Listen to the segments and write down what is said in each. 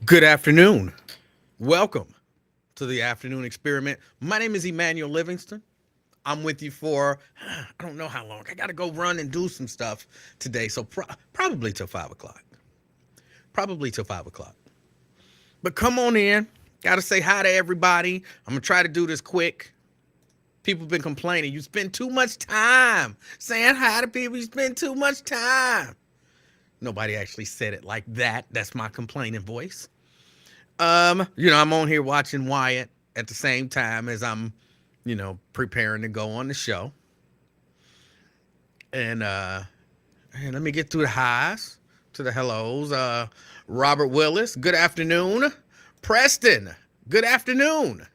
Good afternoon. Welcome to the afternoon experiment. My name is Emanuel Livingston. I'm with you for I don't know how long. I got to go run and do some stuff today, so probably till 5 o'clock. Probably till 5 o'clock. But come on in. Got to say hi to everybody. I'm gonna try to do this quick. People have been complaining. You spend too much time saying hi to people. You spend too much time. Nobody actually said it like that. That's my complaining voice. I'm on here watching Wyatt at the same time as I'm, preparing to go on the show. And let me get to the highs, to the hellos. Robert Willis, good afternoon. Preston, good afternoon.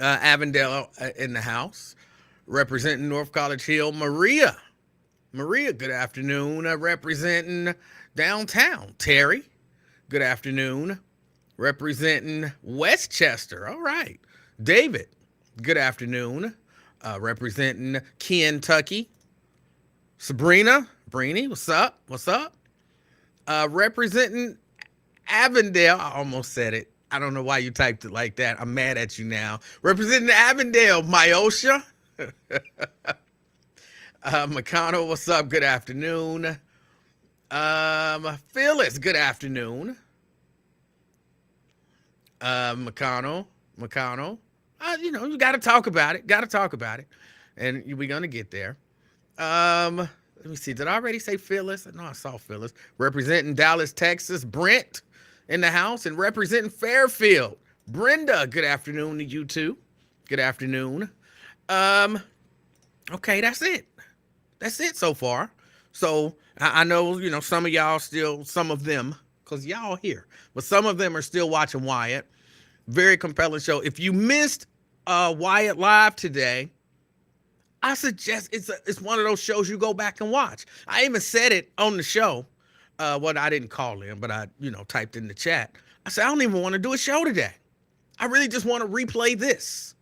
Avondale in the house, representing North College Hill. Maria, good afternoon. Representing downtown. Terry, good afternoon. Representing Westchester. All right. David, good afternoon. Representing Kentucky. Sabrina, Brini, what's up? What's up? Representing Avondale. I almost said it. I don't know why you typed it like that. I'm mad at you now. Representing Avondale, Myosha. McConnell, what's up? Good afternoon. Phyllis, good afternoon. McConnell. You got to talk about it. And we're going to get there. Let me see. Did I already say Phyllis? No, I saw Phyllis. Representing Dallas, Texas. Brent in the house. And representing Fairfield. Brenda, good afternoon to you too. Good afternoon. Okay, that's it. That's it so far. So I know, some of y'all still, some of them, because y'all here, but some of them are still watching Wyatt. Very compelling show. If you missed Wyatt Live today, I suggest it's one of those shows you go back and watch. I even said it on the show. I didn't call in, but I, typed in the chat. I said, I don't even want to do a show today. I really just want to replay this.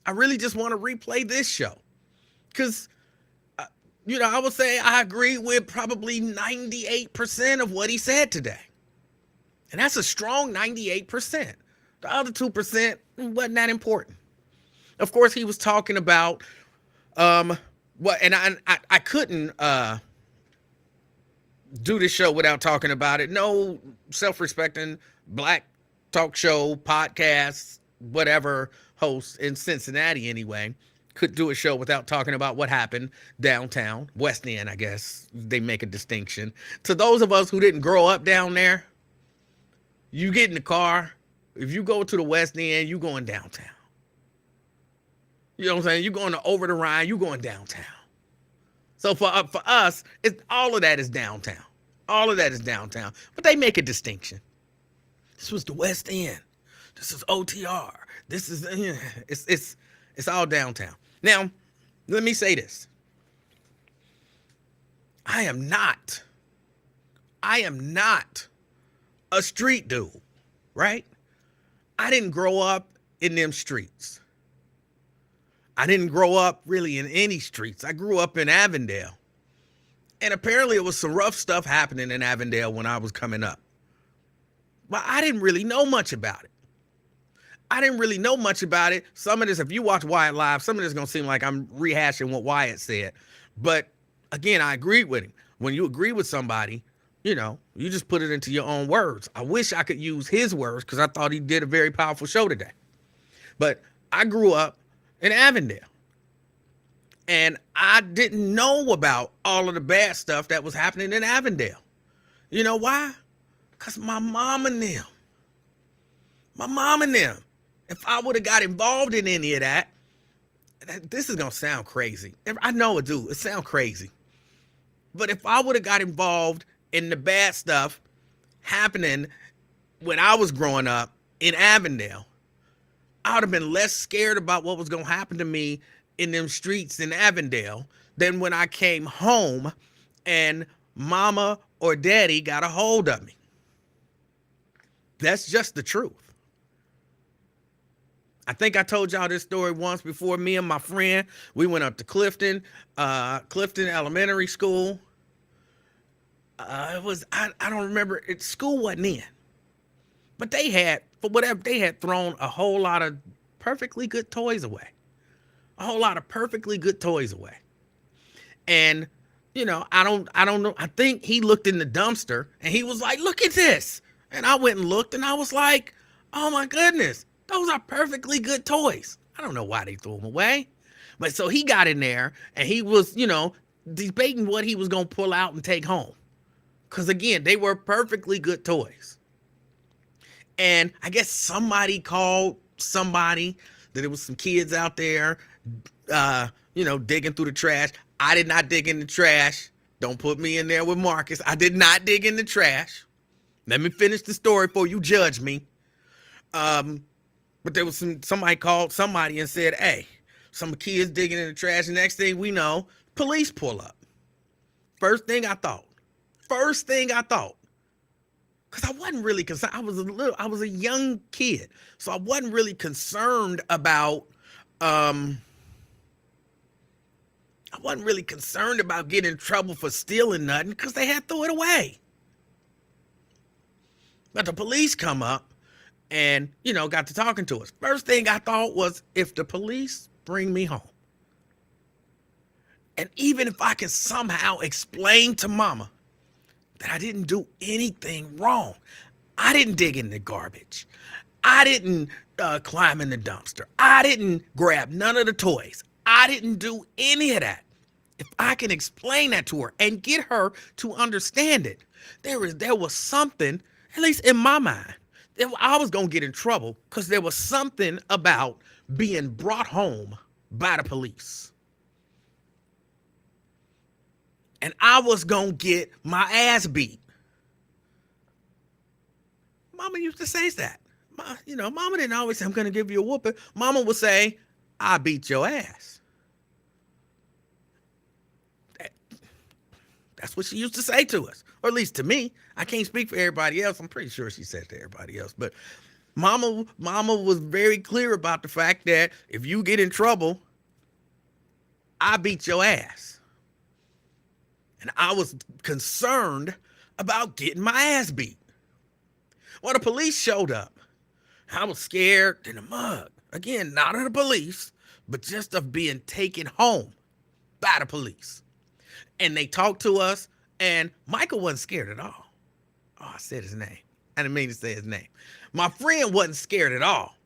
I really just want to replay this show. Because, I would say I agree with probably 98% of what he said today. And that's a strong 98%. The other 2% wasn't that important. Of course, he was talking about and I couldn't do this show without talking about it. No self-respecting black talk show, podcast, whatever host in Cincinnati anyway could do a show without talking about what happened downtown, West End, I guess. They make a distinction. To those of us who didn't grow up down there, you get in the car, if you go to the West End, you going downtown. You know what I'm saying? You're going to over the Rhine, you going downtown. So for us, all of that is downtown. All of that is downtown. But they make a distinction. This was the West End. This is OTR. This is it's all downtown. Now, let me say this. I am not a street dude, right? I didn't grow up in them streets. I didn't grow up really in any streets. I grew up in Avondale. And apparently it was some rough stuff happening in Avondale when I was coming up. But I didn't really know much about it. Some of this, if you watch Wyatt Live, some of this is going to seem like I'm rehashing what Wyatt said. But again, I agreed with him. When you agree with somebody, you just put it into your own words. I wish I could use his words because I thought he did a very powerful show today. But I grew up in Avondale. And I didn't know about all of the bad stuff that was happening in Avondale. You know why? Because my mom and them. If I would have got involved in any of that, this is going to sound crazy. I know it do. It sounds crazy. But if I would have got involved in the bad stuff happening when I was growing up in Avondale, I would have been less scared about what was going to happen to me in them streets in Avondale than when I came home and mama or daddy got a hold of me. That's just the truth. I think I told y'all this story once before. Me and my friend, we went up to Clifton Elementary School. I don't remember. School wasn't in. But they had, for whatever, they had thrown a whole lot of perfectly good toys away. A whole lot of perfectly good toys away. And, I don't know. I think he looked in the dumpster and he was like, look at this. And I went and looked and I was like, oh my goodness, those are perfectly good toys. I don't know why they threw them away. But so he got in there and he was, debating what he was going to pull out and take home. Because again, they were perfectly good toys. And I guess somebody called somebody that there was some kids out there, digging through the trash. I did not dig in the trash. Don't put me in there with Marcus. I did not dig in the trash. Let me finish the story before you judge me. But there was somebody called somebody and said, hey, some kids digging in the trash. The next thing we know, police pull up. First thing I thought. Because I wasn't really concerned. I was a young kid. So I wasn't really concerned about, getting in trouble for stealing nothing because they had threw it away. But the police come up and, got to talking to us. First thing I thought was, if the police bring me home, and even if I can somehow explain to mama that I didn't do anything wrong, I didn't dig in the garbage, I didn't climb in the dumpster, I didn't grab none of the toys, I didn't do any of that. If I can explain that to her and get her to understand it, there was something, at least in my mind, I was going to get in trouble because there was something about being brought home by the police. And I was going to get my ass beat. Mama used to say that. Mama didn't always say, I'm going to give you a whooping. Mama would say, I beat your ass. That's what she used to say to us, or at least to me. I can't speak for everybody else. I'm pretty sure she said to everybody else. But Mama was very clear about the fact that if you get in trouble, I beat your ass. And I was concerned about getting my ass beat. Well, the police showed up. I was scared in the mug. Again, not of the police, but just of being taken home by the police. And they talked to us, and Michael wasn't scared at all. Oh, I said his name. I didn't mean to say his name. My friend wasn't scared at all.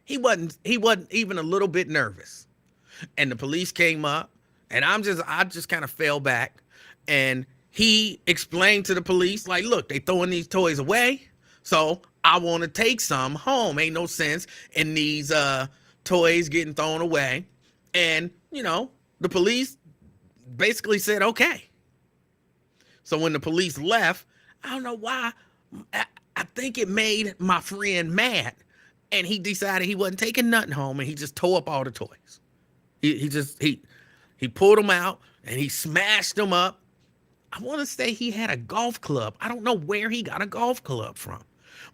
He wasn't even a little bit nervous. And the police came up, and I just kind of fell back, and he explained to the police, like, look, they throwing these toys away, so I want to take some home. Ain't no sense in these toys getting thrown away. And, the police basically said, okay. So when the police left, I don't know why, I think it made my friend mad, and he decided he wasn't taking nothing home, and he just tore up all the toys. He pulled them out and he smashed them up. I want to say he had a golf club. I don't know where he got a golf club from,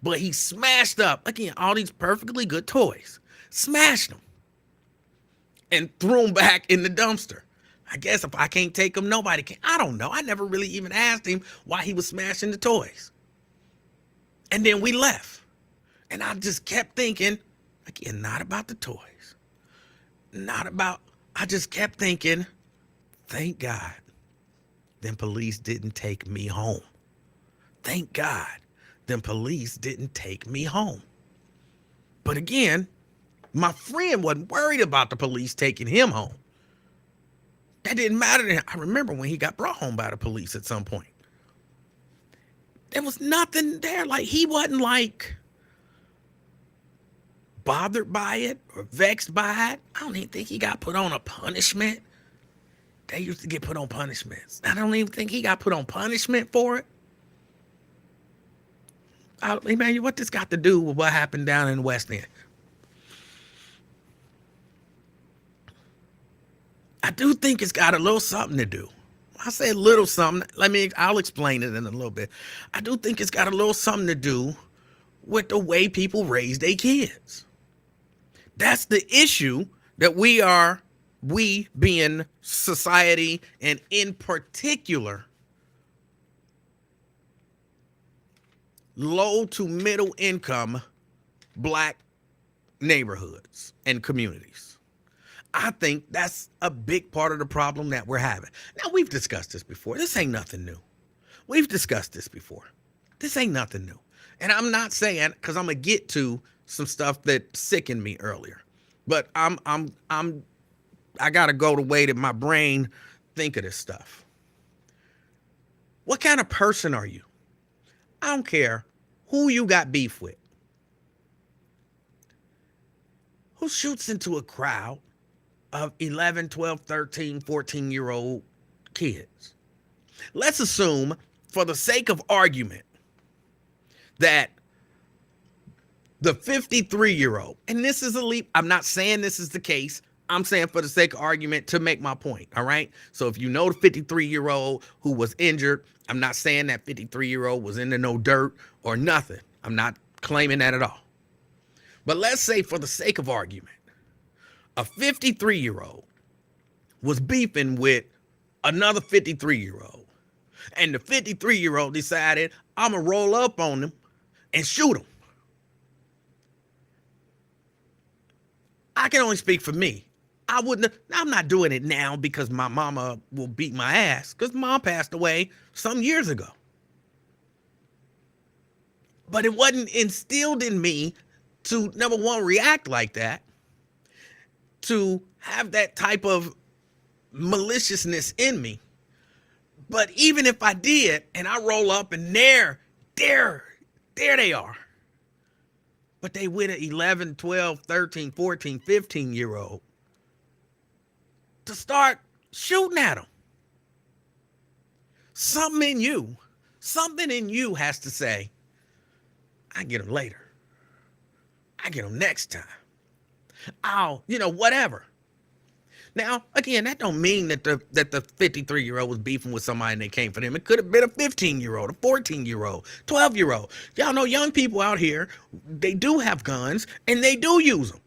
but he smashed up, again, all these perfectly good toys, smashed them and threw them back in the dumpster. I guess if I can't take them, nobody can. I don't know. I never really even asked him why he was smashing the toys. And then we left. And I just kept thinking, again, not about the toys. I just kept thinking, thank God, them police didn't take me home. Thank God, them police didn't take me home. But again, my friend wasn't worried about the police taking him home. That didn't matter to him. I remember when he got brought home by the police at some point. There was nothing there. Like, he wasn't like bothered by it or vexed by it. I don't even think he got put on a punishment. They used to get put on punishments. I don't even think he got put on punishment for it. Emanuel, what this got to do with what happened down in the West End? I do think it's got a little something to do. I say a little something. I'll explain it in a little bit. I do think it's got a little something to do with the way people raise their kids. That's the issue that we being society, and in particular, low to middle income black neighborhoods and communities. I think that's a big part of the problem that we're having. Now, we've discussed this before. This ain't nothing new. We've discussed this before. This ain't nothing new. And I'm not saying, because I'm gonna get to some stuff that sickened me earlier, but I gotta go the way that my brain think of this stuff. What kind of person are you? I don't care who you got beef with. Who shoots into a crowd of 11, 12, 13, 14-year-old kids? Let's assume, for the sake of argument, that the 53-year-old, and this is a leap, I'm not saying this is the case, I'm saying for the sake of argument to make my point, all right? So if you know the 53-year-old who was injured, I'm not saying that 53-year-old was into no dirt or nothing. I'm not claiming that at all. But let's say for the sake of argument, a 53-year-old was beefing with another 53-year-old. And the 53-year-old decided, I'm going to roll up on him and shoot him. I can only speak for me. I'm not doing it now because my mama will beat my ass, because mom passed away some years ago. But it wasn't instilled in me to, number one, react like that, to have that type of maliciousness in me. But even if I did, and I roll up and there they are. But they with an 11, 12, 13, 14, 15-year-old to start shooting at them. Something in you has to say, I get them later. I get them next time. Whatever. Now, again, that don't mean that the 53-year-old was beefing with somebody and they came for them. It could have been a 15-year-old, a 14-year-old, 12-year-old. Y'all know young people out here, they do have guns and they do use them.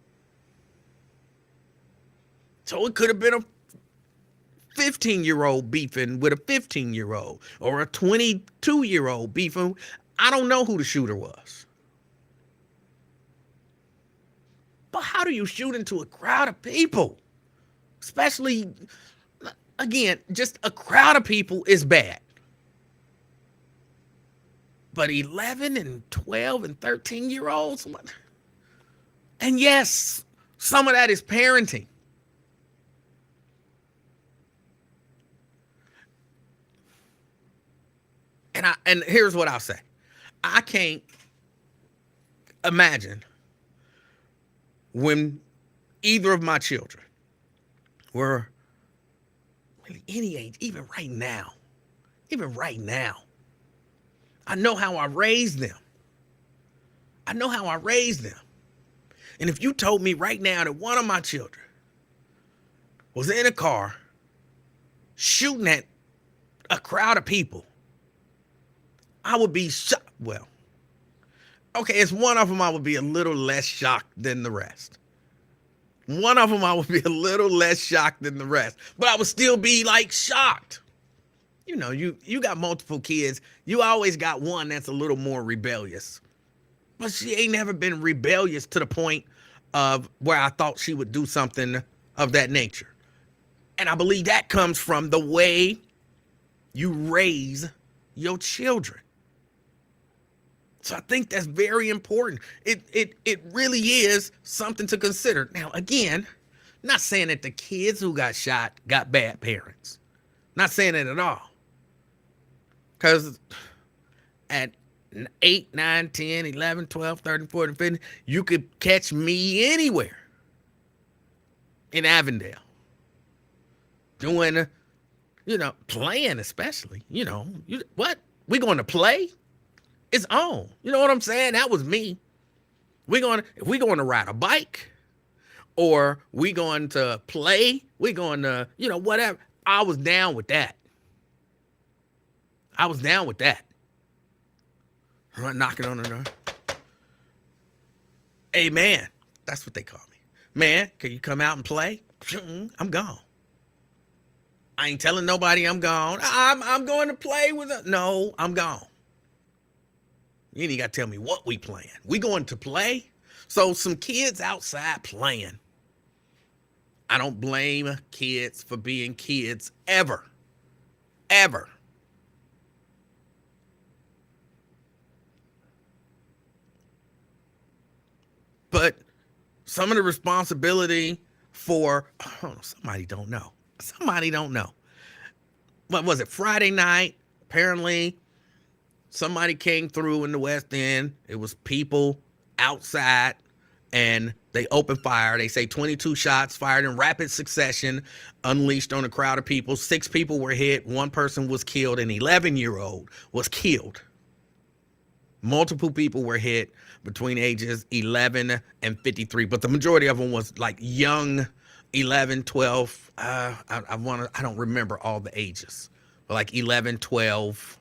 So it could have been a 15-year-old beefing with a 15-year-old or a 22-year-old beefing. I don't know who the shooter was. But how do you shoot into a crowd of people? Especially, again, just a crowd of people is bad. But 11 and 12 and 13-year-olds? And yes, some of that is parenting. And here's what I'll say. I can't imagine when either of my children were really any age, even right now, I know how I raised them. And if you told me right now that one of my children was in a car shooting at a crowd of people, I would be shocked. Well, okay, it's one of them I would be a little less shocked than the rest. But I would still be like shocked. You know, you got multiple kids. You always got one that's a little more rebellious. But she ain't never been rebellious to the point of where I thought she would do something of that nature. And I believe that comes from the way you raise your children. So I think that's very important. It really is something to consider. Now, again, not saying that the kids who got shot got bad parents. Not saying that at all. Because at 8, 9, 10, 11, 12, 13, 14, 15, you could catch me anywhere in Avondale. Doing, playing especially. What? We going to play? It's on. You know what I'm saying? That was me. If we going to ride a bike or we going to play, we going to, whatever. I was down with that. I'm not knocking on the door. Hey, man. That's what they call me. Man, can you come out and play? I'm gone. I ain't telling nobody I'm gone. I'm going to play with No, I'm gone. You ain't got to tell me what we playing. We going to play? So some kids outside playing. I don't blame kids for being kids ever. Ever. But some of the responsibility for, oh, somebody don't know. Somebody don't know. What was it? Friday night, apparently somebody came through in the West End. It was people outside and they opened fire. They say 22 shots fired in rapid succession, unleashed on a crowd of people. 6 people were hit. 1 person was killed. An 11-year-old was killed. Multiple people were hit between ages 11 and 53, but the majority of them was like young 11, 12. I don't remember all the ages, but like 11, 12,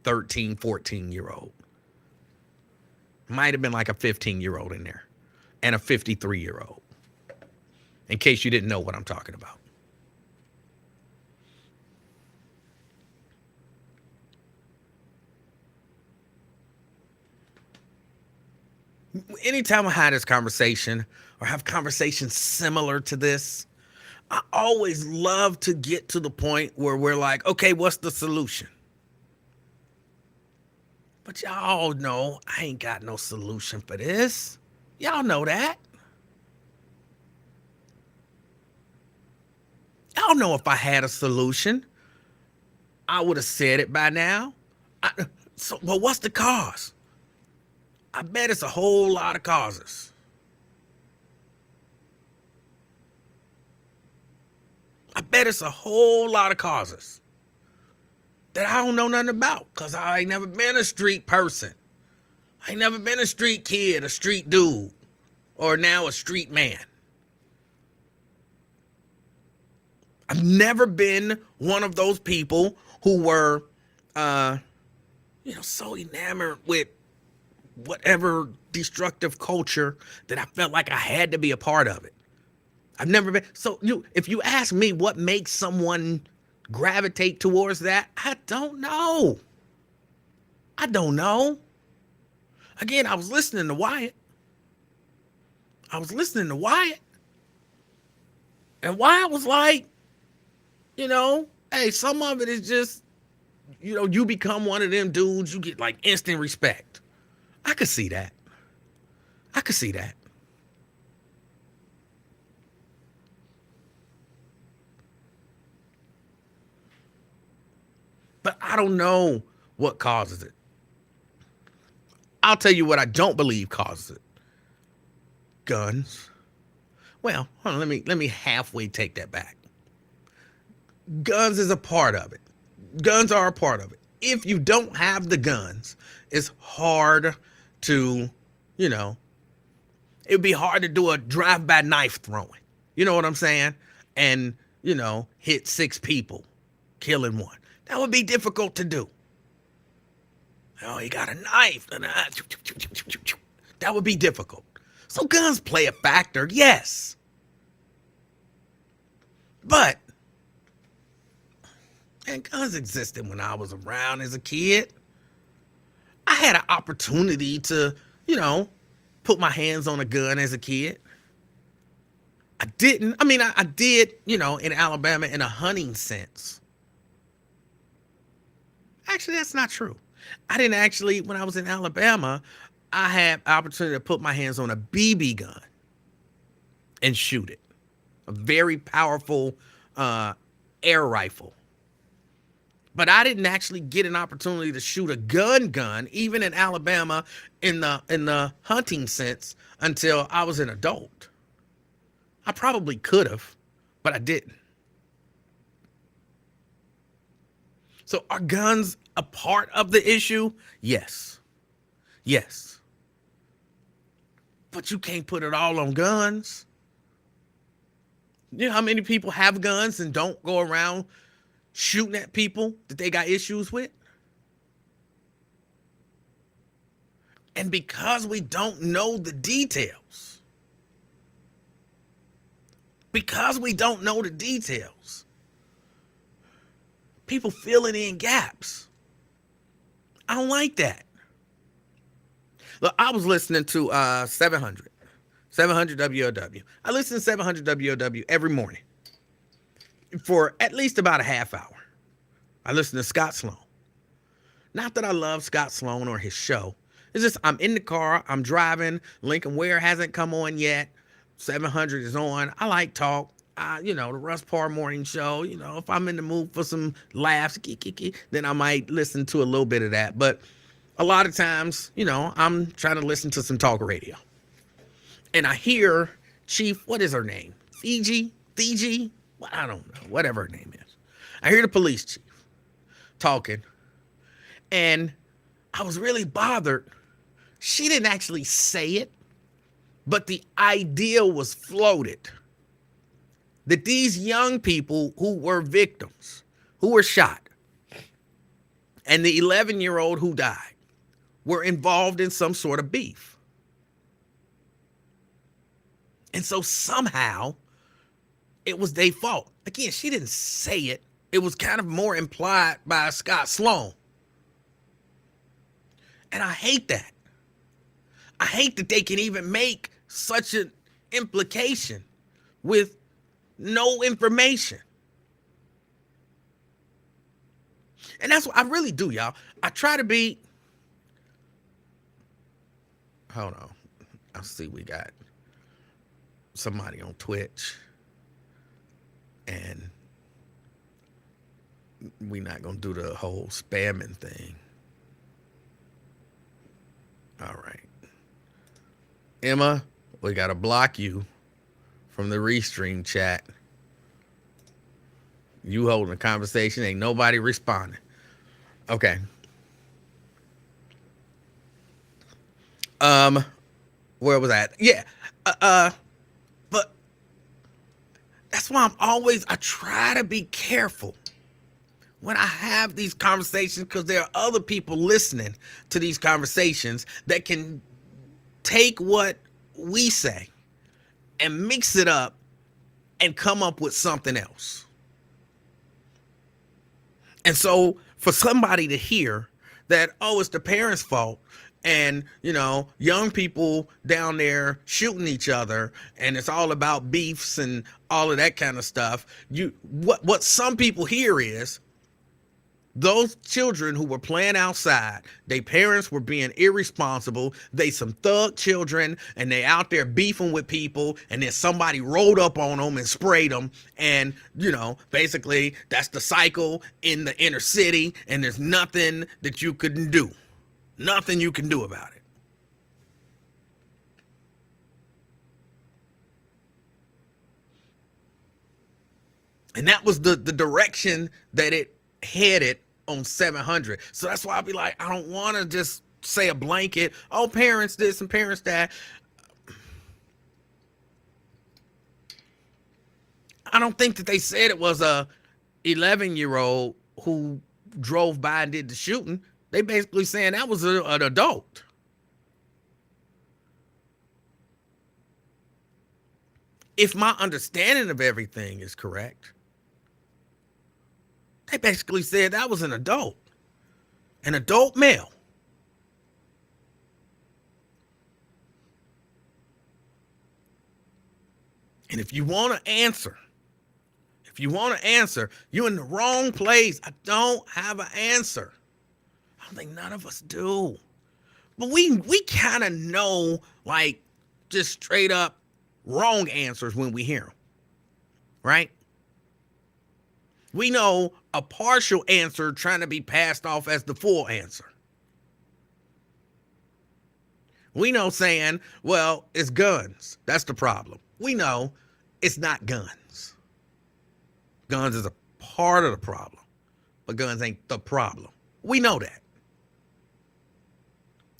13, 14-year-old. Might have been like a 15-year-old in there and a 53-year-old, in case you didn't know what I'm talking about. Anytime I had this conversation or have conversations similar to this, I always love to get to the point where we're like, okay, what's the solution? But y'all know I ain't got no solution for this. Y'all know that. Y'all know if I had a solution, I would have said it by now. Well, what's the cause? I bet it's a whole lot of causes. I bet it's a whole lot of causes that I don't know nothing about because I ain't never been a street person. I ain't never been a street kid, a street dude, or now a street man. I've never been one of those people who were, so enamored with whatever destructive culture that I felt like I had to be a part of it. I've never been. So if you ask me what makes someone gravitate towards that, I don't know. I don't know. Again, I was listening to Wyatt. And Wyatt was like, hey, some of it is just, you become one of them dudes, you get like instant respect. I could see that. But I don't know what causes it. I'll tell you what I don't believe causes it. Guns. Well, hold on, let me halfway take that back. Guns is a part of it. Guns are a part of it. If you don't have the guns, it's hard to, it'd be hard to do a drive-by knife throwing. You know what I'm saying? And, hit 6 people, killing 1. That would be difficult to do. Oh, he got a knife. That would be difficult. So guns play a factor, yes. But, and guns existed when I was around as a kid. I had an opportunity to, put my hands on a gun as a kid. I didn't. I mean, I did, in Alabama in a hunting sense. Actually, that's not true. I didn't actually, when I was in Alabama, I had the opportunity to put my hands on a BB gun and shoot it. A very powerful air rifle. But I didn't actually get an opportunity to shoot a gun, even in Alabama, in the hunting sense, until I was an adult. I probably could have, but I didn't. So are guns a part of the issue? Yes. But you can't put it all on guns. You know how many people have guns and don't go around shooting at people that they got issues with? And because we don't know the details, people filling in gaps. I don't like that. Look, I was listening to 700 WOW. I listen to 700 WOW every morning for at least about a half hour. I listen to Scott Sloan. Not that I love Scott Sloan or his show. It's just I'm in the car, I'm driving. Lincoln Ware hasn't come on yet. 700 is on. I like talk. The Russ Parr morning show. If I'm in the mood for some laughs, then I might listen to a little bit of that. But a lot of times, I'm trying to listen to some talk radio. And I hear Chief, what is her name? Fiji? Well, I don't know, whatever her name is. I hear the police chief talking, and I was really bothered. She didn't actually say it, but the idea was floated that these young people who were victims, who were shot, and the 11-year-old who died were involved in some sort of beef. And so somehow it was their fault. Again, she didn't say it. It was kind of more implied by Scott Sloan. And I hate that. I hate that they can even make such an implication with no information. And that's what I really do, y'all. I try to be. Hold on. I see we got somebody on Twitch. And we're not going to do the whole spamming thing. All right. Emma, we got to block you from the Restream chat. You holding a conversation, ain't nobody responding. Okay. Where was that? Yeah. But that's why I try to be careful when I have these conversations, because there are other people listening to these conversations that can take what we say and mix it up and come up with something else. And so for somebody to hear that, oh, it's the parents' fault, and, young people down there shooting each other, and it's all about beefs and all of that kind of stuff. What some people hear is those children who were playing outside, their parents were being irresponsible. They some thug children, and they out there beefing with people, and then somebody rolled up on them and sprayed them. And, basically that's the cycle in the inner city, and there's nothing that you couldn't do. Nothing you can do about it. And that was the direction that it headed on 700. So that's why I'll be like, I don't want to just say a blanket, oh, parents this and parents that. I don't think that they said it was a 11-year-old who drove by and did the shooting. They basically saying that was an adult. If my understanding of everything is correct, they basically said that was an adult male. And if you want to answer, you're in the wrong place. I don't have an answer. I don't think none of us do. But we kind of know, like, just straight up wrong answers when we hear them, right? We know a partial answer trying to be passed off as the full answer. We know saying, well, it's guns. That's the problem. We know it's not guns. Guns is a part of the problem, but guns ain't the problem. We know that.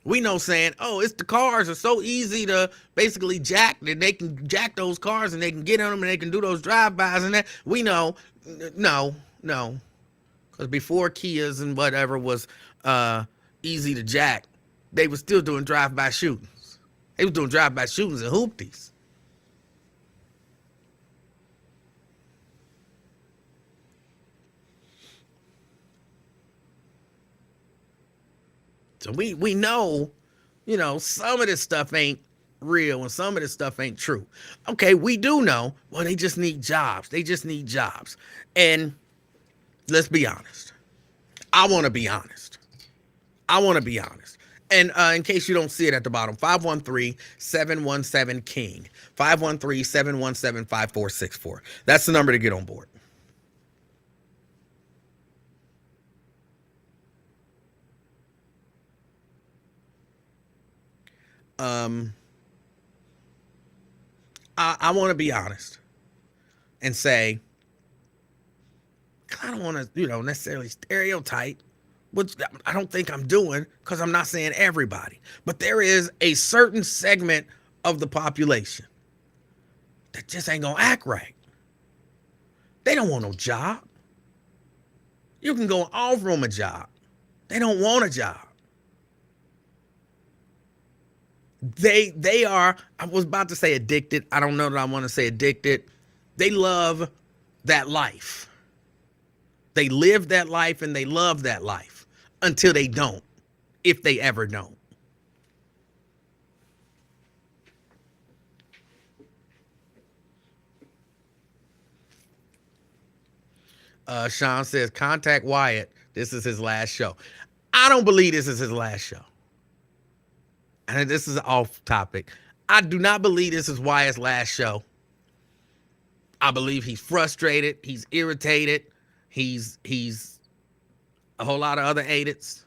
We know saying, oh, it's the cars are so easy to basically jack, that they can jack those cars and they can get in them and they can do those drive-bys and that. We know, no. Because before Kias and whatever was easy to jack, they were still doing drive-by shootings. They was doing drive-by shootings and hoopties. So we know, some of this stuff ain't real and some of this stuff ain't true. Okay, we do know, well, they just need jobs. They just need jobs. And let's be honest. I want to be honest. I want to be honest. And in case you don't see it at the bottom, 513-717-KING. 513-717-5464. That's the number to get on board. I want to be honest and say, I don't want to, necessarily stereotype, which I don't think I'm doing, because I'm not saying everybody. But there is a certain segment of the population that just ain't going to act right. They don't want no job. You can go and offer them a job. They don't want a job. They are, I was about to say addicted. I don't know that I want to say addicted. They love that life. They live that life and they love that life until they don't, if they ever don't. Sean says, contact Wyatt. This is his last show. I don't believe this is his last show. And this is off topic. I do not believe this is Wyatt's last show. I believe he's frustrated. He's irritated. He's a whole lot of other edits.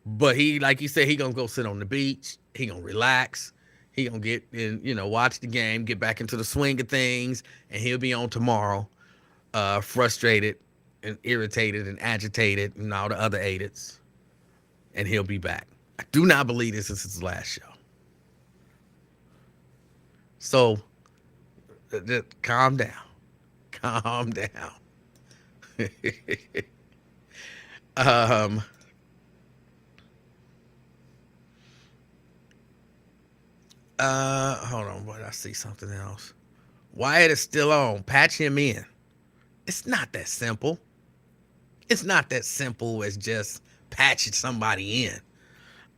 But he, like he said, he gonna go sit on the beach. He gonna relax. He gonna get in, watch the game, get back into the swing of things, and he'll be on tomorrow, frustrated and irritated and agitated and all the other edits. And he'll be back. I do not believe this is his last show. So, just calm down. Calm down. Hold on, but I see something else. Wyatt is still on. Patch him in. It's not that simple. It's not that simple as just patching somebody in.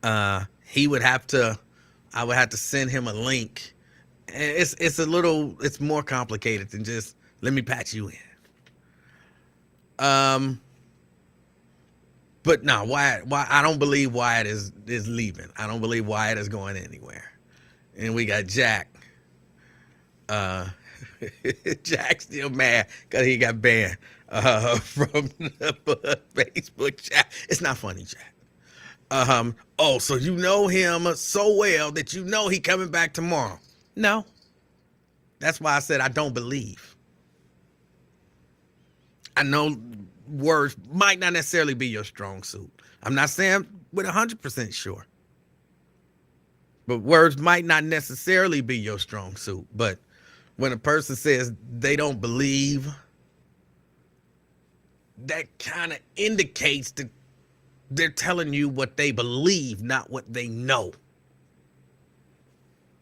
I would have to send him a link. It's more complicated than just let me patch you in. But no, Wyatt, I don't believe Wyatt is leaving. I don't believe Wyatt is going anywhere. And we got Jack. Jack's still mad because he got banned from the Facebook chat. It's not funny, Jack. So you know him so well that you know he coming back tomorrow. No. That's why I said I don't believe. I know words might not necessarily be your strong suit. I'm not saying with 100% sure. But words might not necessarily be your strong suit. But when a person says they don't believe, that kind of indicates that they're telling you what they believe, not what they know.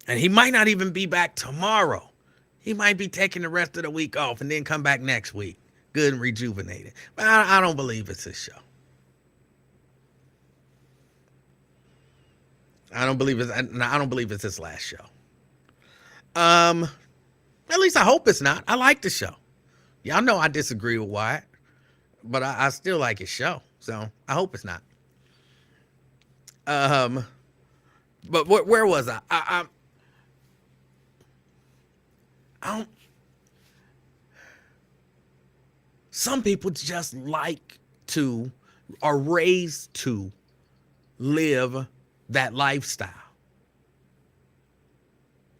And he might not even be back tomorrow. He might be taking the rest of the week off and then come back next week, good and rejuvenated. But I don't believe it's his show. I don't believe it's his last show. At least I hope it's not. I like the show. Y'all know I disagree with Wyatt, but I still like his show. So I hope it's not. But where was I? I don't. Some people just like to, are raised to live that lifestyle.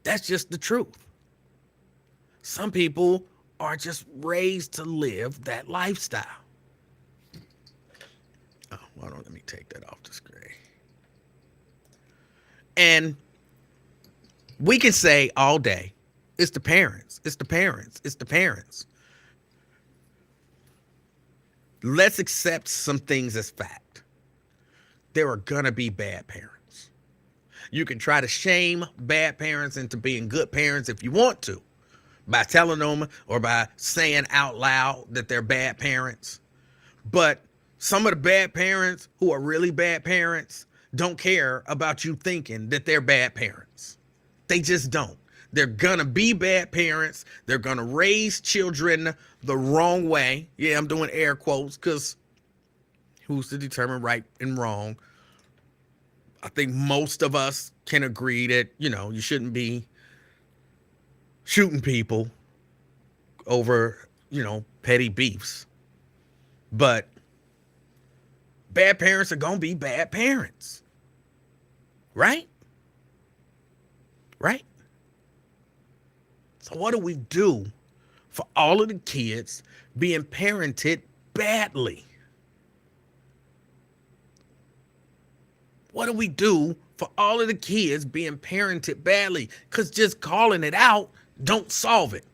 That's just the truth. Some people are just raised to live that lifestyle. Oh, hold on, let me take that off the screen. And we can say all day, it's the parents, it's the parents, it's the parents. Let's accept some things as fact. There are gonna be bad parents. You can try to shame bad parents into being good parents if you want to, by telling them or by saying out loud that they're bad parents. But Some of the bad parents who are really bad parents don't care about you thinking that they're bad parents. They just don't. They're gonna be bad parents. They're gonna raise children the wrong way. Yeah, I'm doing air quotes because who's to determine right and wrong? I think most of us can agree that, you shouldn't be shooting people over, petty beefs. But bad parents are going to be bad parents. Right? Right? So what do we do for all of the kids being parented badly? What do we do for all of the kids being parented badly? Because just calling it out don't solve it.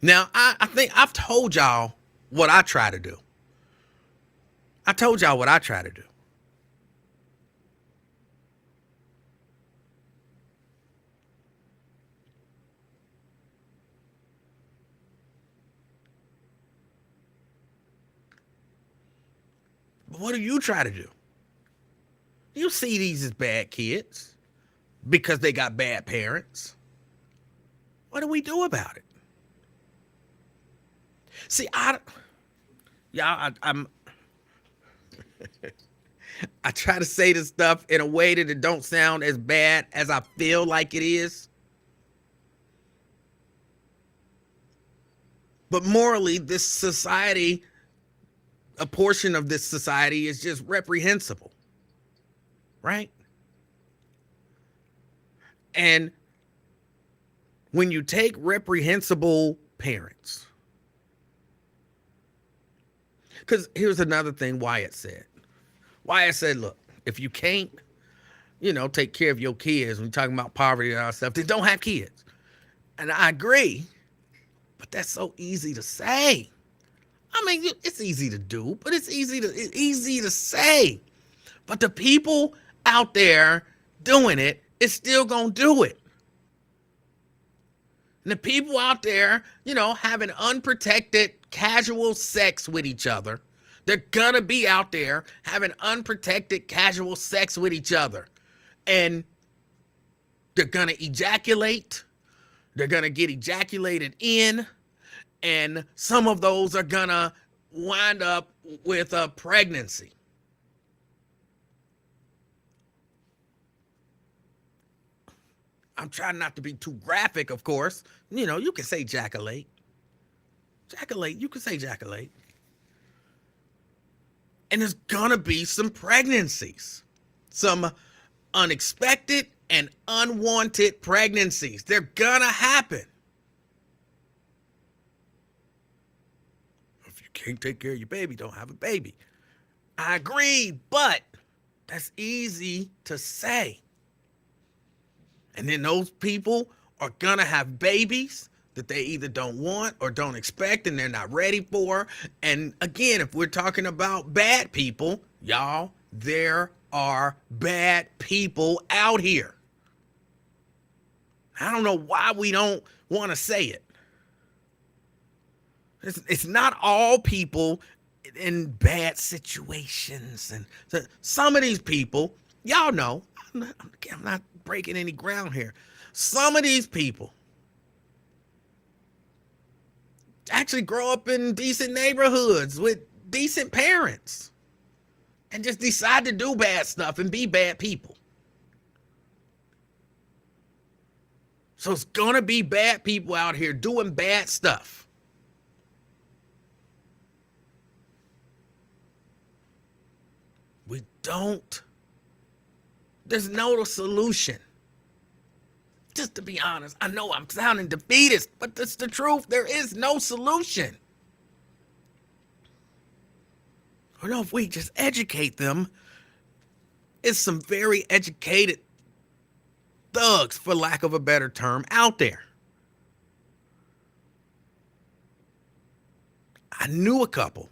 Now, I think I've told y'all what I try to do. I told y'all what I try to do. But what do you try to do? You see these as bad kids because they got bad parents. What do we do about it? See, I'm I try to say this stuff in a way that it don't sound as bad as I feel like it is. But morally, this society, a portion of this society is just reprehensible. Right? And when you take reprehensible parents, because here's another thing Wyatt said. Wyatt said, look, if you can't, take care of your kids when you're talking about poverty and all that stuff, then don't have kids. And I agree, but that's so easy to say. I mean, it's easy to do, but it's easy to say. But the people out there doing it is still gonna do it. And the people out there, having unprotected casual sex with each other, they're gonna be out there having unprotected casual sex with each other. And they're gonna ejaculate. They're gonna get ejaculated in. And some of those are gonna wind up with a pregnancy. I'm trying not to be too graphic, of course. You can say ejaculate. Ejaculate, you can say ejaculate. And there's gonna be some pregnancies. Some unexpected and unwanted pregnancies. They're gonna happen. If you can't take care of your baby, don't have a baby. I agree, but that's easy to say. And then those people are gonna have babies that they either don't want or don't expect and they're not ready for. And again, if we're talking about bad people, y'all, there are bad people out here. I don't know why we don't want to say it. It's not all people in bad situations. And some of these people, y'all know, I'm not breaking any ground here. Some of these people actually grow up in decent neighborhoods with decent parents and just decide to do bad stuff and be bad people. So it's gonna be bad people out here doing bad stuff. There's no solution. Just to be honest, I know I'm sounding defeatist, but that's the truth. There is no solution. I know if we just educate them, it's some very educated thugs, for lack of a better term, out there. I knew a couple.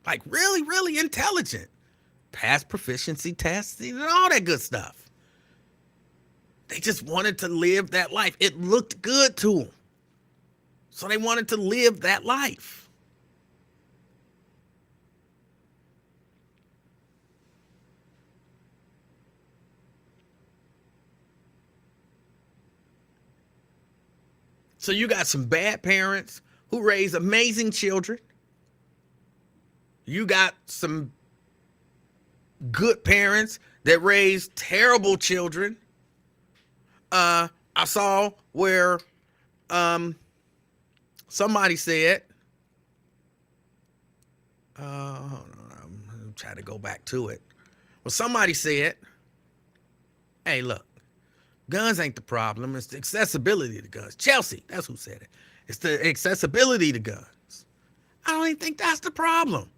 Like really, really intelligent. Passed proficiency tests and all that good stuff. They just wanted to live that life. It looked good to them. So they wanted to live that life. So you got some bad parents who raise amazing children. You got some good parents that raise terrible children. I saw where somebody said, hold on, I'm trying to go back to it. Well, somebody said, hey, look, guns ain't the problem. It's the accessibility to guns. Chelsea, that's who said it. It's the accessibility to guns. I don't even think that's the problem.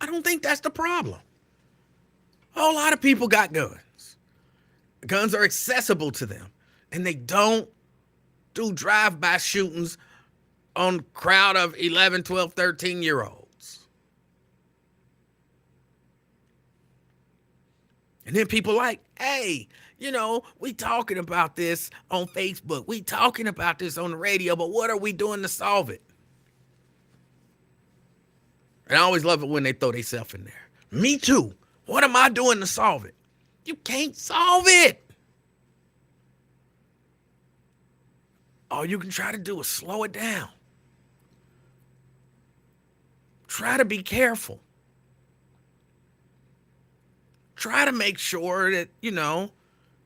I don't think that's the problem. A whole lot of people got guns. Guns are accessible to them. And they don't do drive-by shootings on a crowd of 11, 12, 13-year-olds. And then people like, hey, we talking about this on Facebook. We talking about this on the radio, but what are we doing to solve it? And I always love it when they throw themselves in there. Me too. What am I doing to solve it? You can't solve it. All you can try to do is slow it down. Try to be careful. Try to make sure that,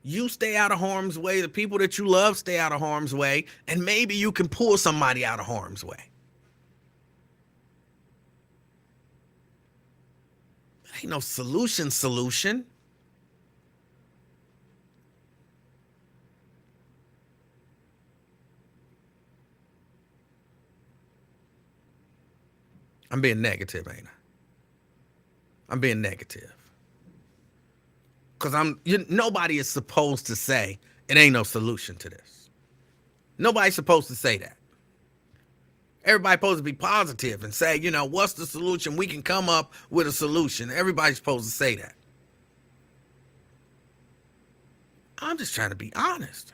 you stay out of harm's way. The people that you love stay out of harm's way. And maybe you can pull somebody out of harm's way. Ain't no solution. I'm being negative, ain't I? I'm being negative. Because nobody is supposed to say it ain't no solution to this. Nobody's supposed to say that. Everybody's supposed to be positive and say, what's the solution? We can come up with a solution. Everybody's supposed to say that. I'm just trying to be honest.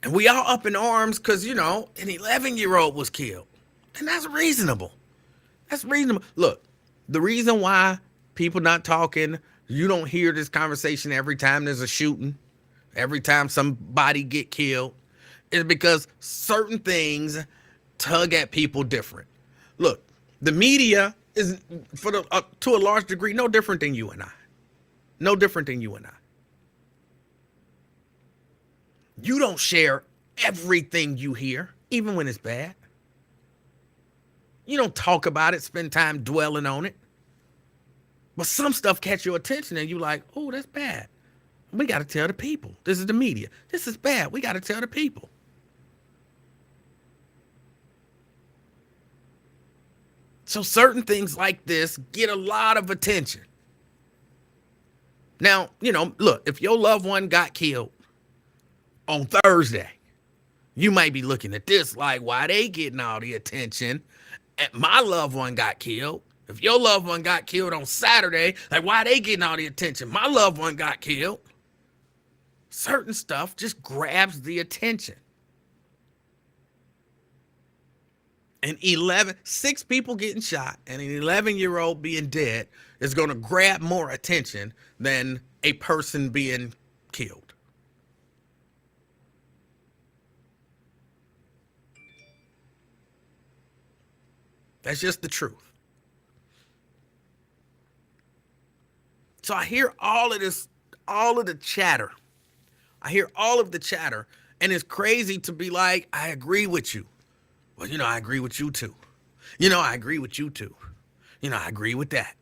And we all up in arms because, an 11-year-old was killed. And that's reasonable. Look, the reason why people not talking, you don't hear this conversation every time there's a shooting, every time somebody get killed, is because certain things tug at people different. Look, the media is, to a large degree, no different than you and I. You don't share everything you hear, even when it's bad. You don't talk about it, spend time dwelling on it. But some stuff catch your attention and you like, oh, that's bad. We got to tell the people. This is the media. This is bad. We got to tell the people. So certain things like this get a lot of attention. Now, look, if your loved one got killed on Thursday, you might be looking at this like, why they getting all the attention? And my loved one got killed. If your loved one got killed on Saturday, like, why they getting all the attention? My loved one got killed. Certain stuff just grabs the attention. And 6 people getting shot and an 11-year-old being dead is going to grab more attention than a person being killed. That's just the truth. So I hear all of the chatter. And it's crazy to be like, I agree with you. Well, I agree with you too. I agree with you too. I agree with that.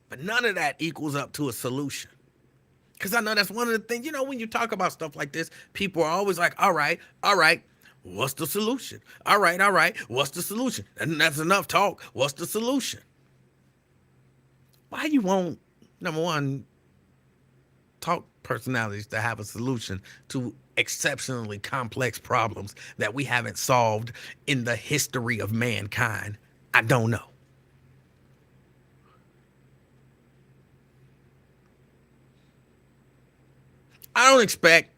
But none of that equals up to a solution. Because I know that's one of the things, when you talk about stuff like this, people are always like, all right, what's the solution? All right, what's the solution? And that's enough talk. What's the solution? Why you won't, number one, talk personalities to have a solution to exceptionally complex problems that we haven't solved in the history of mankind? I don't know. I don't expect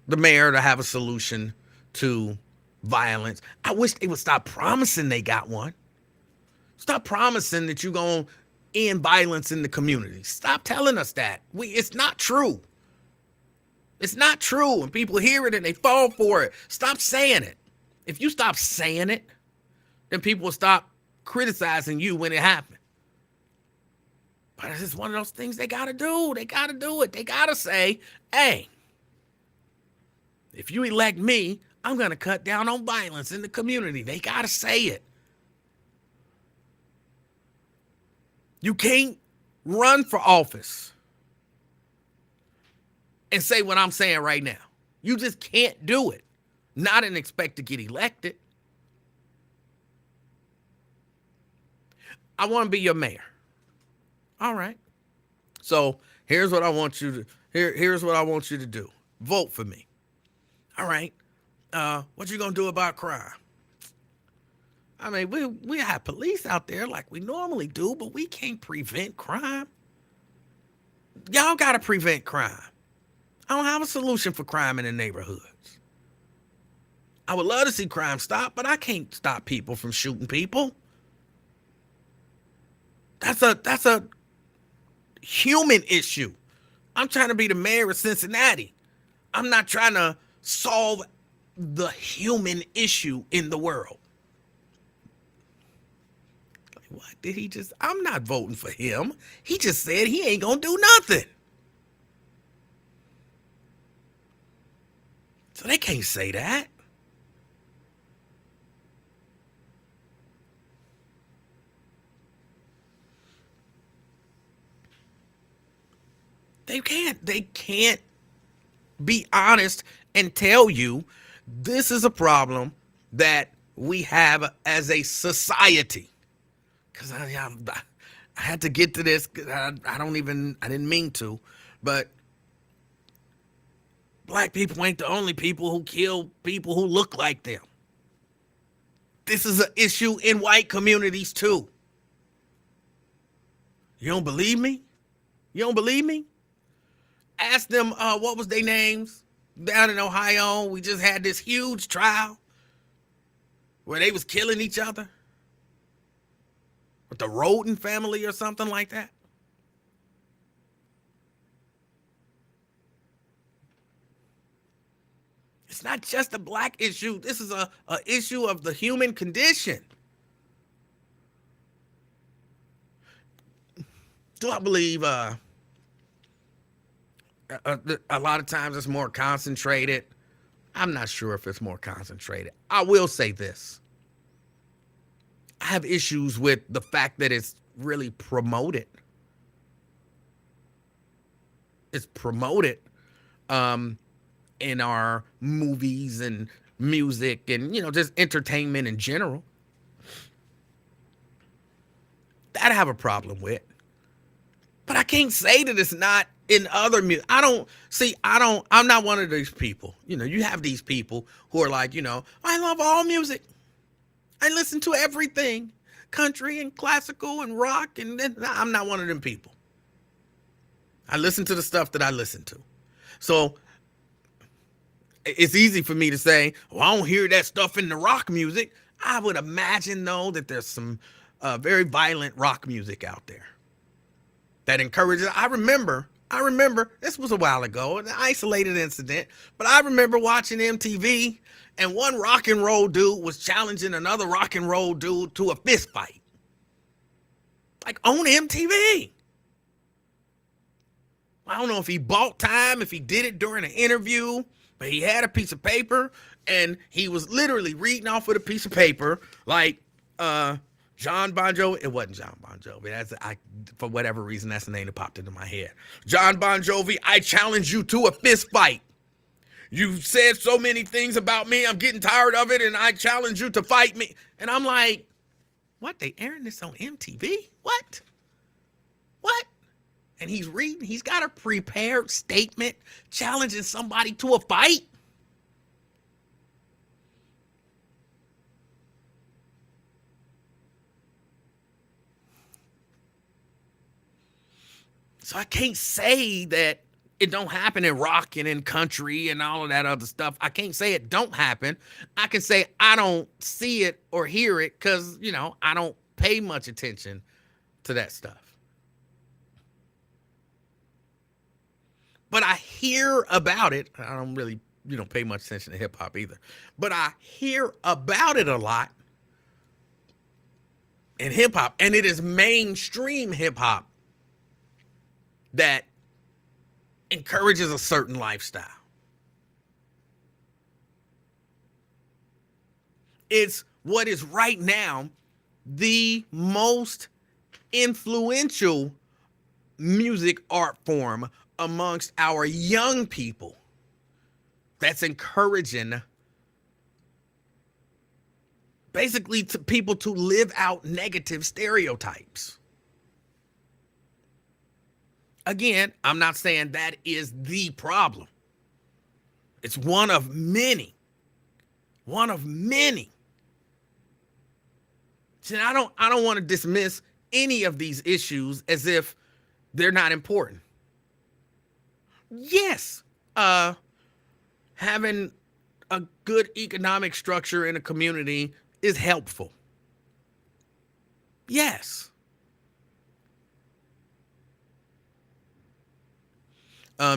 the mayor to have a solution to violence. I wish they would stop promising they got one. Stop promising that you're going to end violence in the community. Stop telling us that. It's not true. It's not true. And people hear it and they fall for it. Stop saying it. If you stop saying it, then people will stop criticizing you when it happens. But it's just one of those things they got to do. They got to do it. They got to say, hey, if you elect me, I'm going to cut down on violence in the community. They got to say it. You can't run for office and say what I'm saying right now. You just can't do it. Not and expect to get elected. I want to be your mayor. All right. So here's what I want you to here's what I want you to do. Vote for me. All right. What you gonna do about crime? I mean, we have police out there like we normally do, but we can't prevent crime. Y'all gotta prevent crime. I don't have a solution for crime in the neighborhoods. I would love to see crime stop, but I can't stop people from shooting people. That's a human issue. I'm trying to be the mayor of Cincinnati. I'm not trying to solve the human issue in the world. Like, what did he just? I'm not voting for him. He just said he ain't gonna do nothing. So they can't say that. They can't be honest and tell you this is a problem that we have as a society. Because I had to get to this. I didn't mean to, but black people ain't the only people who kill people who look like them. This is an issue in white communities too. You don't believe me? You don't believe me? Ask them what was their names down in Ohio. We just had this huge trial where they was killing each other with the Roden family or something like that. It's not just a black issue. This is a issue of the human condition. Do I believe a lot of times it's more concentrated? I'm not sure if it's more concentrated. I will say this. I have issues with the fact that it's really promoted. It's promoted in our movies and music and, just entertainment in general. That I have a problem with. But I can't say that it's not in other music. I'm not one of these people. You have these people who are like, I love all music. I listen to everything, country and classical and rock. And I'm not one of them people. I listen to the stuff that I listen to. So it's easy for me to say, well, I don't hear that stuff in the rock music. I would imagine, though, that there's some very violent rock music out there that encourages. I remember, this was a while ago, an isolated incident, but I remember watching MTV and one rock and roll dude was challenging another rock and roll dude to a fist fight. Like on MTV. I don't know if he bought time, if he did it during an interview, but he had a piece of paper and he was literally reading off with a piece of paper like, John Bon Jovi. It wasn't John Bon Jovi. For whatever reason, that's the name that popped into my head. John Bon Jovi, I challenge you to a fist fight. You've said so many things about me. I'm getting tired of it, and I challenge you to fight me. And I'm like, what? They airing this on MTV? What? and he's reading, he's got a prepared statement challenging somebody to a fight. So I can't say that it don't happen in rock and in country and all of that other stuff. I can't say it don't happen. I can say I don't see it or hear it because, I don't pay much attention to that stuff. But I hear about it. I don't really, pay much attention to hip hop either. But I hear about it a lot in hip hop, and it is mainstream hip hop that encourages a certain lifestyle. It's what is right now the most influential music art form amongst our young people that's encouraging basically to people to live out negative stereotypes. Again, I'm not saying that is the problem. It's one of many. One of many. See, I don't want to dismiss any of these issues as if they're not important. Yes, having a good economic structure in a community is helpful. Yes.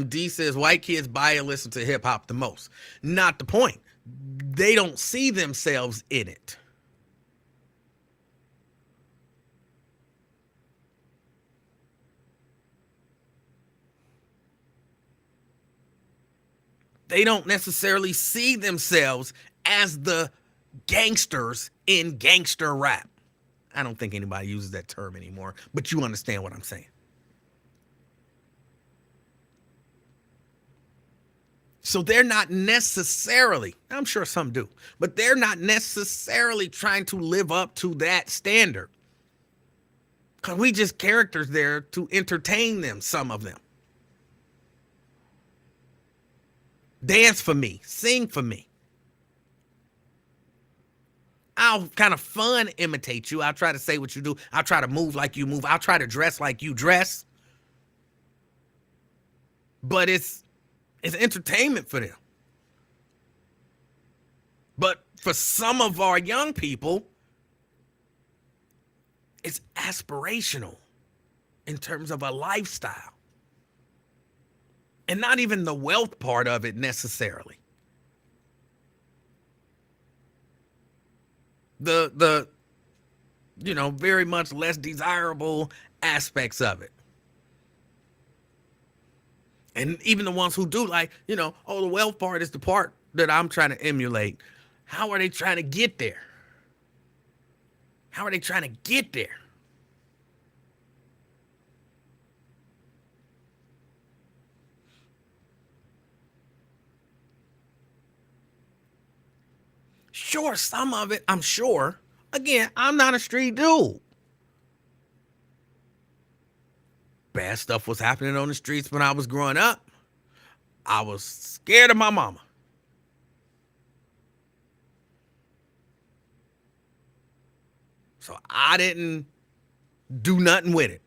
D says white kids buy and listen to hip hop the most. Not the point. They don't see themselves in it. They don't necessarily see themselves as the gangsters in gangster rap. I don't think anybody uses that term anymore, but you understand what I'm saying. So they're not necessarily, I'm sure some do, but they're not necessarily trying to live up to that standard. Because we just characters there to entertain them, some of them. Dance for me, sing for me. I'll kind of fun imitate you. I'll try to say what you do. I'll try to move like you move. I'll try to dress like you dress. But it's entertainment for them. But for some of our young people, it's aspirational in terms of a lifestyle. And not even the wealth part of it necessarily. The very much less desirable aspects of it. And even the ones who do the wealth part is the part that I'm trying to emulate. How are they trying to get there? How are they trying to get there? Sure, some of it, I'm sure. Again, I'm not a street dude. Bad stuff was happening on the streets when I was growing up. I was scared of my mama. So I didn't do nothing with it.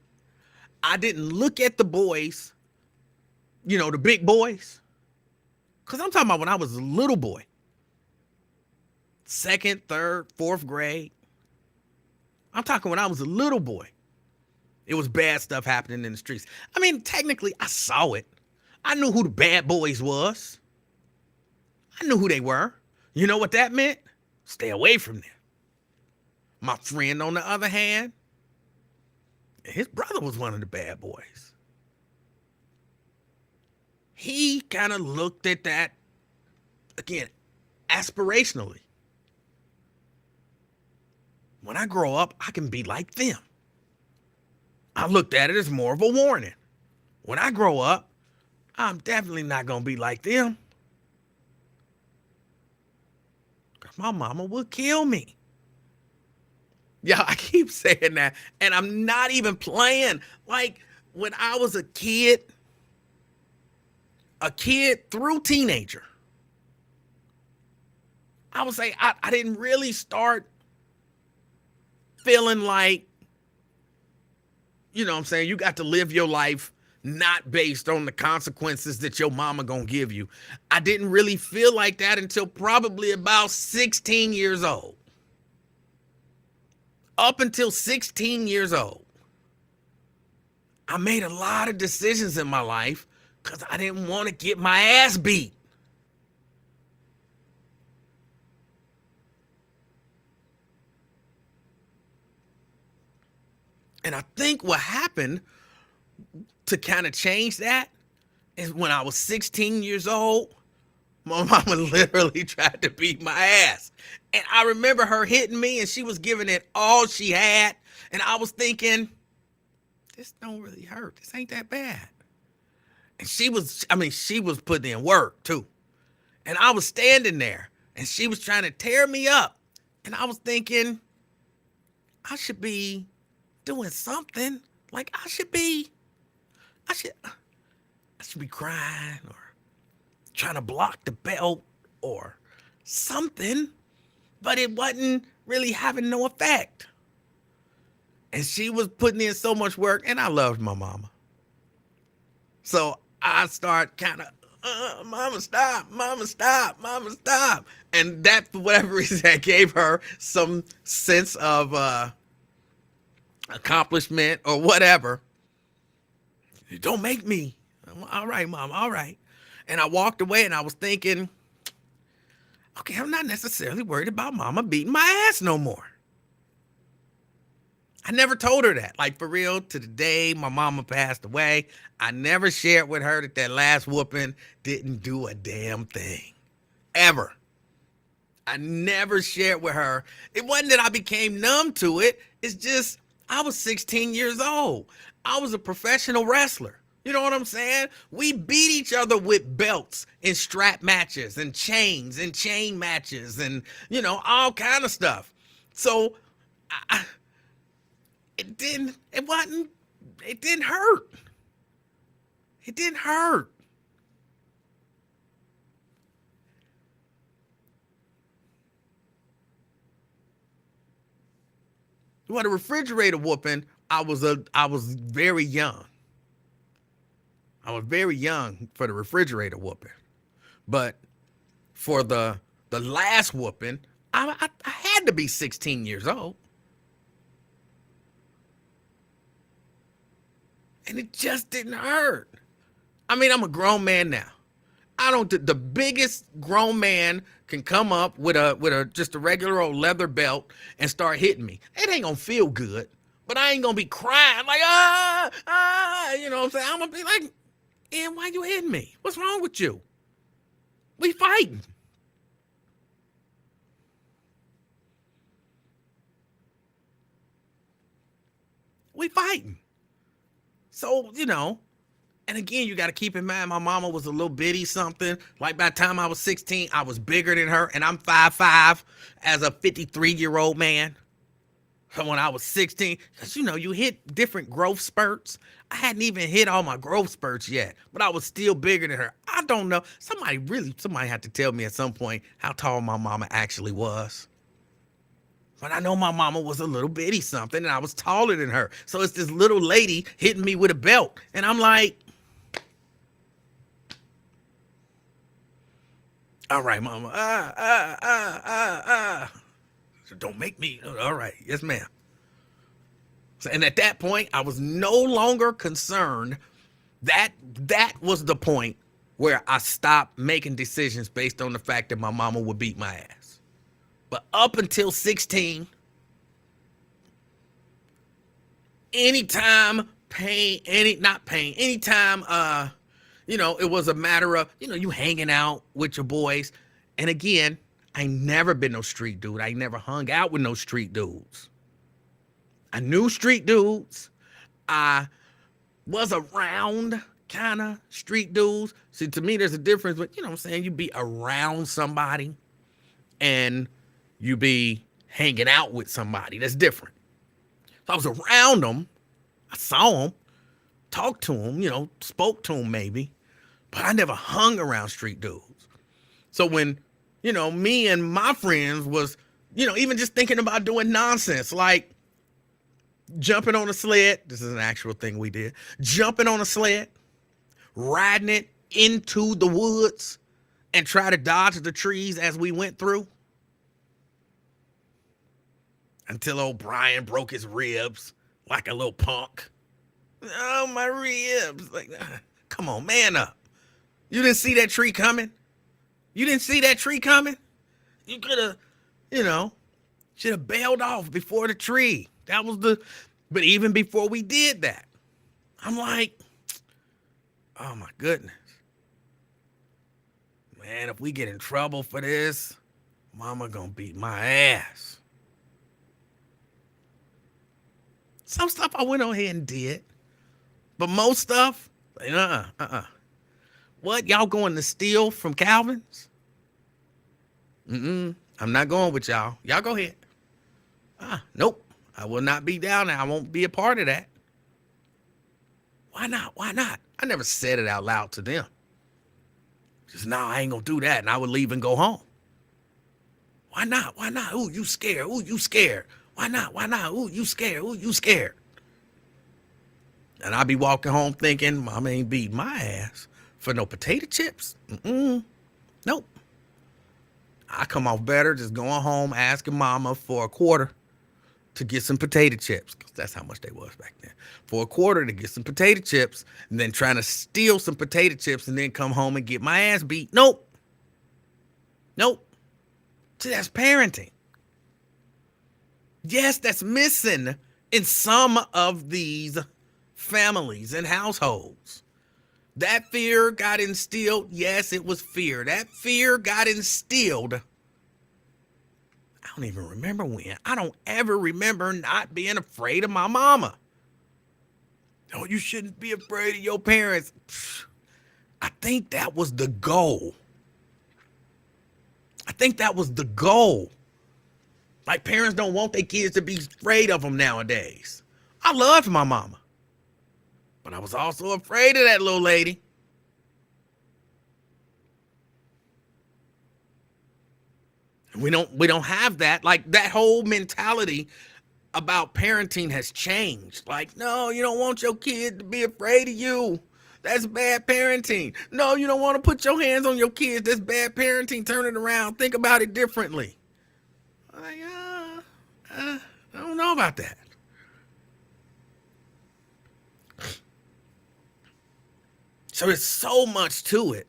I didn't look at the boys, the big boys. Because I'm talking about when I was a little boy. 2nd, 3rd, 4th grade. I'm talking when I was a little boy. It was bad stuff happening in the streets. I mean, technically, I saw it. I knew who the bad boys was. I knew who they were. You know what that meant? Stay away from them. My friend, on the other hand, his brother was one of the bad boys. He kind of looked at that, again, aspirationally. When I grow up, I can be like them. I looked at it as more of a warning. When I grow up, I'm definitely not going to be like them. Because my mama will kill me. Yeah, I keep saying that. And I'm not even playing. Like, when I was a kid through teenager, I would say I didn't really start feeling like, you know what I'm saying, you got to live your life not based on the consequences that your mama gonna give you. I didn't really feel like that until probably about 16 years old. Up until 16 years old, I made a lot of decisions in my life because I didn't want to get my ass beat. And I think what happened to kind of change that is when I was 16 years old, my mama literally tried to beat my ass. And I remember her hitting me and she was giving it all she had. And I was thinking, this don't really hurt. This ain't that bad. And she was putting in work too. And I was standing there and she was trying to tear me up. And I was thinking, I should be doing something. Like I should be crying or trying to block the belt or something, but it wasn't really having no effect. And she was putting in so much work, and I loved my mama. So I start kind of, mama, stop, mama, stop, mama, stop. And that, for whatever reason, that gave her some sense of accomplishment or whatever. Don't make me. All right, mom, all right. And I walked away and I was thinking, okay, I'm not necessarily worried about mama beating my ass no more. I never told her that. Like, for real, to the day my mama passed away, I never shared with her that last whooping didn't do a damn thing. Ever. I never shared with her. It wasn't that I became numb to it. It's just I was 16 years old. I was a professional wrestler. You know what I'm saying? We beat each other with belts in strap matches and chains and chain matches and, all kind of stuff. So it didn't hurt. It didn't hurt. Well, the refrigerator whooping, I was very young. I was very young for the refrigerator whooping. But for the last whooping, I had to be 16 years old. And it just didn't hurt. I mean, I'm a grown man now. The biggest grown man can come up with just a regular old leather belt and start hitting me. It ain't gonna feel good, but I ain't gonna be crying like, you know what I'm saying? I'm gonna be like, and why you hitting me? What's wrong with you? We fighting. We fighting. So, and again, you got to keep in mind, my mama was a little bitty something. Like by the time I was 16, I was bigger than her, and I'm 5'5" as a 53-year-old man. So when I was 16, because you hit different growth spurts. I hadn't even hit all my growth spurts yet, but I was still bigger than her. I don't know. Somebody had to tell me at some point how tall my mama actually was. But I know my mama was a little bitty something, and I was taller than her. So it's this little lady hitting me with a belt, and I'm like, all right, mama, So don't make me, all right, yes, ma'am. So, and at that point, I was no longer concerned. That was the point where I stopped making decisions based on the fact that my mama would beat my ass. But up until 16, anytime anytime, it was a matter of, you hanging out with your boys. And again, I ain't never been no street dude. I ain't never hung out with no street dudes. I knew street dudes. I was around kind of street dudes. See, to me, there's a difference, but you know what I'm saying? You be around somebody and you be hanging out with somebody. That's different. So I was around them. I saw them, talked to them, spoke to them maybe, but I never hung around street dudes. So when, me and my friends was, even just thinking about doing nonsense like jumping on a sled, this is an actual thing we did, jumping on a sled, riding it into the woods and try to dodge the trees as we went through until old Brian broke his ribs like a little punk. Oh, my ribs. Like, come on, man up. You didn't see that tree coming? You didn't see that tree coming? You could have, should have bailed off before the tree. But even before we did that, I'm like, oh my goodness. Man, if we get in trouble for this, mama gonna beat my ass. Some stuff I went on ahead and did. But most stuff, What, y'all going to steal from Calvin's? I'm not going with y'all. Y'all go ahead. Nope. I will not be down there. I won't be a part of that. Why not? Why not? I never said it out loud to them. Just, no, I ain't gonna do that. And I would leave and go home. Why not? Why not? Ooh, you scared. Ooh, you scared. Why not? Why not? Ooh, you scared. Ooh, you scared. And I'd be walking home thinking, mama ain't beat my ass for no potato chips. Nope. I come off better just going home asking mama for a quarter to get some potato chips, because that's how much they was back then. For a quarter to get some potato chips, and then trying to steal some potato chips and then come home and get my ass beat. Nope. See, that's parenting. Yes, that's missing in some of these families and households. That fear got instilled. Yes, it was fear. That fear got instilled. I don't even remember when. I don't ever remember not being afraid of my mama. Oh, you shouldn't be afraid of your parents. I think that was the goal. Like, parents don't want their kids to be afraid of them nowadays. I loved my mama, but I was also afraid of that little lady. We don't have that. Like, that whole mentality about parenting has changed. Like, no, you don't want your kid to be afraid of you. That's bad parenting. No, you don't want to put your hands on your kids. That's bad parenting. Turn it around. Think about it differently. Like, I don't know about that. So there's so much to it.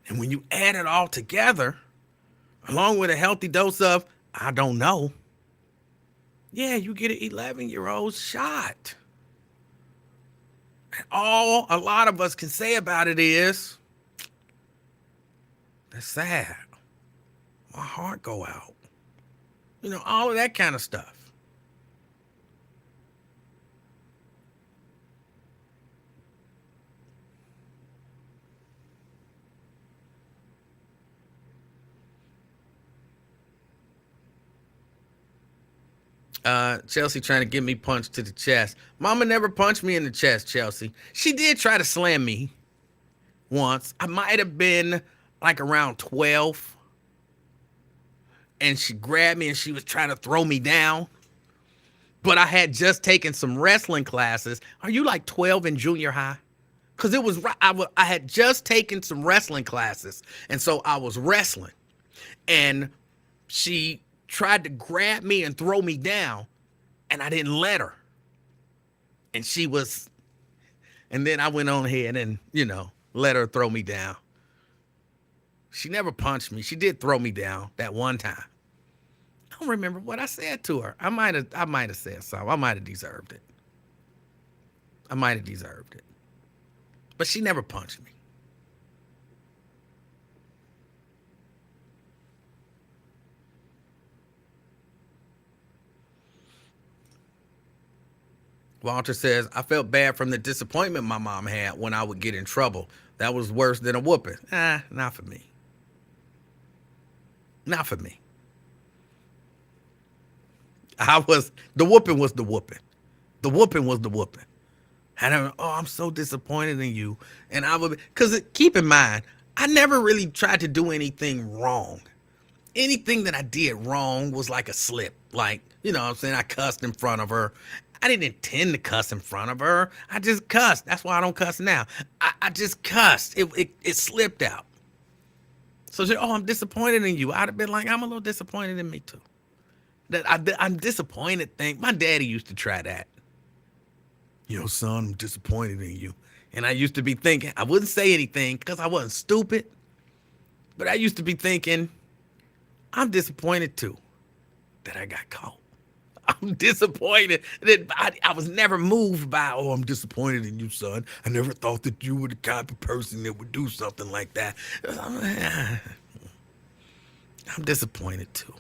And when you add it all together, along with a healthy dose of, I don't know, yeah, you get an 11-year-old shot. And all a lot of us can say about it is, that's sad. My heart go out. All of that kind of stuff. Chelsea trying to get me punched to the chest. Mama never punched me in the chest, Chelsea. She did try to slam me once. I might have been like around 12. And she grabbed me and she was trying to throw me down. But I had just taken some wrestling classes. Are you like 12 in junior high? Because it was, I had just taken some wrestling classes. And so I was wrestling. And she tried to grab me and throw me down, and I didn't let her. And then I went on ahead and, let her throw me down. She never punched me. She did throw me down that one time. I don't remember what I said to her. I might have said something. I might have deserved it. But she never punched me. Walter says, I felt bad from the disappointment my mom had when I would get in trouble. That was worse than a whooping. Not for me. Not for me. The whooping was the whooping. The whooping was the whooping. And I'm so disappointed in you. And I would, because keep in mind, I never really tried to do anything wrong. Anything that I did wrong was like a slip. Like, you know what I'm saying? I cussed in front of her. I didn't intend to cuss in front of her. I just cussed. That's why I don't cuss now. I just cussed. It slipped out. So she, I'm disappointed in you. I'd have been like, I'm a little disappointed in me too. I'm disappointed. My daddy used to try that. Son, I'm disappointed in you. And I used to be thinking, I wouldn't say anything because I wasn't stupid, but I used to be thinking, I'm disappointed too that I got caught. I'm disappointed that I was never moved by, I'm disappointed in you, son. I never thought that you were the type of person that would do something like that. I'm disappointed too.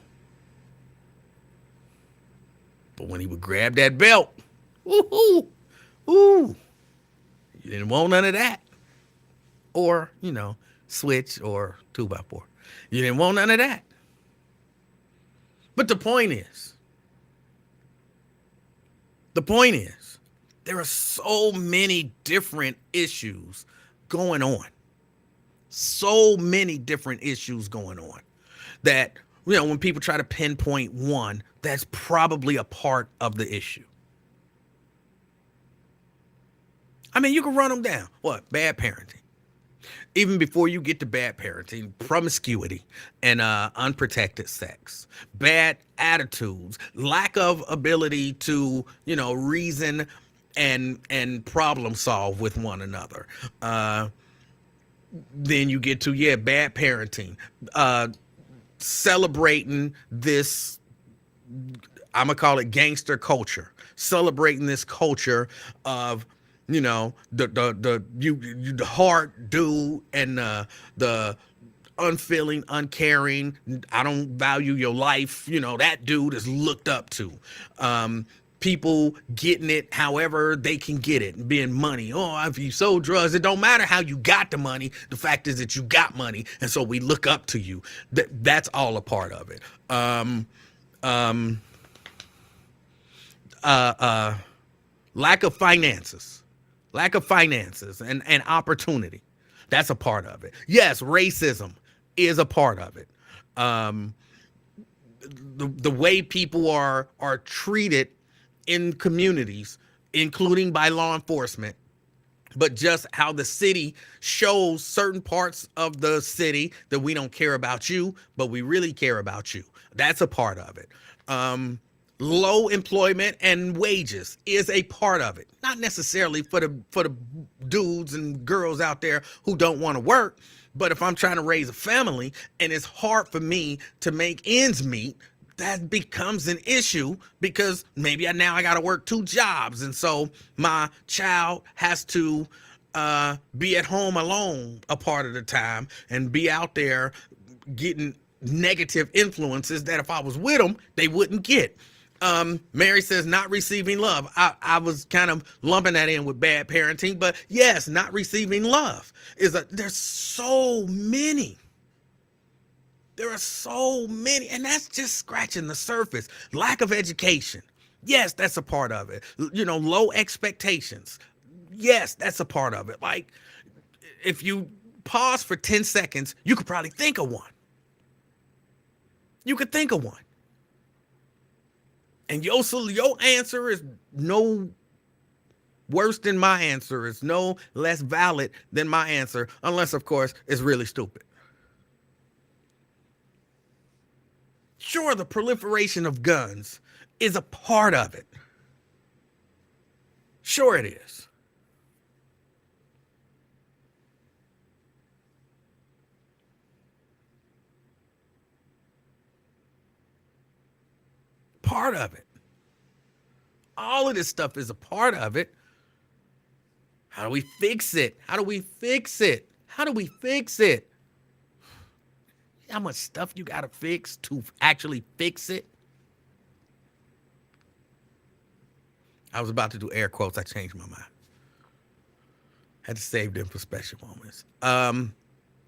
But when he would grab that belt, woohoo, ooh, you didn't want none of that. Or, switch or 2x4. You didn't want none of that. But the point is, there are so many different issues going on. So many different issues going on that, when people try to pinpoint one, that's probably a part of the issue. I mean, you can run them down. What? Bad parenting. Even before you get to bad parenting, promiscuity and unprotected sex, bad attitudes, lack of ability to, reason and problem solve with one another. Then you get to, bad parenting, celebrating this, I'm going to call it gangster culture, celebrating this culture of, the hard dude and the unfeeling, uncaring, I don't value your life, that dude is looked up to. People getting it however they can get it, being money. If you sold drugs, it don't matter how you got the money. The fact is that you got money, and so we look up to you. That's all a part of it. Lack of finances. And opportunity. That's a part of it. Yes, racism is a part of it. The way people are treated in communities, including by law enforcement, but just how the city shows certain parts of the city that we don't care about you, but we really care about you. That's a part of it. Low employment and wages is a part of it. Not necessarily for the dudes and girls out there who don't want to work, but if I'm trying to raise a family and it's hard for me to make ends meet, that becomes an issue because maybe I got to work 2 jobs, and so my child has to be at home alone a part of the time and be out there getting negative influences that if I was with them, they wouldn't get. Mary says not receiving love. I was kind of lumping that in with bad parenting, but yes, not receiving love there's so many. There are so many, and that's just scratching the surface. Lack of education. Yes, that's a part of it. Low expectations. Yes, that's a part of it. Like, if you pause for 10 seconds, you could probably think of one. You could think of one. And your answer is no worse than my answer. It's no less valid than my answer, unless, of course, it's really stupid. Sure, the proliferation of guns is a part of it. Sure it is. Part of it. All of this stuff is a part of it. How do we fix it? How do we fix it? How do we fix it? How much stuff you got to fix to actually fix it? I was about to do air quotes. I changed my mind. Had to save them for special moments.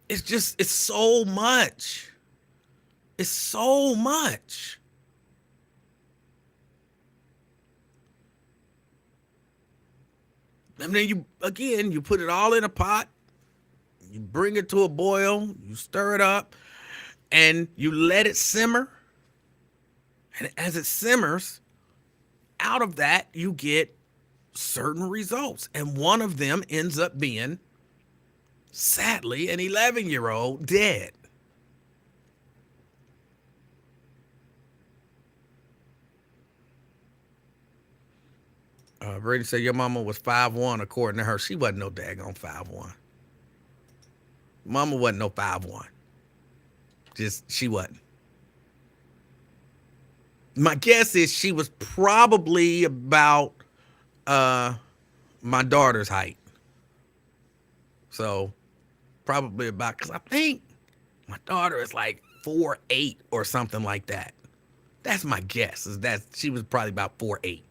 It's so much. It's so much. And then you put it all in a pot, you bring it to a boil, you stir it up, and you let it simmer. And as it simmers, out of that, you get certain results. And one of them ends up being, sadly, an 11-year-old dead. Brady said your mama was 5'1", according to her. She wasn't no daggone 5'1". Mama wasn't no 5'1". Just, she wasn't. My guess is she was probably about my daughter's height. So probably about, because I think my daughter is like 4'8" or something like that. That's my guess, is that she was probably about 4'8".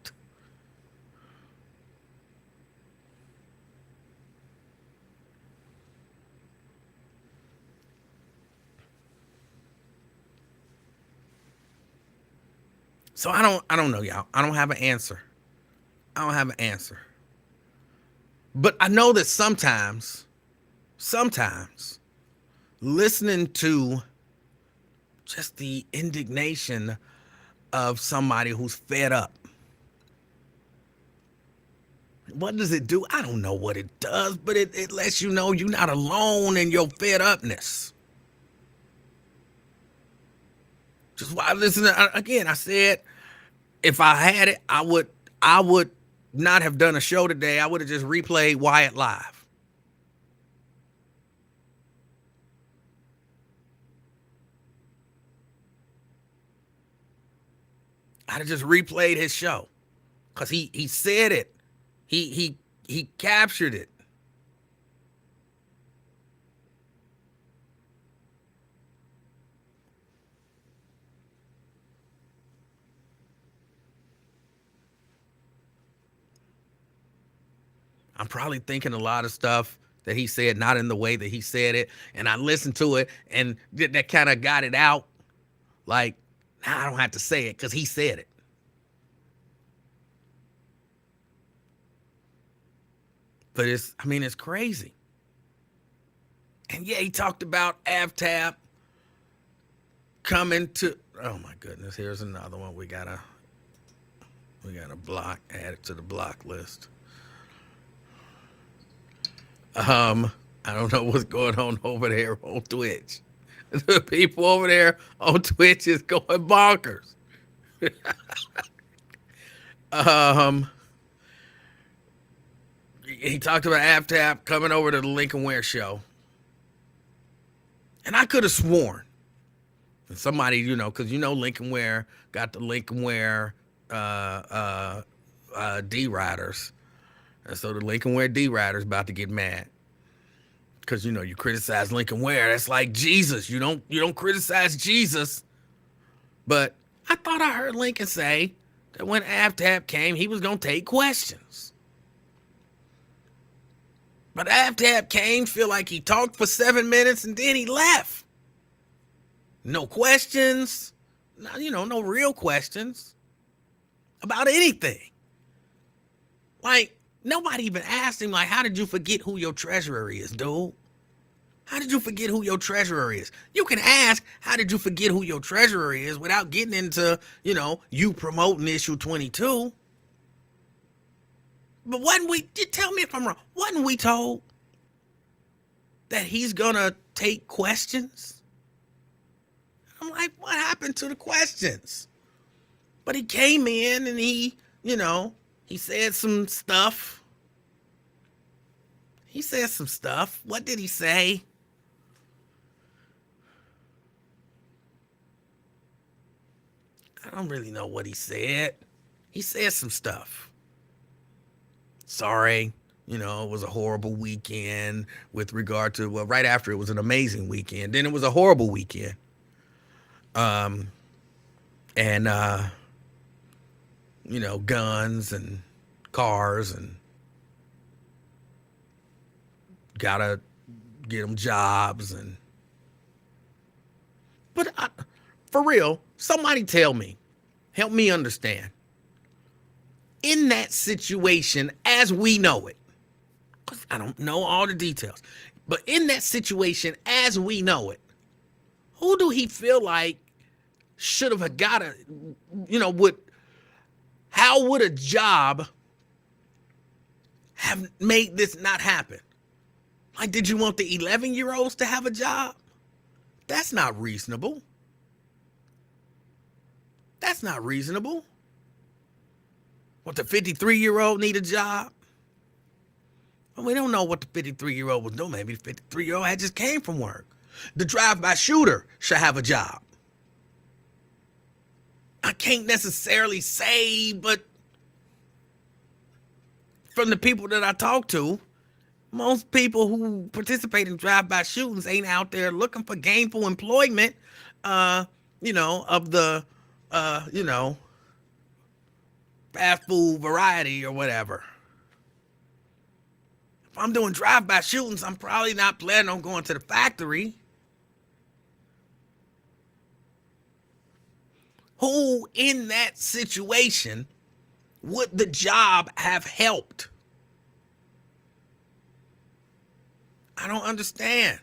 So I don't know, y'all. I don't have an answer. I don't have an answer. But I know that sometimes listening to just the indignation of somebody who's fed up, what does it do? I don't know what it does, but it lets you know you're not alone in your fed upness. Just why listen again, I said if I had it, I would not have done a show today. I would have just replayed Wyatt live. I'd have just replayed his show. Because he said it. He captured it. I'm probably thinking a lot of stuff that he said, not in the way that he said it. And I listened to it, and that kind of got it out. Like, now I don't have to say it because he said it. But it's crazy. And yeah, he talked about AvTab coming to, oh my goodness, here's another one we gotta block, add it to the block list. I don't know what's going on over there on Twitch. The people over there on Twitch is going bonkers. He talked about AvTab coming over to the Lincoln Ware show. And I could have sworn, and somebody, because Lincoln Ware got the Lincoln Ware D-Riders. And so the Lincoln Ware D-Riders about to get mad. Because, you criticize Lincoln Ware. That's like Jesus. You don't criticize Jesus. But I thought I heard Lincoln say that when AvTab came, he was going to take questions. But AvTab came, feel like he talked for 7 minutes, and then he left. No questions. No real questions about anything. Like, nobody even asked him, like, how did you forget who your treasurer is, dude? How did you forget who your treasurer is? You can ask, how did you forget who your treasurer is without getting into, you promoting issue 22. But tell me if I'm wrong, wasn't we told that he's gonna take questions? I'm like, what happened to the questions? But he came in and he said some stuff. What did he say? I don't really know what he said. He said some stuff. Sorry, it was a horrible weekend with regard to, well, right after it was an amazing weekend. Then it was a horrible weekend. And, guns and cars and gotta get them jobs but for real, somebody help me understand. In that situation, as we know it, Because I don't know all the details. But in that situation, as we know it, who do he feel like should have got a, how would a job have made this not happen? Like, did you want the 11-year-olds to have a job? That's not reasonable. That's not reasonable. What, the 53-year-old need a job? Well, we don't know what the 53-year-old was doing. Maybe the 53-year-old had just came from work. The drive-by shooter should have a job. I can't necessarily say, but from the people that I talk to, most people who participate in drive-by shootings ain't out there looking for gainful employment, of the, fast food variety or whatever. If I'm doing drive-by shootings, I'm probably not planning on going to the factory. Who in that situation would the job have helped? I don't understand.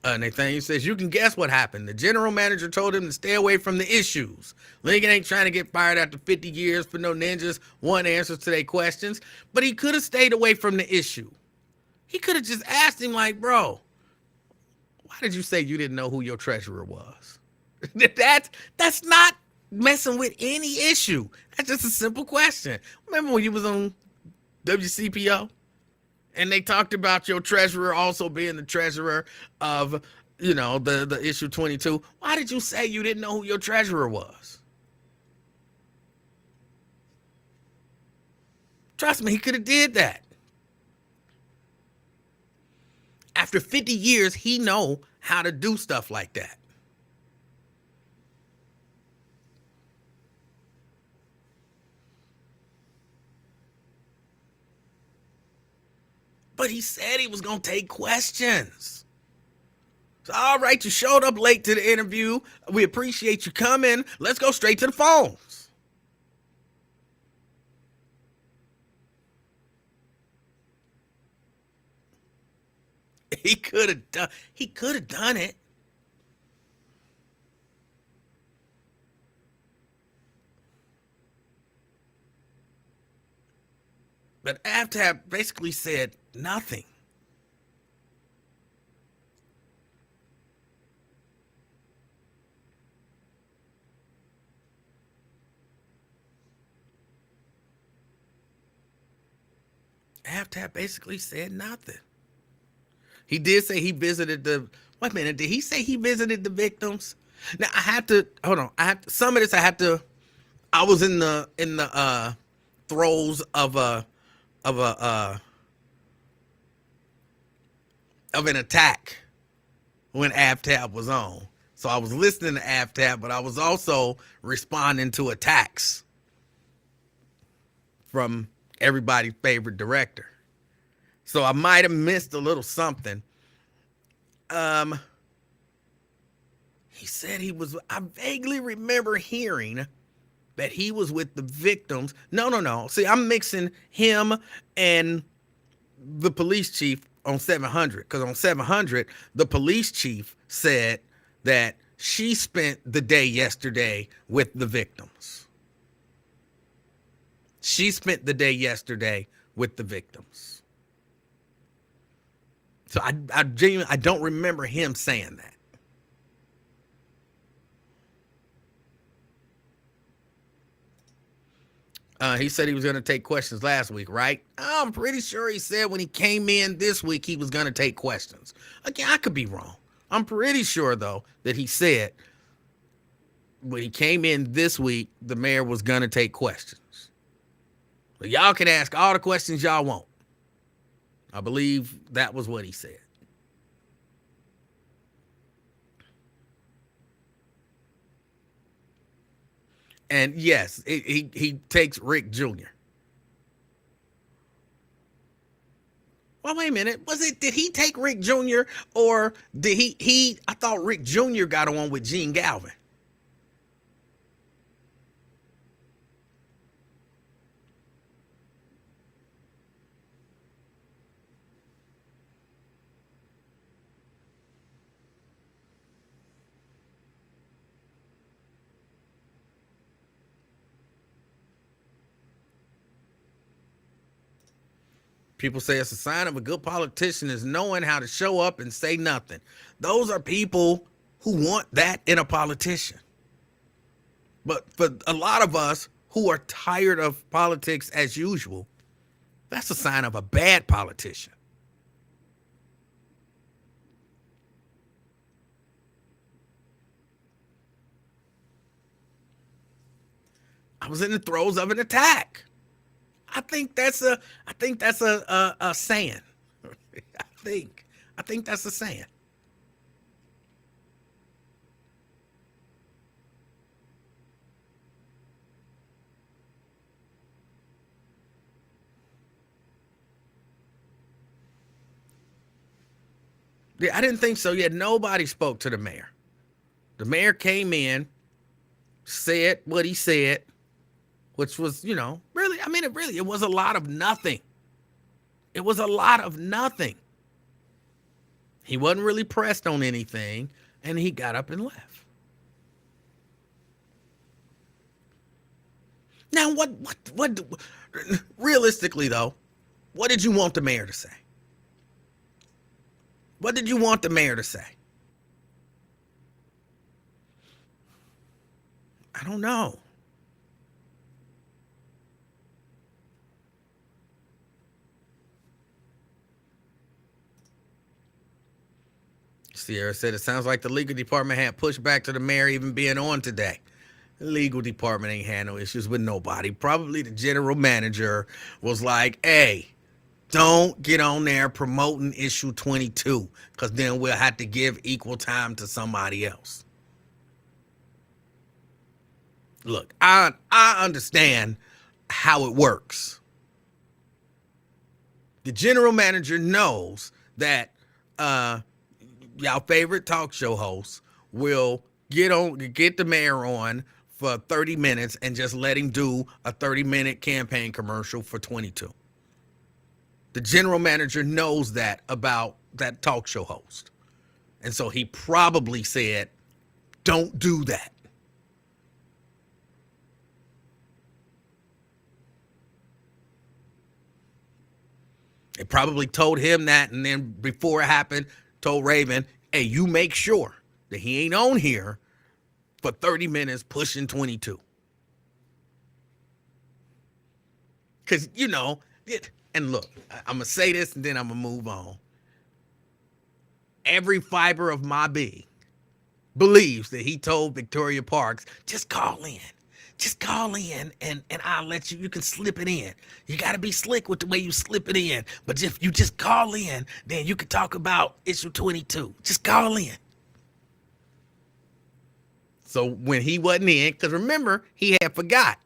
Nathaniel says, you can guess what happened. The general manager told him to stay away from the issues. Lincoln ain't trying to get fired after 50 years for no ninjas want answers to their questions, but he could have stayed away from the issue. He could have just asked him, like, bro, why did you say you didn't know who your treasurer was? That's not messing with any issue. That's just a simple question. Remember when you was on WCPO? And they talked about your treasurer also being the treasurer of, the issue 22. Why did you say you didn't know who your treasurer was? Trust me, he could have did that. After 50 years, he know how to do stuff like that. But he said he was going to take questions. So, all right, you showed up late to the interview. We appreciate you coming. Let's go straight to the phones. He could have done it. But Aftab basically said nothing. Aftab basically said nothing. He did say he visited the. Wait a minute. Did he say he visited the victims? Now I have to hold on. Some of this. I was in the throes of an attack when Aftab was on. So I was listening to Aftab, but I was also responding to attacks from everybody's favorite director. So I might have missed a little something. He said I vaguely remember hearing that he was with the victims. No. See, I'm mixing him and the police chief on 700. Because on 700, the police chief said that she spent the day yesterday with the victims. She spent the day yesterday with the victims. So I genuinely, I don't remember him saying that. He said he was going to take questions last week, right? I'm pretty sure he said when he came in this week he was going to take questions. Again, I could be wrong. I'm pretty sure, though, that he said when he came in this week, the mayor was going to take questions. But y'all can ask all the questions y'all want. I believe that was what he said. And yes, he takes Rick Jr. Well, wait a minute. Did he take Rick Jr. or did I thought Rick Jr. got on with Gene Galvin. People say it's a sign of a good politician is knowing how to show up and say nothing. Those are people who want that in a politician. But for a lot of us who are tired of politics as usual, that's a sign of a bad politician. I was in the throes of an attack. I think that's a saying. I think that's a saying. Yeah, I didn't think so. Yet nobody spoke to the mayor. The mayor came in, said what he said, which was, really, I mean, it was a lot of nothing. It was a lot of nothing. He wasn't really pressed on anything, and he got up and left. Now, realistically, though, what did you want the mayor to say? What did you want the mayor to say? I don't know. Sierra said it sounds like the legal department had pushback to the mayor even being on today. The legal department ain't had no issues with nobody. Probably the general manager was like, hey, don't get on there promoting issue 22 because then we'll have to give equal time to somebody else. Look, I understand how it works. The general manager knows that y'all favorite talk show host will get the mayor on for 30 minutes and just let him do a 30-minute campaign commercial for 22. The general manager knows that about that talk show host. And so he probably said, don't do that. They probably told him that, and then before it happened, told Raven, hey, you make sure that he ain't on here for 30 minutes pushing 22. Because, and look, I'm going to say this and then I'm going to move on. Every fiber of my being believes that he told Victoria Parks, just call in. Just call in and I'll let you can slip it in. You got to be slick with the way you slip it in. But if you just call in, then you can talk about issue 22. Just call in. So when he wasn't in, because remember, he had forgot.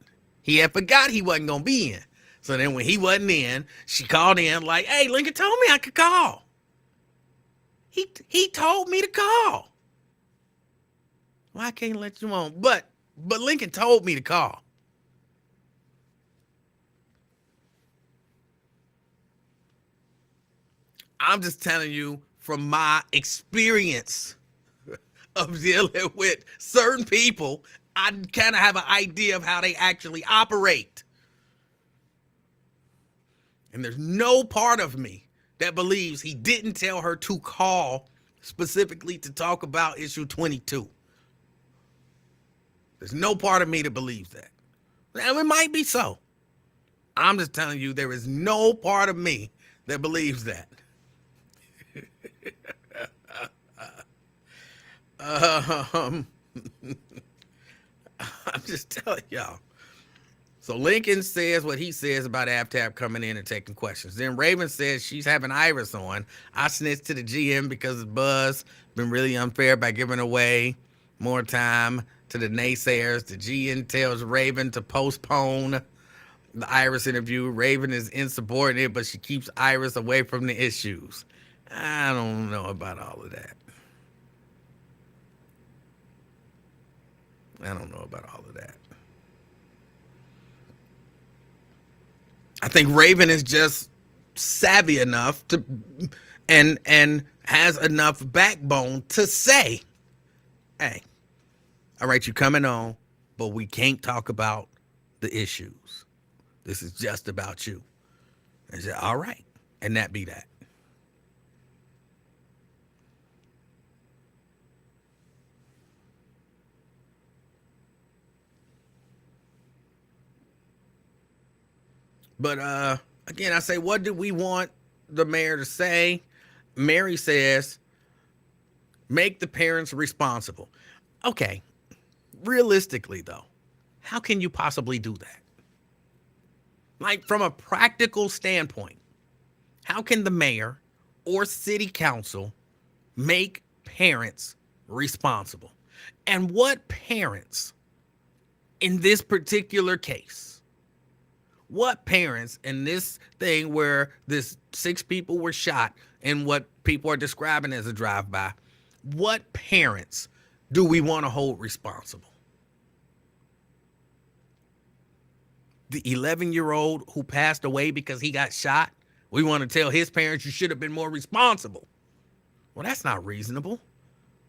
He wasn't going to be in. So then when he wasn't in, she called in like, hey, Lincoln told me I could call. He told me to call. Well, I can't let you on. But Lincoln told me to call. I'm just telling you from my experience of dealing with certain people, I kind of have an idea of how they actually operate. And there's no part of me that believes he didn't tell her to call specifically to talk about issue 22. There's no part of me that believes that. Now, it might be so. I'm just telling you, there is no part of me that believes that. I'm just telling y'all. So Lincoln says what he says about AFTAB coming in and taking questions. Then Raven says she's having Iris on. I snitched to the GM because Buzz been really unfair by giving away more time to the naysayers. The GM tells Raven to postpone the Iris interview. Raven is insubordinate, but she keeps Iris away from the issues. I don't know about all of that. I don't know about all of that. I think Raven is just savvy enough to and has enough backbone to say, hey, all right, you coming on, but we can't talk about the issues. This is just about you. I said, all right. And that be that. But again, I say, what do we want the mayor to say? Mary says, make the parents responsible. Okay, realistically though, how can you possibly do that? Like from a practical standpoint, how can the mayor or city council make parents responsible? And what parents in this particular case, what parents in this thing where this 6 people were shot in what people are describing as a drive-by, what parents do we want to hold responsible? The 11-year-old who passed away because he got shot, we want to tell his parents you should have been more responsible. Well, that's not reasonable.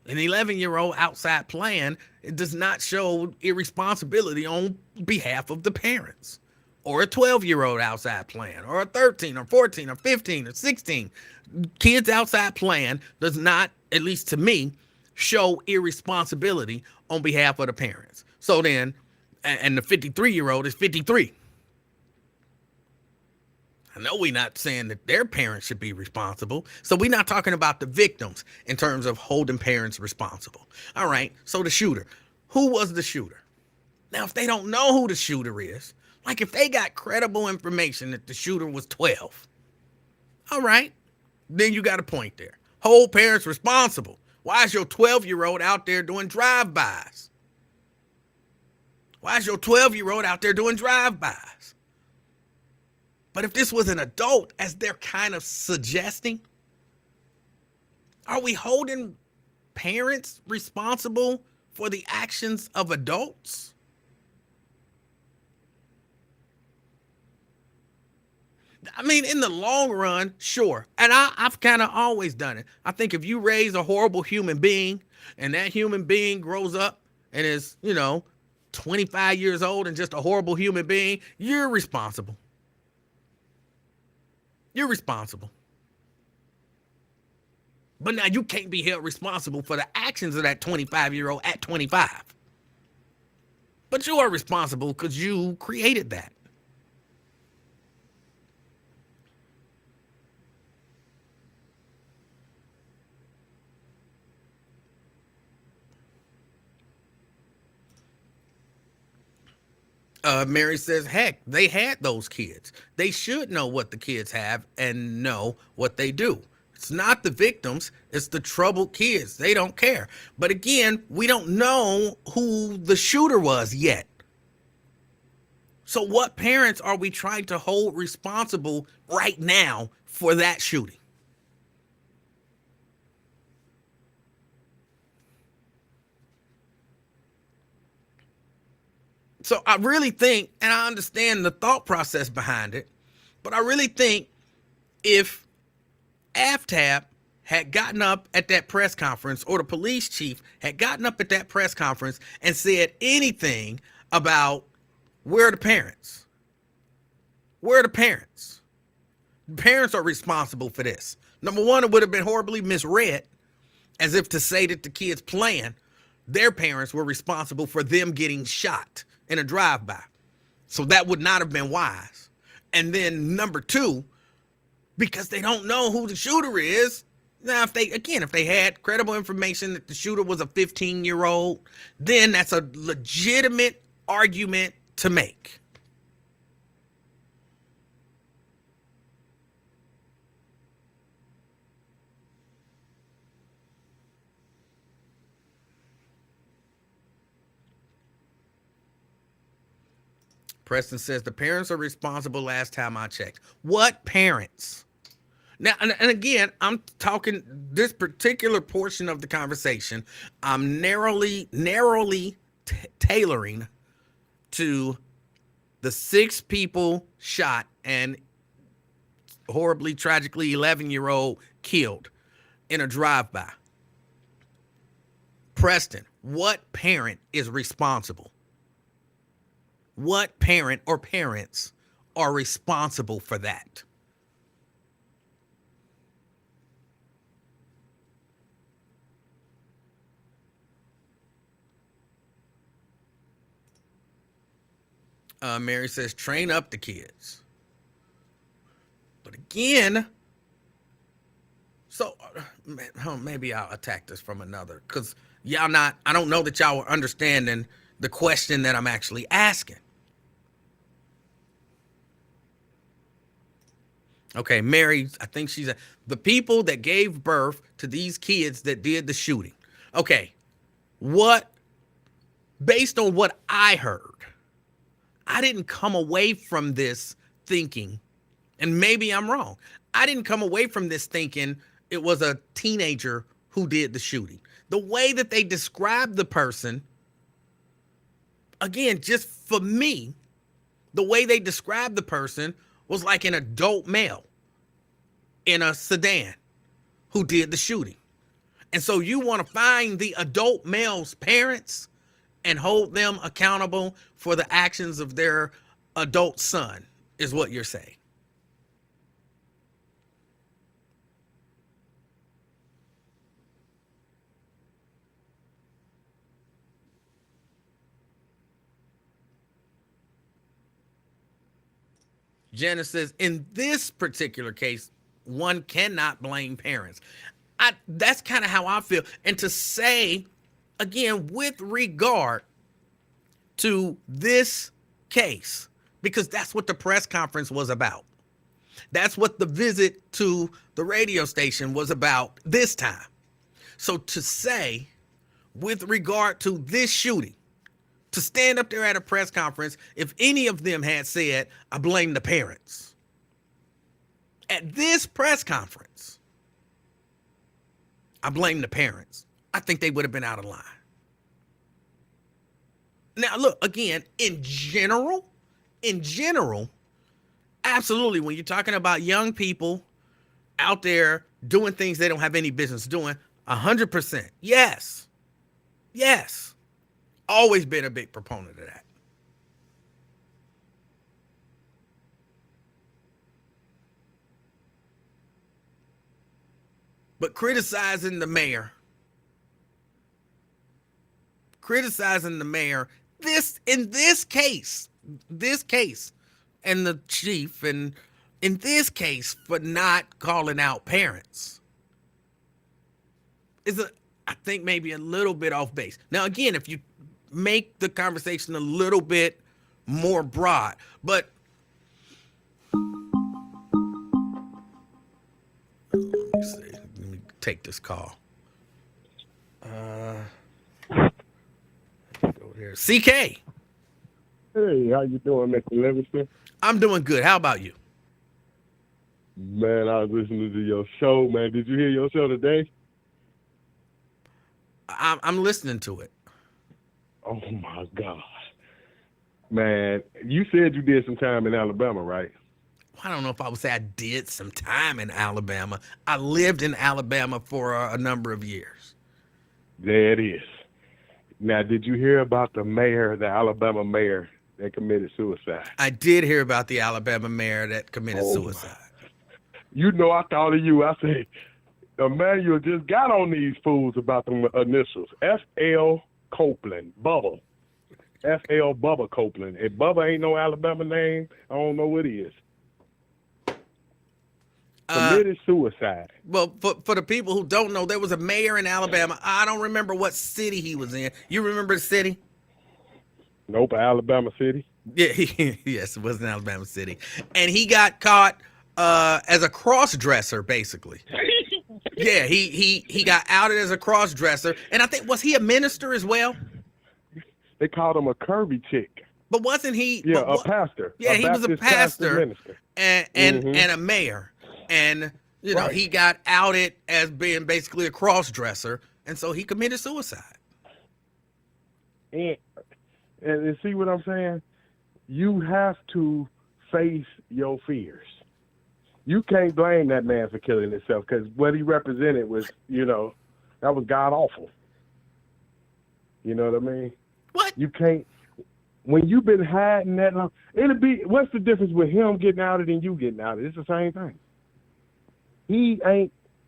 An 11-year-old outside playing, it does not show irresponsibility on behalf of the parents. Or a 12-year-old outside playing, or a 13 or 14 or 15 or 16. Kids outside playing does not, at least to me, show irresponsibility on behalf of the parents. So then, and the 53-year-old is 53. I know we're not saying that their parents should be responsible. So we're not talking about the victims in terms of holding parents responsible. All right, so the shooter. Who was the shooter? Now, if they don't know who the shooter is, like if they got credible information that the shooter was 12, all right, then you got a point there. Hold parents responsible. Why is your 12-year-old out there doing drive-bys? Why is your 12-year-old out there doing drive-bys? But if this was an adult, as they're kind of suggesting, are we holding parents responsible for the actions of adults? I mean, in the long run, sure. And I've kind of always done it. I think if you raise a horrible human being and that human being grows up and is, 25 years old and just a horrible human being, you're responsible. You're responsible. But now you can't be held responsible for the actions of that 25-year-old at 25. But you are responsible because you created that. Mary says, heck, they had those kids. They should know what the kids have and know what they do. It's not the victims, it's the troubled kids. They don't care. But again, we don't know who the shooter was yet. So what parents are we trying to hold responsible right now for that shooting? So I really think, and I understand the thought process behind it, but I really think if AFTAB had gotten up at that press conference, or the police chief had gotten up at that press conference and said anything about where are the parents? Where are the parents? The parents are responsible for this. Number one, it would have been horribly misread, as if to say that the kids playing, their parents were responsible for them getting shot in a drive-by. So that would not have been wise. And then number two, because they don't know who the shooter is. Now, if they had credible information that the shooter was a 15-year-old, then that's a legitimate argument to make. Preston says the parents are responsible last time I checked. What parents? Now, and again, I'm talking this particular portion of the conversation, I'm narrowly tailoring to the 6 people shot and horribly, tragically 11-year-old killed in a drive-by. Preston, what parent is responsible? What parent or parents are responsible for that? Mary says, train up the kids. But again, so maybe I'll attack this from another, because I don't know that y'all are understanding the question that I'm actually asking. Okay, Mary, I think she's the people that gave birth to these kids that did the shooting. Okay, based on what I heard, I didn't come away from this thinking, and maybe I'm wrong, I didn't come away from this thinking it was a teenager who did the shooting. The way that they described the person, again, just for me, the way they described the person was like an adult male in a sedan who did the shooting. And so you want to find the adult male's parents and hold them accountable for the actions of their adult son, is what you're saying. Janice says, in this particular case, one cannot blame parents. That's kind of how I feel. And to say, again, with regard to this case, because that's what the press conference was about. That's what the visit to the radio station was about this time. So to say, with regard to this shooting, to stand up there at a press conference, if any of them had said, I blame the parents. At this press conference, I blame the parents, I think they would have been out of line. Now, look, again, in general, absolutely, when you're talking about young people out there doing things they don't have any business doing, 100%, yes. Always been a big proponent of that. But criticizing the mayor, in this case, and the chief, and in this case, for not calling out parents, I think maybe a little bit off base. Now, again, if you make the conversation a little bit more broad, but let me see. Let me take this call. Go there. CK. Hey, how you doing, Mr. Livingston? I'm doing good. How about you? Man, I was listening to your show, man. Did you hear your show today? I'm listening to it. Oh, my God. Man, you said you did some time in Alabama, right? I don't know if I would say I did some time in Alabama. I lived in Alabama for a number of years. There it is. Now, did you hear about the Alabama mayor that committed suicide? I did hear about the Alabama mayor that committed suicide. You know, I thought of you. I said, Emanuel just got on these fools about the initials. F.L. Copeland, Bubba. F.L. Bubba Copeland. If Bubba ain't no Alabama name, I don't know what is. Committed suicide. Well, for the people who don't know, there was a mayor in Alabama. I don't remember what city he was in. You remember the city? Nope, Alabama City. Yeah, yes, it was in Alabama City. And he got caught as a cross-dresser, basically. Yeah, he got outed as a cross-dresser. And I think, was he a minister as well? They called him a curvy chick. But wasn't he? Yeah, a pastor. Yeah, he was a pastor and Mm-hmm. a mayor. And, you know, he got outed as being basically a cross-dresser. And so he committed suicide. And see what I'm saying? You have to face your fears. You can't blame that man for killing himself, because what he represented was, you know, that was god awful. You know what I mean? What? You can't. When you've been hiding that long, what's the difference with him getting outed and you getting outed? It's the same thing. He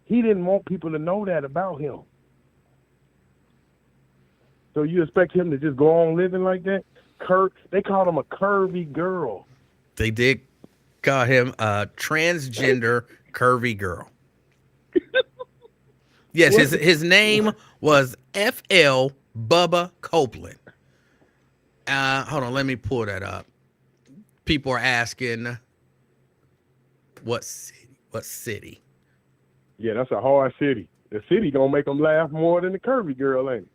didn't want people to know that about him. So you expect him to just go on living like that? they called him a curvy girl. They did call him a transgender curvy girl. Yes, his name was F.L. Bubba Copeland. Hold on, let me pull that up. People are asking, what city? What city? Yeah, that's a hard city. The city gonna make them laugh more than the curvy girl, ain't it?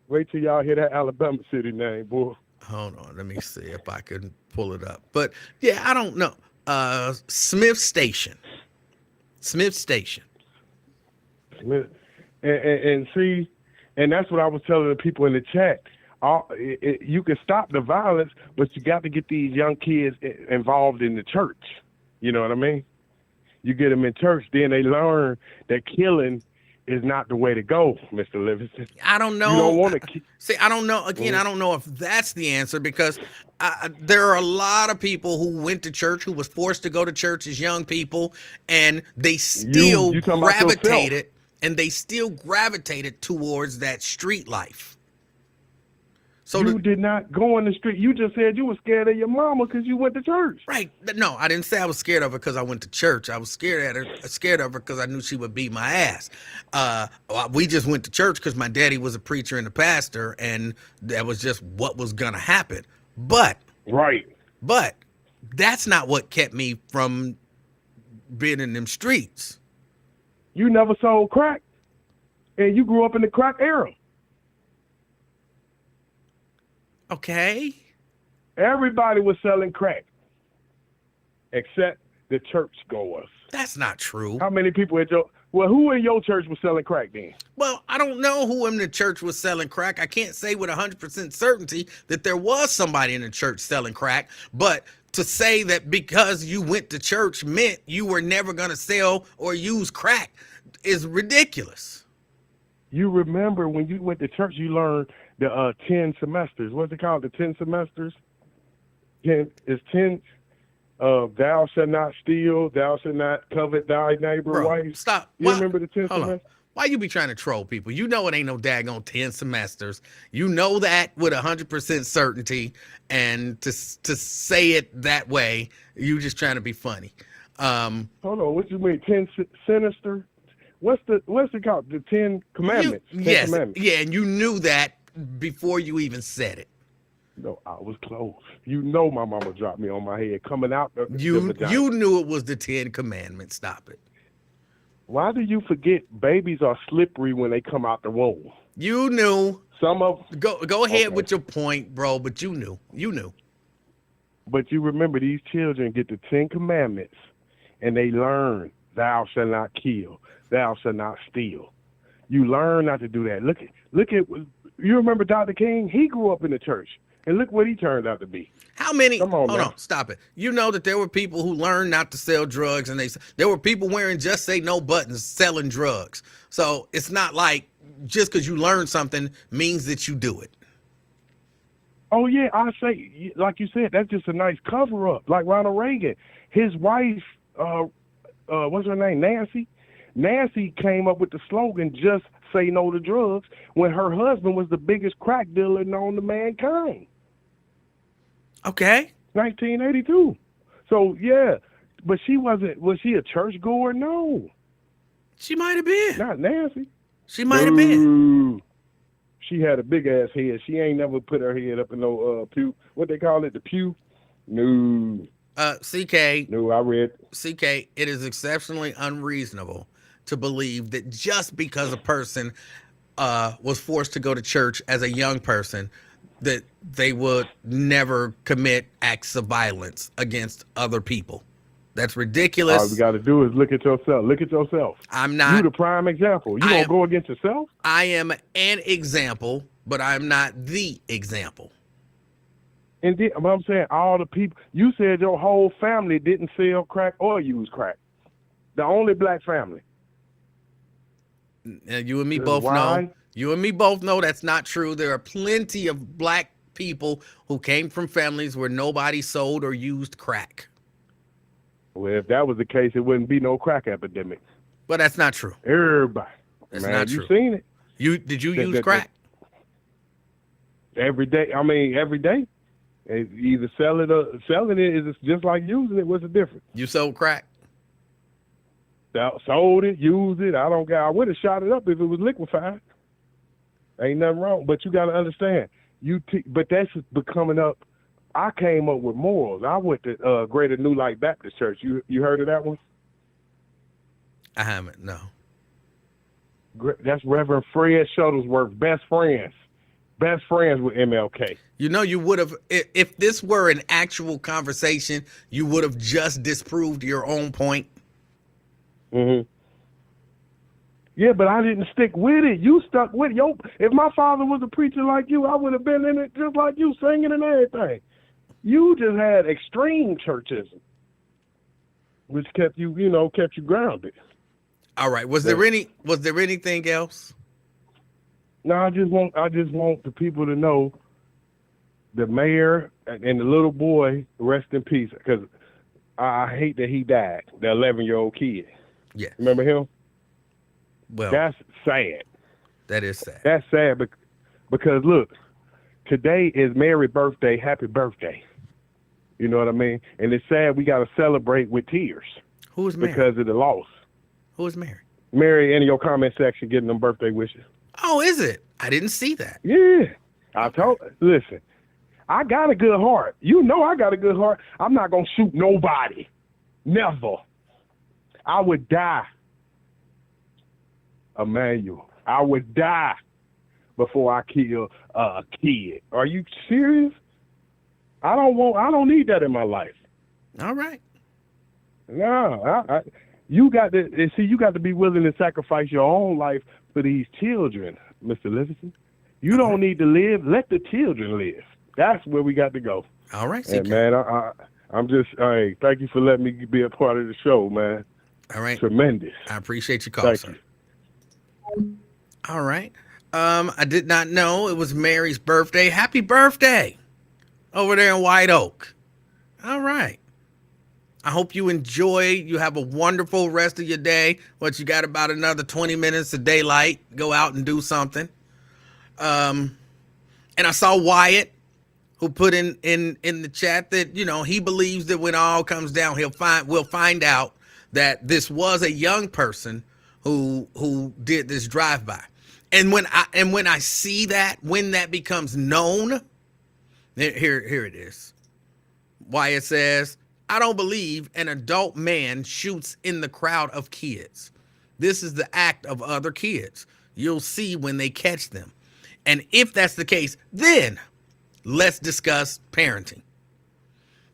Wait till y'all hear that Alabama city name, boy. Hold on, let me see if I can pull it up. But yeah, I don't know. Smith Station. Smith Station. And see, and that's what I was telling the people in the chat. You can stop the violence, but you got to get these young kids involved in the church. You know what I mean? You get them in church, then they learn that killing is not the way to go, Mr. Livingston. I don't know. You don't want to see. I don't know. Again, I don't know if that's the answer, because there are a lot of people who went to church, who was forced to go to church as young people, and they still gravitated, towards that street life. So you did not go in the street. You just said you were scared of your mama because you went to church. Right. No, I didn't say I was scared of her because I went to church. I was scared of her because I knew she would beat my ass. We just went to church because my daddy was a preacher and a pastor, and that was just what was going to happen. But that's not what kept me from being in them streets. You never sold crack, and you grew up in the crack era. Okay. Everybody was selling crack, except the churchgoers. That's not true. How many people who in your church was selling crack then? Well, I don't know who in the church was selling crack. I can't say with 100% certainty that there was somebody in the church selling crack, but to say that because you went to church meant you were never going to sell or use crack is ridiculous. You remember when you went to church, you learned the 10 semesters. What's it called? The 10 semesters? It's 10. Thou shalt not steal. Thou shalt not covet thy neighbor wife. Stop. You remember the 10 semesters? Why you be trying to troll people? You know it ain't no daggone 10 semesters. You know that with 100% certainty, and to say it that way, you just trying to be funny. Hold on. What you mean? 10 sinister? What's it called? The 10 Commandments. Yes. Yeah, and you knew that before you even said it. No, I was close. You know my mama dropped me on my head coming out. You knew it was the 10 Commandments. Stop it. Why do you forget babies are slippery when they come out the womb? You knew. Some of go ahead with your point, bro. But you knew. But you remember, these children get the 10 Commandments, and they learn, thou shalt not kill, thou shalt not steal. You learn not to do that. Look at. You remember Dr. King? He grew up in the church, and look what he turned out to be. How many? Come on, hold on, stop it. You know that there were people who learned not to sell drugs, and there were people wearing just say no buttons selling drugs. So it's not like just because you learn something means that you do it. Oh yeah, I say, like you said, that's just a nice cover up. Like Ronald Reagan, his wife, what's her name, Nancy. Nancy came up with the slogan, just say no to drugs, when her husband was the biggest crack dealer known to mankind. Okay. 1982. So, yeah, but was she a churchgoer? No. She might have been. Not Nancy. She might have been. She had a big-ass head. She ain't never put her head up in no pew. What they call it, the pew? No. CK. No, I read. CK, it is exceptionally unreasonable to believe that just because a person was forced to go to church as a young person, that they would never commit acts of violence against other people. That's ridiculous. All you got to do is look at yourself. Look at yourself. I'm not. You the prime example. You gonna go against yourself? I am an example, but I'm not the example. And then, I'm saying all the people. You said your whole family didn't sell crack or use crack. The only black family. And you and me both know. You and me both know that's not true. There are plenty of black people who came from families where nobody sold or used crack. Well, if that was the case, it wouldn't be no crack epidemic. But that's not true. Everybody. That's man, not true. You seen it. Did you use crack? every day. I mean, every day. Either selling it is just like using it. What's the difference? You sold crack? Sold it, used it. I would have shot it up if it was liquefied. Ain't nothing wrong. But you got to understand, but that's becoming up. I came up with morals. I went to Greater New Light Baptist Church. You heard of that one? I haven't. No. That's Reverend Fred Shuttlesworth, best friends with MLK. You know, you would have, if this were an actual conversation, you would have just disproved your own point. Mm-hmm. Yeah, but I didn't stick with it. You stuck with it. If my father was a preacher like you, I would have been in it just like you, singing and everything. You just had extreme churchism, which kept you grounded. All right. Was there anything else? No, I just want the people to know the mayor and the little boy, rest in peace, because I hate that he died, the 11-year-old kid. Yeah. Remember him? Well, that's sad. That is sad. That's sad because look, today is Mary's birthday. Happy birthday. You know what I mean? And it's sad we got to celebrate with tears. Who is Mary? Because of the loss. Who is Mary? Mary, in your comment section, getting them birthday wishes. Oh, is it? I didn't see that. Yeah. Listen, I got a good heart. You know I got a good heart. I'm not going to shoot nobody. Never. I would die. Emanuel, I would die before I kill a kid. Are you serious? I don't need that in my life. All right. No, you got to be willing to sacrifice your own life for these children, Mr. Livingston. You don't need to live. Let the children live. That's where we got to go. All right, and man, I'm just, hey, thank you for letting me be a part of the show, man. All right. Tremendous. I appreciate your call, sir. You. All right. I did not know it was Mary's birthday. Happy birthday over there in White Oak. All right. I hope you enjoy. You have a wonderful rest of your day. You got about another 20 minutes of daylight. Go out and do something. And I saw Wyatt, who put in the chat that, he believes that when all comes down, we'll find out that this was a young person who did this drive-by. And when I see that, when that becomes known, here it is. Wyatt says, I don't believe an adult man shoots in the crowd of kids. This is the act of other kids. You'll see when they catch them. And if that's the case, then let's discuss parenting.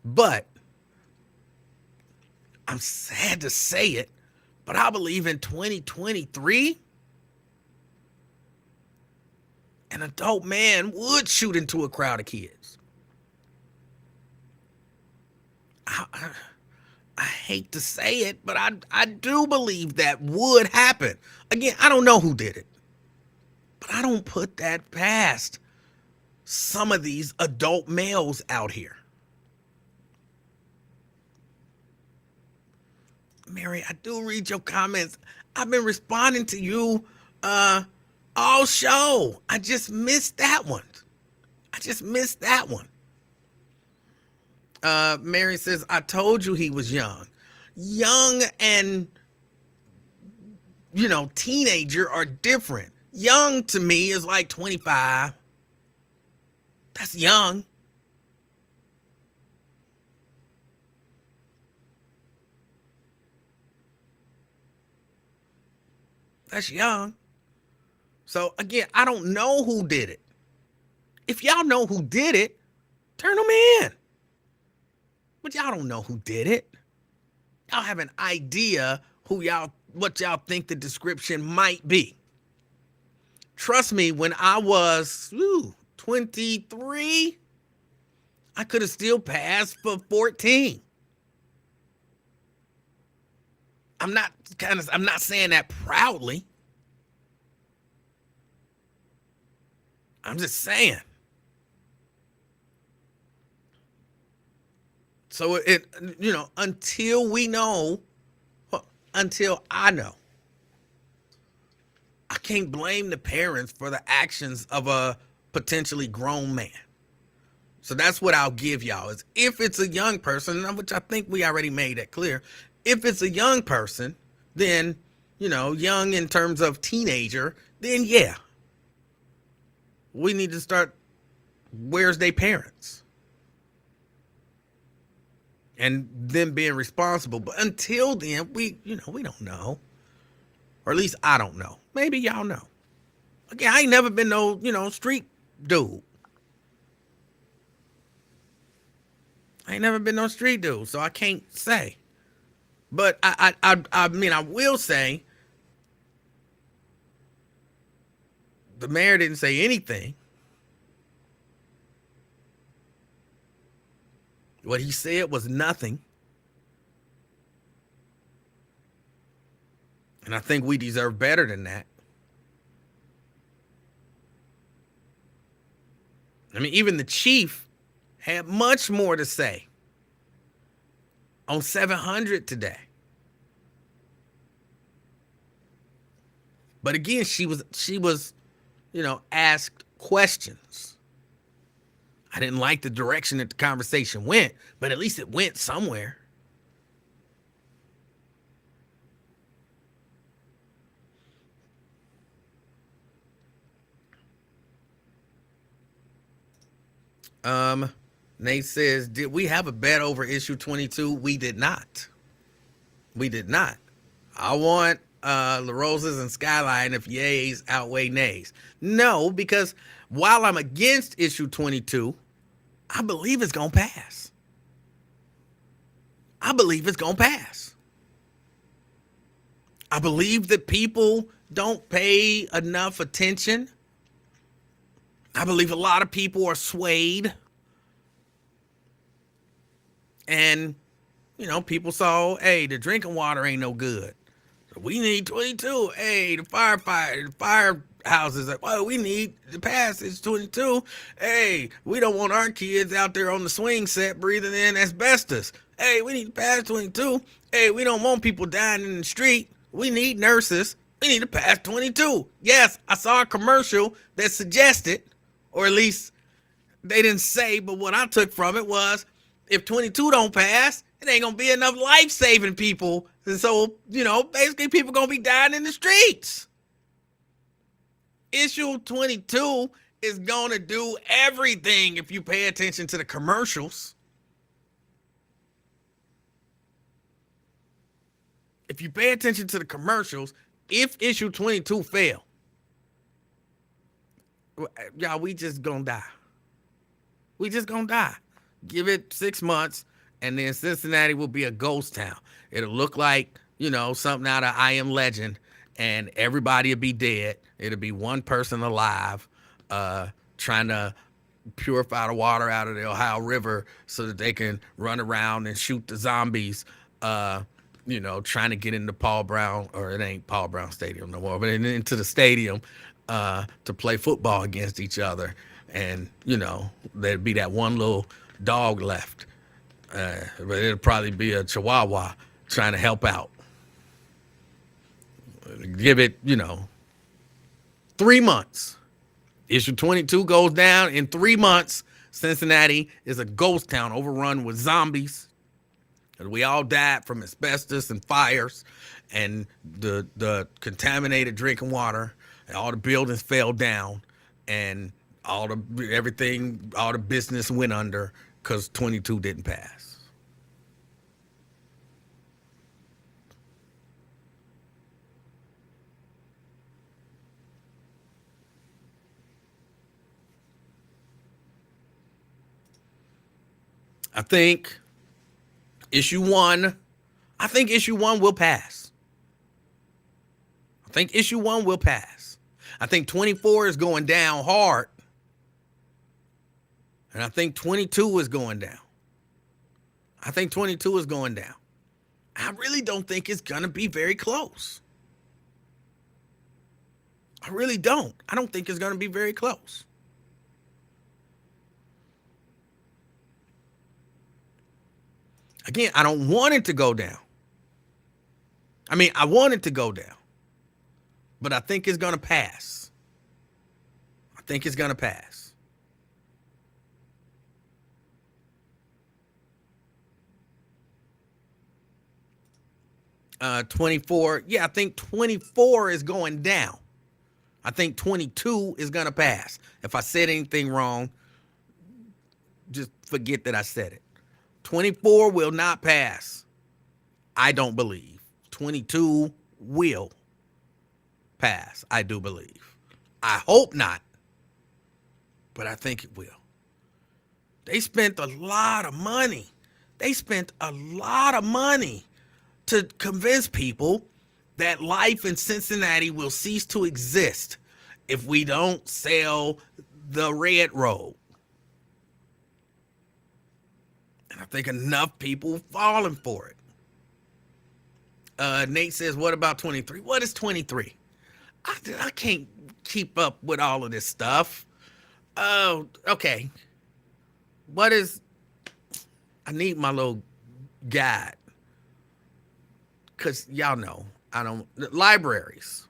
But I'm sad to say it, but I believe in 2023, an adult man would shoot into a crowd of kids. I hate to say it, but I do believe that would happen. Again, I don't know who did it, but I don't put that past some of these adult males out here. Mary, I do read your comments. I've been responding to you all show. I just missed that one. Mary says, I told you he was young. Young and, teenager are different. Young to me is like 25. That's young. That's young. So again, I don't know who did it. If y'all know who did it, turn them in. But y'all don't know who did it. Y'all have an idea what y'all think the description might be. Trust me, when I was 23, I could have still passed for 14. I'm not saying that proudly. I'm just saying. So until I know, I can't blame the parents for the actions of a potentially grown man. So that's what I'll give y'all is if it's a young person, which I think we already made that clear. If it's a young person, then, young in terms of teenager, then yeah, we need to start, where's their parents? And them being responsible. But until then, we don't know. Or at least I don't know. Maybe y'all know. Again, I ain't never been no, street dude. I ain't never been no street dude, so I can't say. But I mean, I will say the mayor didn't say anything. What he said was nothing. And I think we deserve better than that. I mean, even the chief had much more to say on 700 today. But again, she was, asked questions. I didn't like the direction that the conversation went, but at least it went somewhere. Nate says, did we have a bet over issue 22? We did not. We did not. I want La Rosa's and Skyline if yays outweigh nays. No, because while I'm against issue 22, I believe it's going to pass. I believe it's going to pass. I believe that people don't pay enough attention. I believe a lot of people are swayed. And, people saw, hey, the drinking water ain't no good. So we need 22. Hey, the firehouses, like, well, we need the passage 22. Hey, we don't want our kids out there on the swing set breathing in asbestos. Hey, we need to pass 22. Hey, we don't want people dying in the street. We need nurses. We need to pass 22. Yes, I saw a commercial that suggested, or at least they didn't say, but what I took from it was, if 22 don't pass, it ain't gonna be enough life-saving people. And so, basically people gonna be dying in the streets. Issue 22 is gonna do everything if you pay attention to the commercials. If you pay attention to the commercials, if issue 22 fail, y'all, we just gonna die. We just gonna die. Give it 6 months, and then Cincinnati will be a ghost town. It'll look like, something out of I Am Legend, and everybody will be dead. It'll be one person alive, trying to purify the water out of the Ohio River so that they can run around and shoot the zombies, trying to get into Paul Brown, or it ain't Paul Brown Stadium no more, but into the stadium to play football against each other. And, there'd be that one little dog left. But it'll probably be a Chihuahua trying to help out. Give it, 3 months. Issue 22 goes down in 3 months. Cincinnati is a ghost town overrun with zombies. We all died from asbestos and fires and the contaminated drinking water, and all the buildings fell down, and all the business went under because 22 didn't pass. I think issue 1 will pass. I think issue 1 will pass. I think 24 is going down hard. And I think 22 is going down. I think 22 is going down. I really don't think it's going to be very close. I really don't. I don't think it's going to be very close. Again, I don't want it to go down. I mean, I want it to go down. But I think it's going to pass. I think it's going to pass. 24. Yeah, I think 24 is going down. I think 22 is going to pass. If I said anything wrong, just forget that I said it. 24 will not pass. I don't believe. 22 will pass. I do believe. I hope not, but I think it will. They spent a lot of money. They spent a lot of money to convince people that life in Cincinnati will cease to exist if we don't sell the red road. And I think enough people falling for it. Nate says, what about 23? What is 23? I can't keep up with all of this stuff. Oh, okay. What is... I need my little guide. Because y'all know, I don't... Libraries.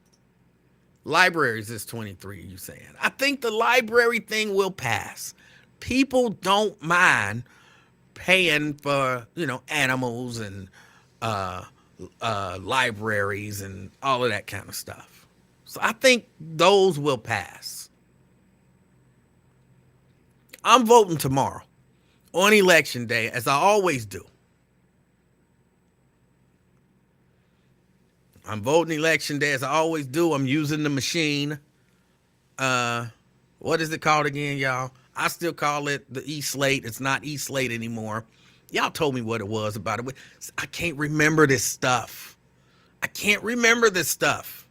Libraries is 23, you saying. I think the library thing will pass. People don't mind paying for, animals and libraries and all of that kind of stuff. So I think those will pass. I'm voting tomorrow on election day, as I always do. I'm voting election day as I always do. I'm using the machine. What is it called again, y'all? I still call it the E-Slate. It's not E-Slate anymore. Y'all told me what it was about it. I can't remember this stuff. I can't remember this stuff.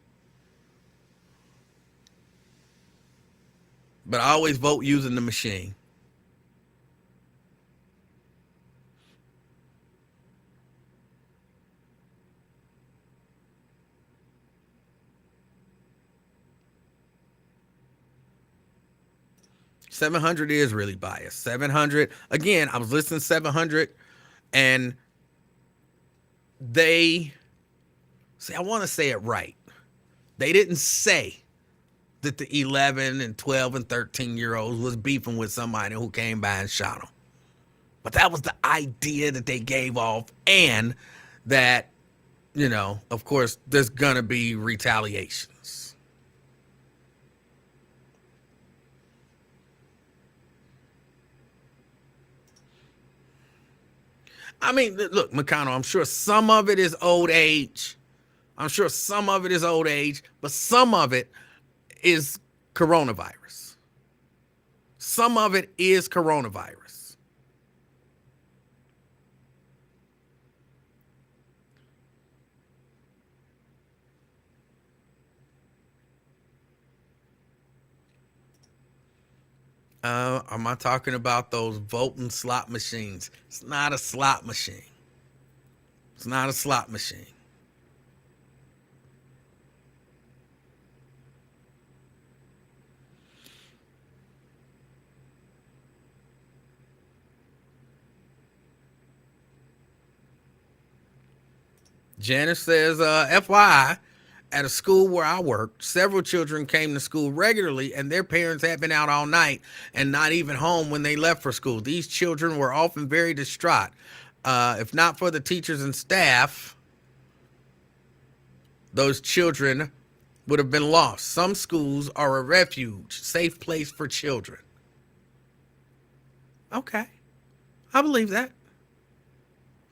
But I always vote using the machine. $700 is really biased. 700, again, I was listening to 700, and they say, I want to say it right. They didn't say that the 11 and 12 and 13-year-olds was beefing with somebody who came by and shot them. But that was the idea that they gave off, and that, of course, there's going to be retaliations. I mean, look, McConnell, I'm sure some of it is old age. But some of it is coronavirus. Some of it is coronavirus. Am I talking about those voting slot machines? It's not a slot machine. It's not a slot machine. Janice says, FYI, at a school where I worked, several children came to school regularly and their parents had been out all night and not even home when they left for school. These children were often very distraught. If not for the teachers and staff, those children would have been lost. Some schools are a refuge, safe place for children. Okay, I believe that.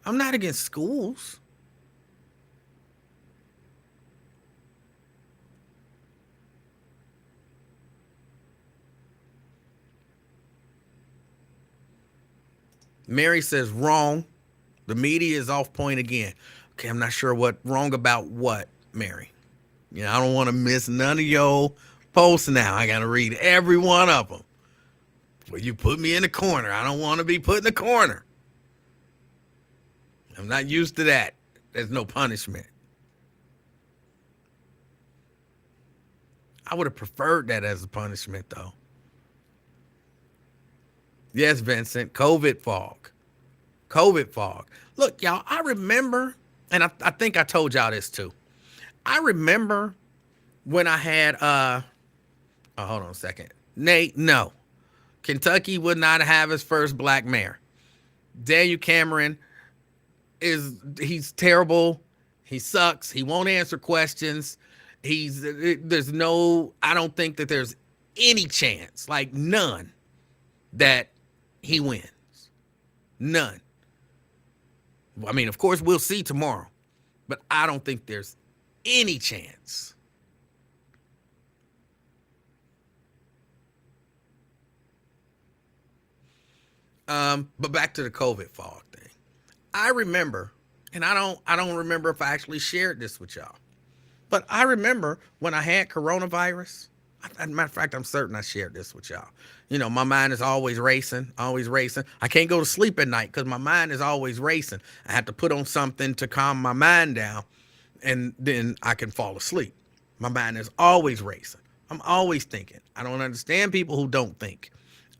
I'm not against schools. Mary says wrong. The media is off point again. Okay, I'm not sure what wrong about what, Mary. I don't want to miss none of your posts now. I got to read every one of them. Well, you put me in the corner. I don't want to be put in the corner. I'm not used to that. There's no punishment. I would have preferred that as a punishment, though. Yes, Vincent, COVID fog. Look, y'all, I remember, and I think I told y'all this too. I remember when I had, hold on a second. Nate, no. Kentucky would not have his first black mayor. Daniel Cameron he's terrible. He sucks. He won't answer questions. There's no, I don't think that there's any chance, like none, that he wins. None. I mean, of course, we'll see tomorrow, but I don't think there's any chance. But back to the COVID fog thing. I remember, and I don't remember if I actually shared this with y'all, but I remember when I had coronavirus. As a matter of fact, I'm certain I shared this with y'all. You know, my mind is always racing, always racing. I can't go to sleep at night because my mind is always racing. I have to put on something to calm my mind down, and then I can fall asleep. My mind is always racing. I'm always thinking. I don't understand people who don't think.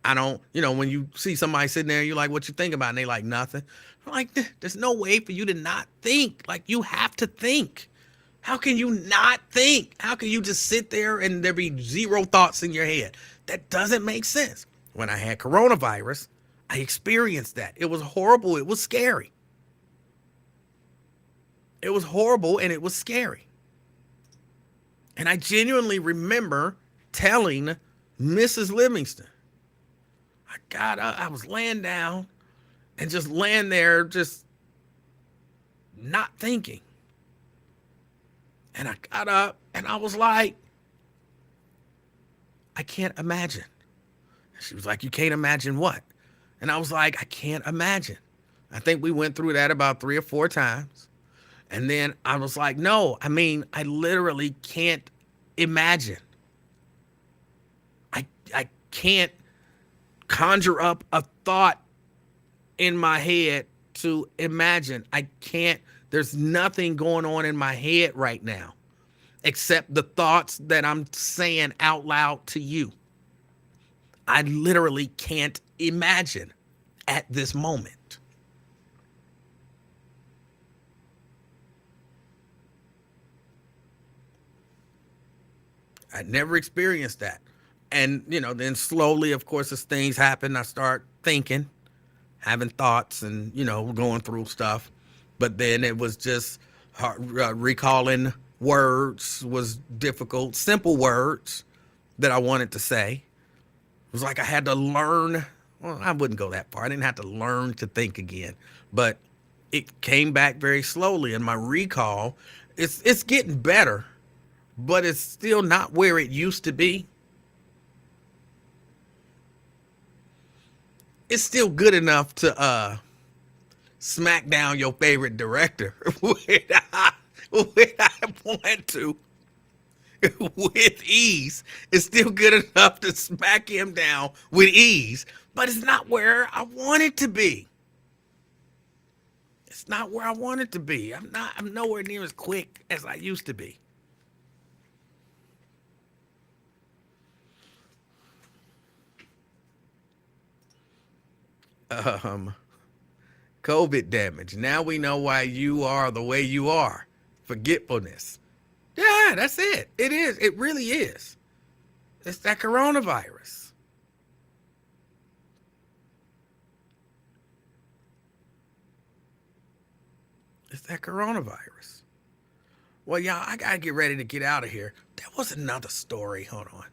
I don't, you know, when you see somebody sitting there, you're like, what you think about? And they like, nothing. I'm like, there's no way for you to not think. Like, you have to think. How can you not think? How can you just sit there and there be zero thoughts in your head? That doesn't make sense. When I had coronavirus, I experienced that. It was horrible. It was scary. It was horrible and it was scary. And I genuinely remember telling Mrs. Livingston, I was laying down and just laying there, just not thinking. And I got up and I was like, I can't imagine. And she was like, you can't imagine what? And I was like, I can't imagine. I think we went through that about 3 or 4 times. And then I was like, no, I mean, I literally can't imagine. I can't conjure up a thought in my head to imagine. I can't, there's nothing going on in my head right now except the thoughts that I'm saying out loud to you. I literally can't imagine at this moment. I never experienced that. And, you know, then slowly, of course, as things happen, I start thinking, having thoughts and, you know, going through stuff. But then it was just recalling words was difficult, simple words that I wanted to say. It was like I had to learn. Well, I wouldn't go that far. I didn't have to learn to think again, but it came back very slowly. And my recall, it's getting better, but it's still not where it used to be. It's still good enough to smack down your favorite director when I want to with ease. It's still good enough to smack him down with ease, but it's not where I want it to be. It's not where I want it to be. I'm nowhere near as quick as I used to be. COVID damage. Now we know why you are the way you are. Forgetfulness. Yeah, that's it. It is. It really is. It's that coronavirus. It's that coronavirus. Well, y'all, I gotta get ready to get out of here. There was another story. Hold on.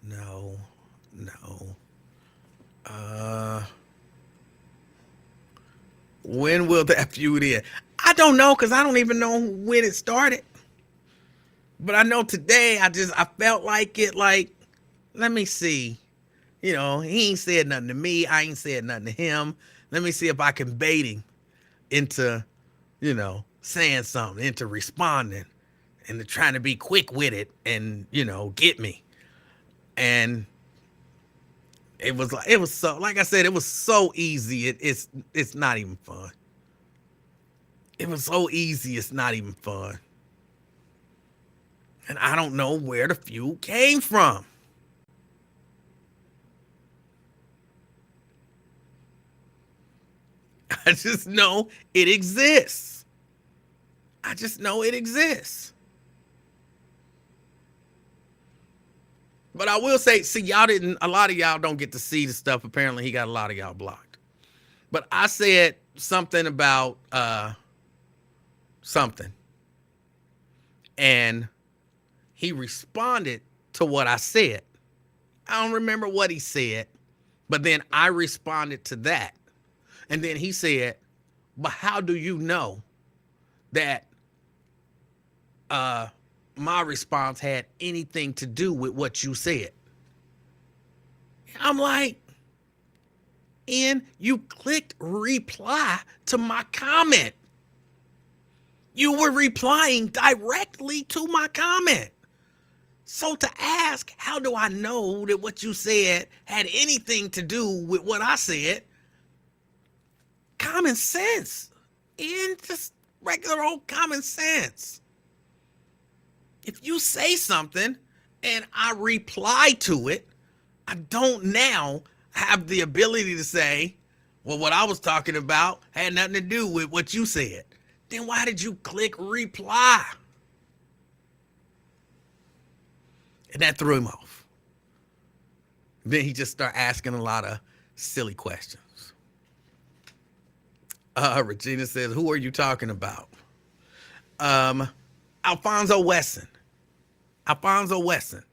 No. When will that feud end? I don't know, because I don't even know when it started. But I know today I felt like it, like, let me see. You know, he ain't said nothing to me. I ain't said nothing to him. Let me see if I can bait him into, you know, saying something, into responding, and trying to be quick with it and, you know, get me. And it was so, like I said, it was so easy. It's not even fun. It was so easy. It's not even fun. And I don't know where the feud came from. I just know it exists. I just know it exists. But I will say, see, a lot of y'all don't get to see the stuff. Apparently he got a lot of y'all blocked. But I said something about something, and he responded to what I said. I don't remember what he said, but then I responded to that. And then he said, but how do you know that my response had anything to do with what you said? I'm like, and you clicked reply to my comment. You were replying directly to my comment. So to ask, how do I know that what you said had anything to do with what I said? Common sense. And just regular old common sense. If you say something and I reply to it, I don't now have the ability to say, well, what I was talking about had nothing to do with what you said. Then why did you click reply? And that threw him off. Then he just started asking a lot of silly questions. Regina says, who are you talking about? Alfonso Wesson. Alfonso Wesson.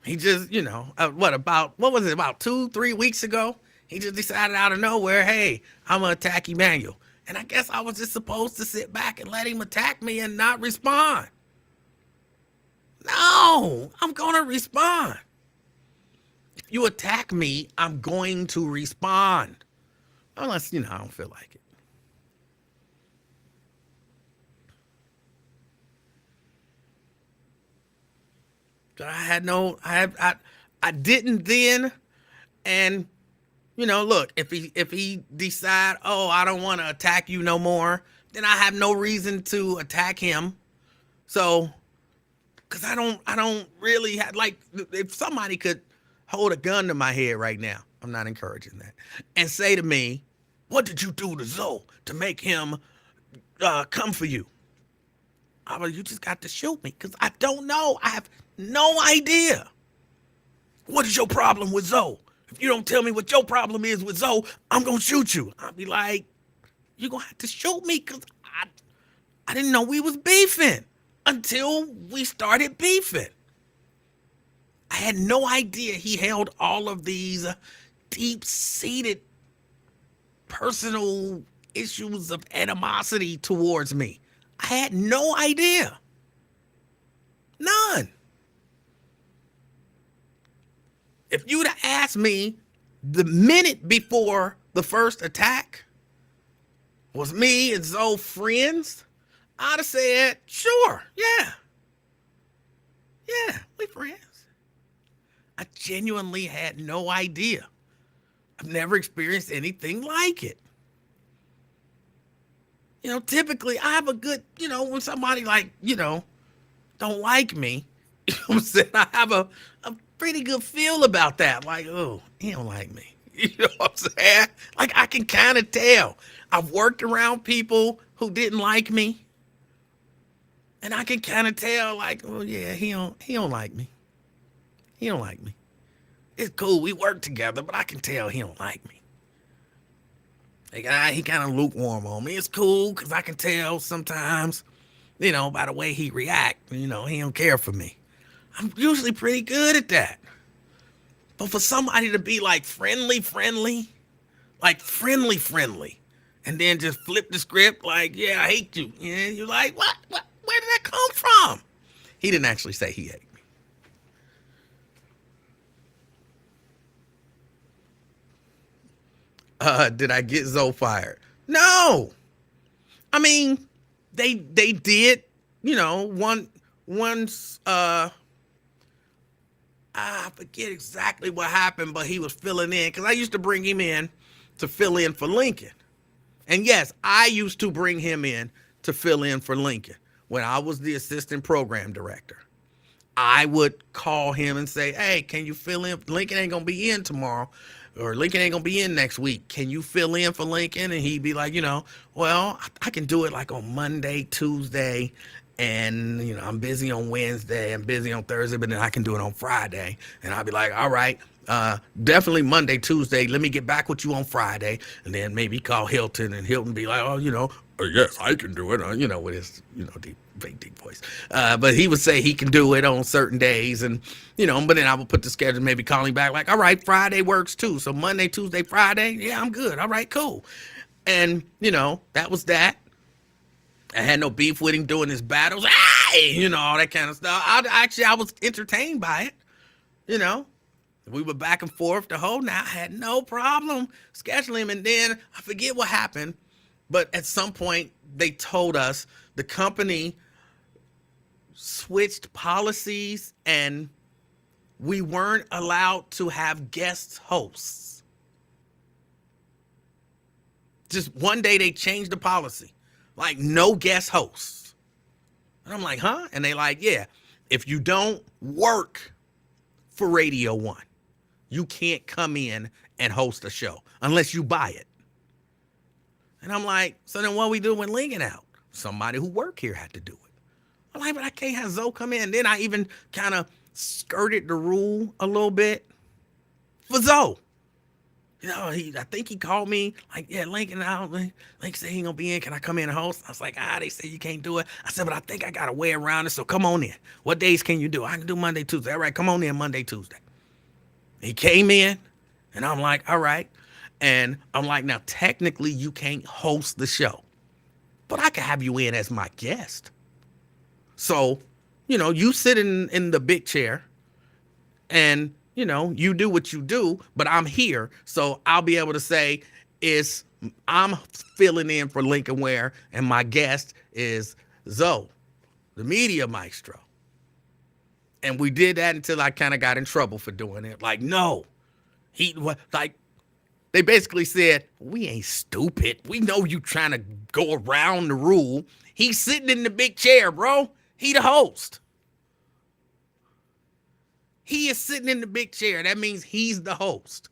He just, what was it, about 2-3 weeks ago? He just decided out of nowhere, hey, I'm going to attack Emanuel. And I guess I was just supposed to sit back and let him attack me and not respond. No, I'm going to respond. If you attack me, I'm going to respond. Unless, I don't feel like it. I didn't then. And, look, if he decide, oh, I don't want to attack you no more, then I have no reason to attack him. So, because I don't really have, like, if somebody could hold a gun to my head right now, I'm not encouraging that, and say to me, what did you do to Zoe to make him come for you? You just got to shoot me, because I don't know. I have no idea. What is your problem with Zoe? If you don't tell me what your problem is with Zoe, I'm going to shoot you. I'll be like, you're going to have to shoot me, because I didn't know we was beefing until we started beefing. I had no idea he held all of these deep-seated personal issues of animosity towards me. I had no idea. None. If you'd have asked me the minute before the first attack, was me and Zoe friends? I'd have said, sure, yeah. Yeah, we friends. I genuinely had no idea. I've never experienced anything like it. Typically I have a good, when somebody don't like me, I'm saying? I have a pretty good feel about that. Like, oh, he don't like me. You know what I'm saying? Like, I can kind of tell. I've worked around people who didn't like me. And I can kind of tell, like, oh yeah, he don't like me. He don't like me. It's cool, we work together, but I can tell he don't like me. Like, he kind of lukewarm on me. It's cool, because I can tell sometimes, by the way he react, he don't care for me. I'm usually pretty good at that. But for somebody to be like friendly, like friendly, and then just flip the script like, yeah, I hate you. Yeah, you're like, what? Where did that come from? He didn't actually say he hated me. Did I get Zoe fired? No. I mean, they did, once, I forget exactly what happened, but he was filling in, because I used to bring him in to fill in for Lincoln. And yes, I used to bring him in to fill in for Lincoln when I was the assistant program director. I would call him and say, hey, can you fill in? Lincoln ain't going to be in tomorrow, or Lincoln ain't going to be in next week. Can you fill in for Lincoln? And he'd be like, well, I can do it like on Monday, Tuesday, and, I'm busy on Wednesday, I'm busy on Thursday, but then I can do it on Friday. And I'd be like, all right, Definitely Monday, Tuesday. Let me get back with you on Friday, and then maybe call Hilton, and Hilton be like, oh, yes, I can do it. With his, deep, very deep voice. But he would say he can do it on certain days, and but then I would put the schedule, maybe calling back like, all right, Friday works too. So Monday, Tuesday, Friday, yeah, I'm good. All right, cool. And that was that. I had no beef with him doing his battles, all that kind of stuff. I was entertained by it, you know. We were back and forth the whole night. I had no problem scheduling him. And then I forget what happened, but at some point they told us the company switched policies and we weren't allowed to have guest hosts. Just one day they changed the policy, like no guest hosts. And I'm like, huh? And they like, yeah, if you don't work for Radio 1, you can't come in and host a show unless you buy it. And I'm like, so then what we do when Lincoln out? Somebody who work here had to do it. I'm like, but I can't have Zoe come in. Then I even kind of skirted the rule a little bit for Zoe. I think he called me like, yeah, Lincoln out. Lincoln said he ain't gonna be in. Can I come in and host? I was like, they say you can't do it. I said, but I think I got a way around it. So come on in. What days can you do? I can do Monday, Tuesday. All right, come on in Monday, Tuesday. He came in, and I'm like, all right. And I'm like, now, technically, you can't host the show, but I can have you in as my guest. So, you sit in the big chair, and, you do what you do, but I'm here. So I'll be able to say, I'm filling in for Lincoln Ware, and my guest is Zoe, the media maestro. And we did that until I kind of got in trouble for doing it. Like, no, they basically said, we ain't stupid. We know you trying to go around the rule. He's sitting in the big chair, bro. He the host. He is sitting in the big chair. That means he's the host.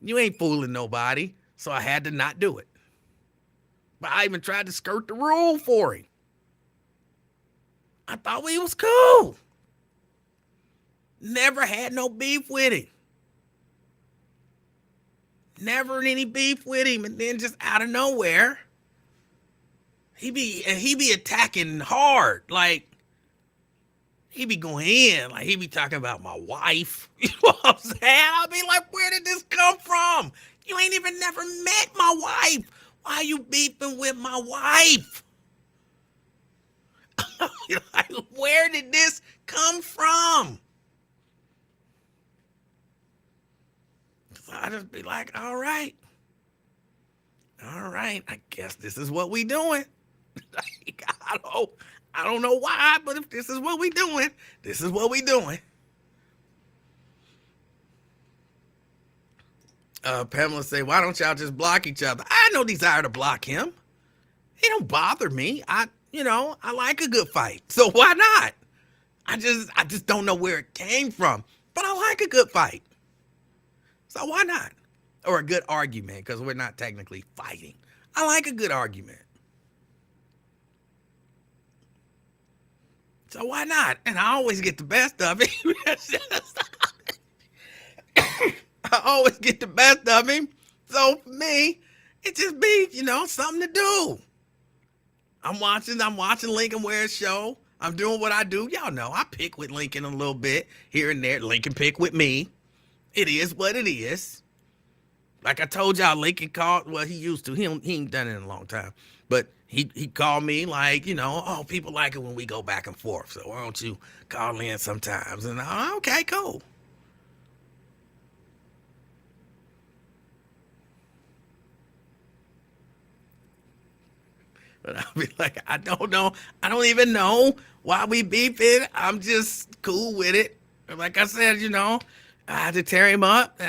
You ain't fooling nobody. So I had to not do it. But I even tried to skirt the rule for him. I thought he was cool. Never had no beef with him. Never any beef with him. And then just out of nowhere, he be attacking hard. Like, he be going in. Like, he be talking about my wife. You know what I'm saying? I'll be like, where did this come from? You ain't even never met my wife. Why are you beefing with my wife? Like, where did this come from? I just be like, all right, I guess this is what we doing. I don't know why, but if this is what we doing, this is what we doing. Pamela say, why don't y'all just block each other? I had no desire to block him. He don't bother me. I like a good fight. So why not? I just don't know where it came from, but I like a good fight. So why not? Or a good argument, because we're not technically fighting. I like a good argument. So why not? And I always get the best of it. I always get the best of him. So for me, it just be, something to do. I'm watching Lincoln Ware's show. I'm doing what I do. Y'all know I pick with Lincoln a little bit here and there. Lincoln pick with me. It is what it is. Like I told y'all, Lincoln called. Well, he used to. He ain't done it in a long time. But he called me like, people like it when we go back and forth. So why don't you call in sometimes? And okay, cool. But I'll be like, I don't know. I don't even know why we beefing. I'm just cool with it. Like I said, I had to tear him up.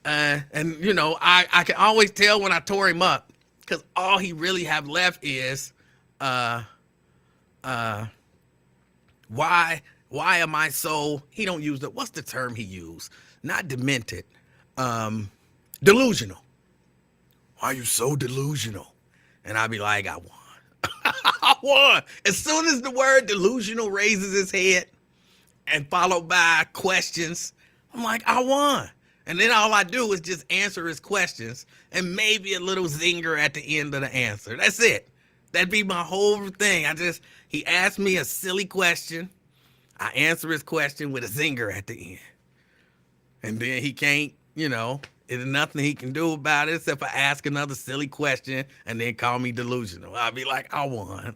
And, I can always tell when I tore him up because all he really have left is, why am I so, he don't use what's the term he used? Not demented, delusional. Why are you so delusional? And I'd be like, I won. I won. As soon as the word delusional raises its head, and followed by questions. I'm like, I won. And then all I do is just answer his questions and maybe a little zinger at the end of the answer. That's it. That'd be my whole thing. He asked me a silly question. I answer his question with a zinger at the end. And then he can't, there's nothing he can do about it except for ask another silly question and then call me delusional. I'll be like, I won.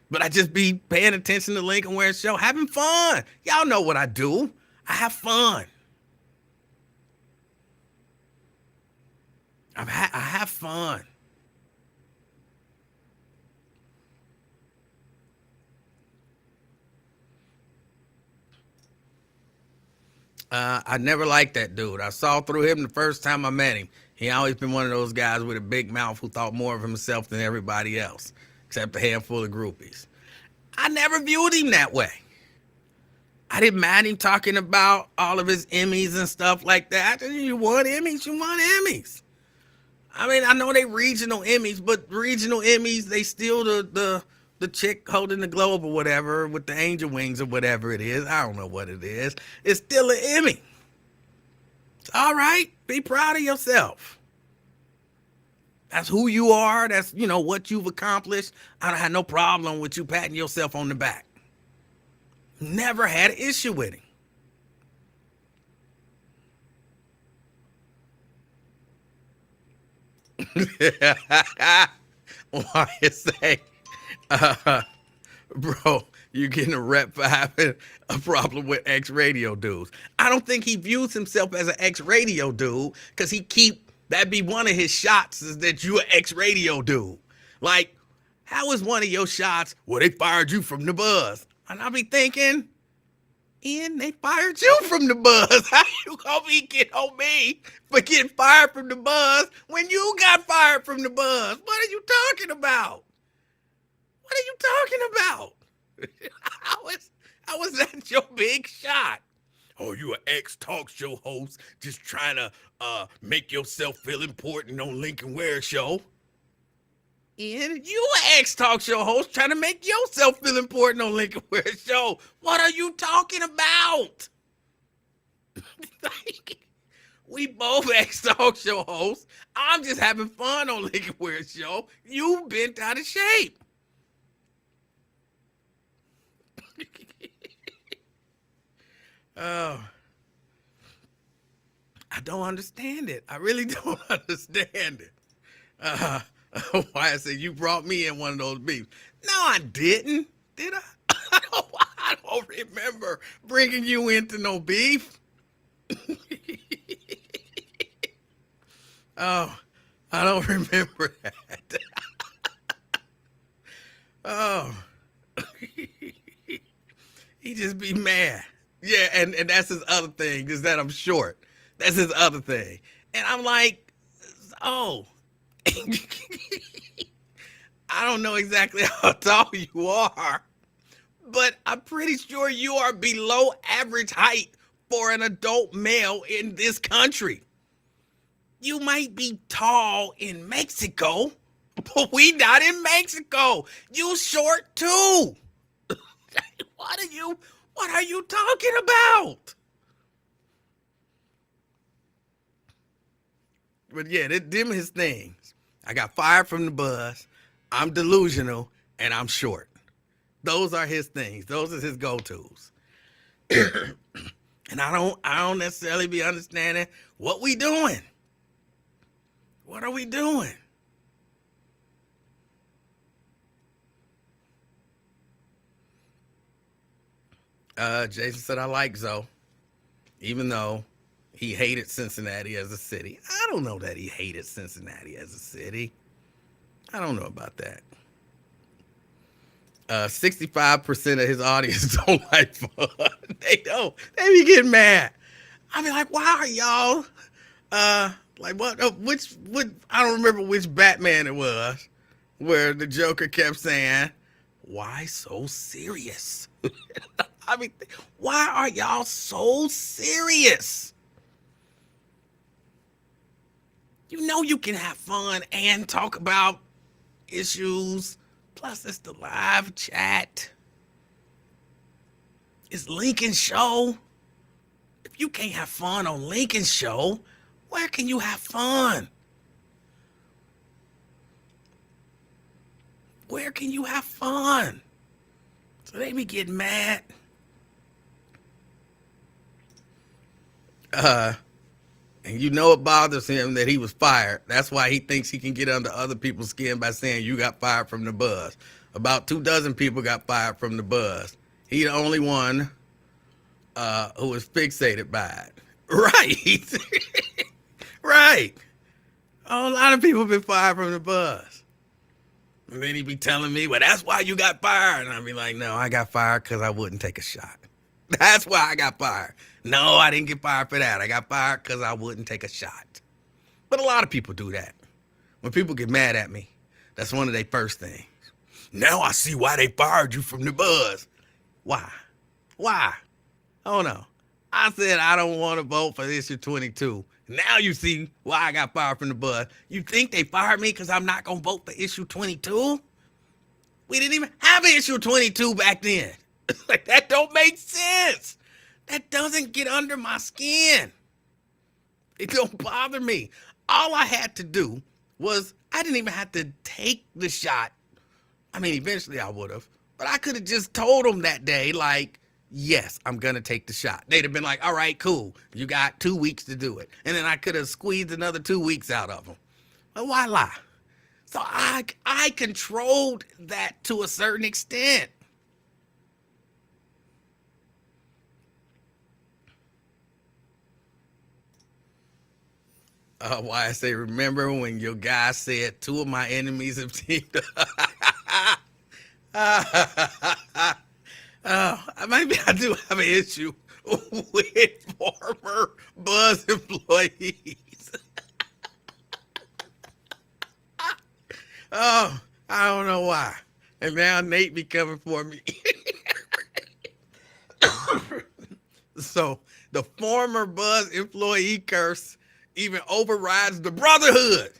But I just be paying attention to Lincoln Ware Show, having fun. Y'all know what I do. I have fun. I have fun. I never liked that dude. I saw through him the first time I met him. He always been one of those guys with a big mouth who thought more of himself than everybody else, except a handful of groupies. I never viewed him that way. I didn't mind him talking about all of his Emmys and stuff like that. You won Emmys, you won Emmys. I mean, I know they regional Emmys, but regional Emmys, they still the chick holding the globe or whatever with the angel wings or whatever it is. I don't know what it is. It's still an Emmy. It's all right. Be proud of yourself. That's who you are. That's, what you've accomplished. I don't have no problem with you patting yourself on the back. Never had an issue with him. Why is that? Bro, you're getting a rep for having a problem with ex-radio dudes. I don't think he views himself as an ex-radio dude because that'd be one of his shots is that you an ex-radio dude. Like, how is one of your shots, well, they fired you from the buzz? And I'll be thinking, Ian, they fired you from the buzz. How you gonna be getting on me for getting fired from the buzz when you got fired from the buzz? What are you talking about? What are you talking about? How was that your big shot? Oh, you an ex-talk show host just trying to make yourself feel important on Lincoln Ware Show? Ian, you an ex-talk show host trying to make yourself feel important on Lincoln Ware Show. What are you talking about? We both ex-talk show hosts. I'm just having fun on Lincoln Ware Show. You bent out of shape. Oh, I don't understand it. I really don't understand it. Why I said you brought me in one of those beefs. No, I didn't. Did I? I don't remember bringing you into no beef. Oh, I don't remember that. Oh, he just be mad. Yeah, and that's his other thing, is that I'm short. That's his other thing. And I'm like, oh. I don't know exactly how tall you are, but I'm pretty sure you are below average height for an adult male in this country. You might be tall in Mexico, but we not in Mexico. You short too. What are you talking about? But yeah, them his things. I got fired from the buzz. I'm delusional and I'm short. Those are his things. Those are his go-tos. And I don't necessarily be understanding what we doing. What are we doing? Jason said, I like Zoe, even though he hated Cincinnati as a city. I don't know that he hated Cincinnati as a city. I don't know about that. 65% of his audience don't like fun. They don't. They be getting mad. I be like, why are y'all? Like what? I don't remember which Batman it was, where the Joker kept saying, "Why so serious?" I mean, why are y'all so serious? You know you can have fun and talk about issues. Plus, it's the live chat. It's Lincoln's show. If you can't have fun on Lincoln's show, where can you have fun? Where can you have fun? So they be getting mad. And you know it bothers him that he was fired. That's why he thinks he can get under other people's skin by saying you got fired from the buzz. About 24 people got fired from the buzz. He the only one who was fixated by it. Right. Right. A lot of people been fired from the buzz. And then he be telling me, well, that's why you got fired. And I be like, no, I got fired because I wouldn't take a shot. That's why I got fired. No, I didn't get fired for that. I got fired because I wouldn't take a shot. But a lot of people do that. When people get mad at me, that's one of their first things. Now I see why they fired you from the buzz. Why? Why? Oh no. I said I don't want to vote for issue 22. Now you see why I got fired from the buzz. You think they fired me because I'm not going to vote for issue 22? We didn't even have an issue 22 back then. Like, that don't make sense. That doesn't get under my skin. It don't bother me. All I had to do was, I didn't even have to take the shot. I mean, eventually I would have. But I could have just told them that day, like, yes, I'm going to take the shot. They'd have been like, all right, cool. You got 2 weeks to do it. And then I could have squeezed another 2 weeks out of them. But why lie? So I controlled that to a certain extent. Why I say, remember when your guy said 2 of my enemies have teamed up? Maybe I do have an issue with former Buzz employees. Oh, I don't know why. And now Nate be coming for me. So the former Buzz employee curse even overrides the brotherhood.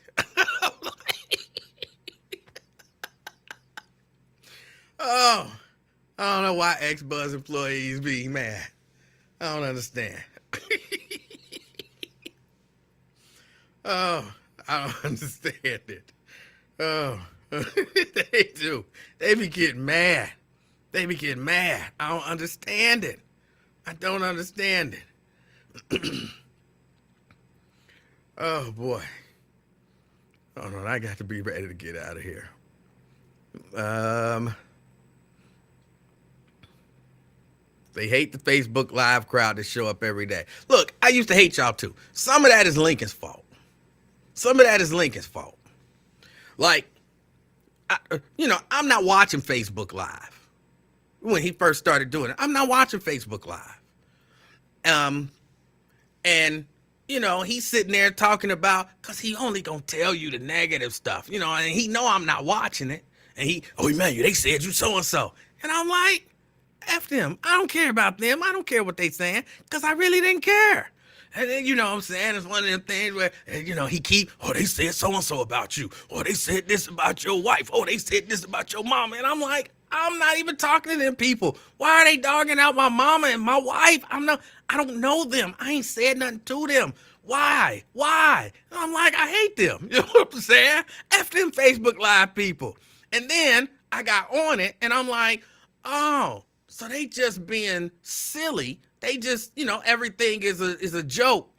Oh, I don't know why ex-Buzz employees be mad. I don't understand. Oh, I don't understand it. Oh, they do. They be getting mad. They be getting mad. I don't understand it. I don't understand it. Oh, boy. Oh, no, I got to be ready to get out of here. They hate the Facebook Live crowd that show up every day. Look, I used to hate y'all too. Some of that is Lincoln's fault. Some of that is Lincoln's fault. Like, I'm not watching Facebook Live. When he first started doing it, I'm not watching Facebook Live. And he's sitting there talking about, because he only gonna tell you the negative stuff, and he know I'm not watching it. And Emanuel, they said you so-and-so. And I'm like, F them. I don't care about them. I don't care what they saying, because I really didn't care. And then, what I'm saying, it's one of them things where, he they said so-and-so about you. Or they said this about your wife. Oh, they said this about your mama. And I'm like, I'm not even talking to them people. Why are they dogging out my mama and my wife? I don't know them. I ain't said nothing to them. Why? And I'm like, I hate them. You know what I'm saying? F them Facebook Live people. And then I got on it and I'm like, oh, so they just being silly. They just, everything is a joke,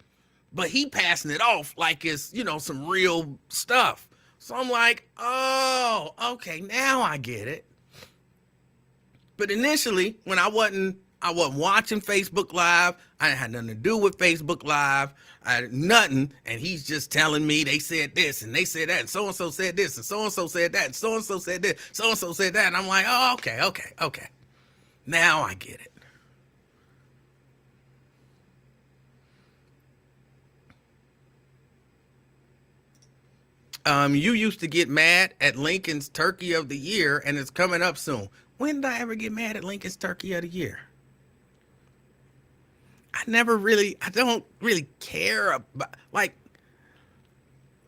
but he passing it off like it's, some real stuff. So I'm like, oh, okay, now I get it. But initially, when I wasn't watching Facebook Live, I had nothing to do with Facebook Live. I had nothing, and he's just telling me they said this and they said that, and so-and-so said this, and so-and-so said that, and so-and-so said this, so-and-so said that, and I'm like, oh, okay. Now I get it. You used to get mad at Lincoln's Turkey of the Year, and it's coming up soon. When did I ever get mad at Lincoln's Turkey of the Year? I don't really care about, like,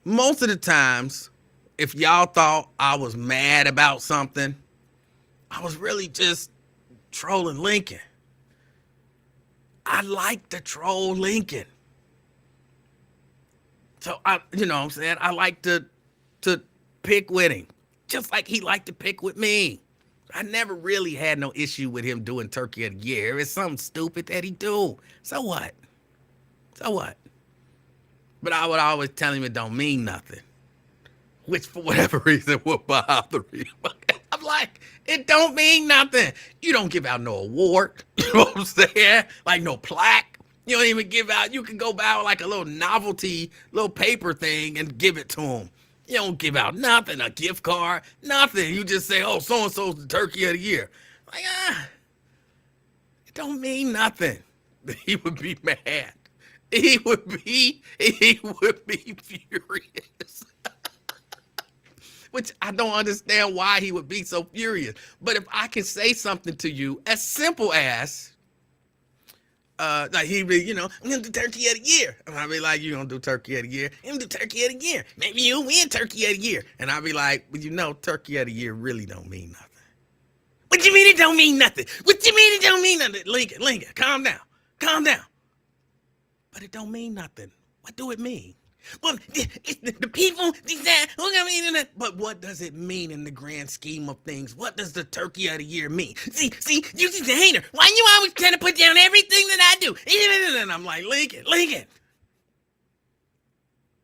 most of the times, if y'all thought I was mad about something, I was really just trolling Lincoln. I like to troll Lincoln. So you know what I'm saying? I like to pick with him. Just like he liked to pick with me. I never really had no issue with him doing Turkey of the Year. It's something stupid that he do. So what? So what? But I would always tell him it don't mean nothing. Which for whatever reason would bother me. I'm like, it don't mean nothing. You don't give out no award. You know what I'm saying? Like no plaque. You don't even give out. You can go buy like a little novelty, little paper thing and give it to him. You don't give out nothing, a gift card, nothing. You just say, oh, so-and-so's the Turkey of the Year. Like, it don't mean nothing. He would be mad. He would be furious. Which I don't understand why he would be so furious. But if I can say something to you as simple as, like he be, I'm gonna do Turkey of the Year. And I'll be like, you gonna do Turkey of the Year? I'm gonna do Turkey of the Year. Maybe you'll win Turkey of the Year. And I'll be like, well, Turkey of the Year really don't mean nothing. What you mean it don't mean nothing? What you mean it don't mean nothing? Lincoln, calm down. Calm down. But it don't mean nothing. What do it mean? Well, it's the people, but what does it mean in the grand scheme of things? What does the Turkey of the Year mean? See, you just a hater. Why you always trying to put down everything that I do? And I'm like, Lincoln.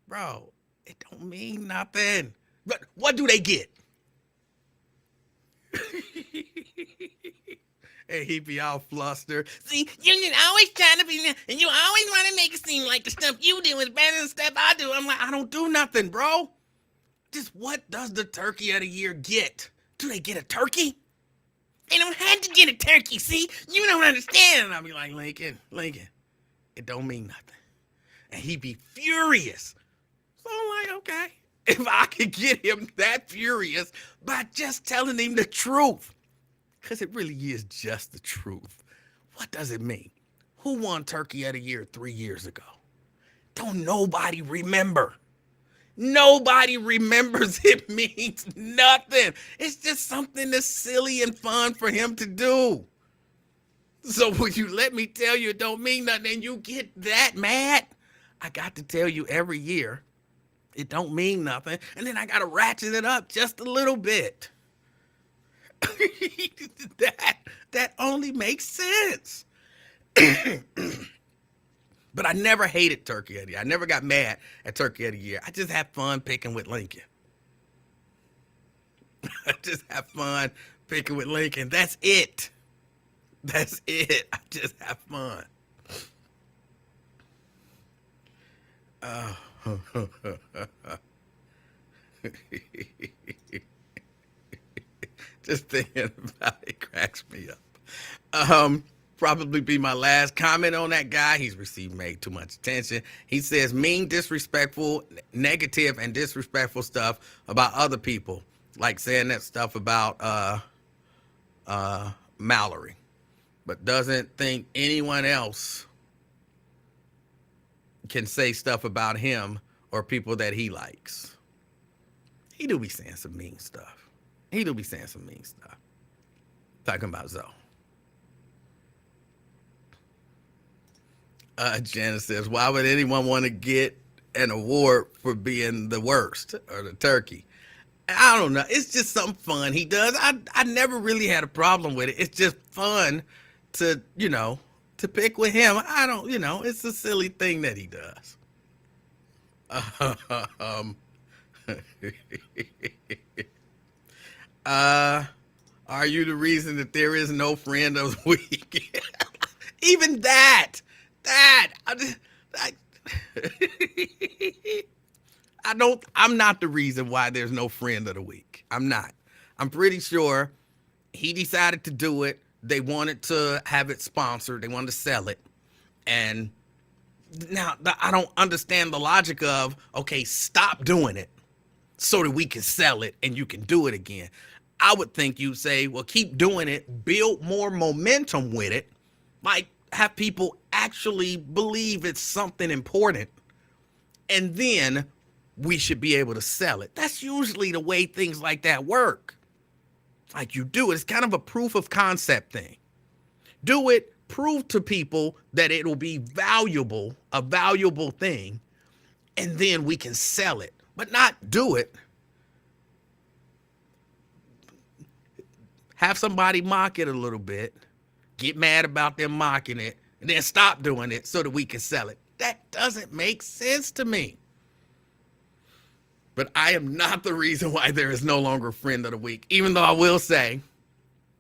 Bro, it don't mean nothing. But what do they get? And he be all flustered. See, you're always trying to be, and you always want to make it seem like the stuff you do is better than the stuff I do. I'm like, I don't do nothing, bro. Just what does the Turkey of the Year get? Do they get a turkey? They don't have to get a turkey, see? You don't understand. And I'll be like, Lincoln, it don't mean nothing. And he'd be furious. So I'm like, okay. If I could get him that furious by just telling him the truth. Because it really is just the truth. What does it mean? Who won Turkey of the Year 3 years ago? Don't nobody remember. Nobody remembers. It means nothing. It's just something that's silly and fun for him to do. So when you let me tell you it don't mean nothing and you get that mad, I got to tell you every year it don't mean nothing. And then I got to ratchet it up just a little bit. that only makes sense. But I never hated Turkey of the Year. I never got mad at Turkey of the Year. I just have fun picking with Lincoln. I just have fun picking with Lincoln. That's it. That's it. I just have fun. Just thinking about it cracks me up. Probably be my last comment on that guy. He's received made too much attention. He says mean, disrespectful, negative, and disrespectful stuff about other people, like saying that stuff about Mallory, but doesn't think anyone else can say stuff about him or people that he likes. He do be saying some mean stuff. Talking about Zoe. Janice says, why would anyone want to get an award for being the worst or the turkey? I don't know. It's just something fun he does. I never really had a problem with it. It's just fun to pick with him. I don't, it's a silly thing that he does. Are you the reason that there is no friend of the week? Even I'm not the reason why there's no friend of the week. I'm not. I'm pretty sure he decided to do it. They wanted to have it sponsored. They wanted to sell it. And now I don't understand the logic of, okay, stop doing it so that we can sell it and you can do it again. I would think you'd say, well, keep doing it, build more momentum with it, like have people actually believe it's something important, and then we should be able to sell it. That's usually the way things like that work. Like you do it. It's kind of a proof of concept thing. Do it, prove to people that it'll be valuable, a valuable thing, and then we can sell it, but not do it. Have somebody mock it a little bit, get mad about them mocking it, and then stop doing it so that we can sell it. That doesn't make sense to me. But I am not the reason why there is no longer a friend of the week, even though I will say,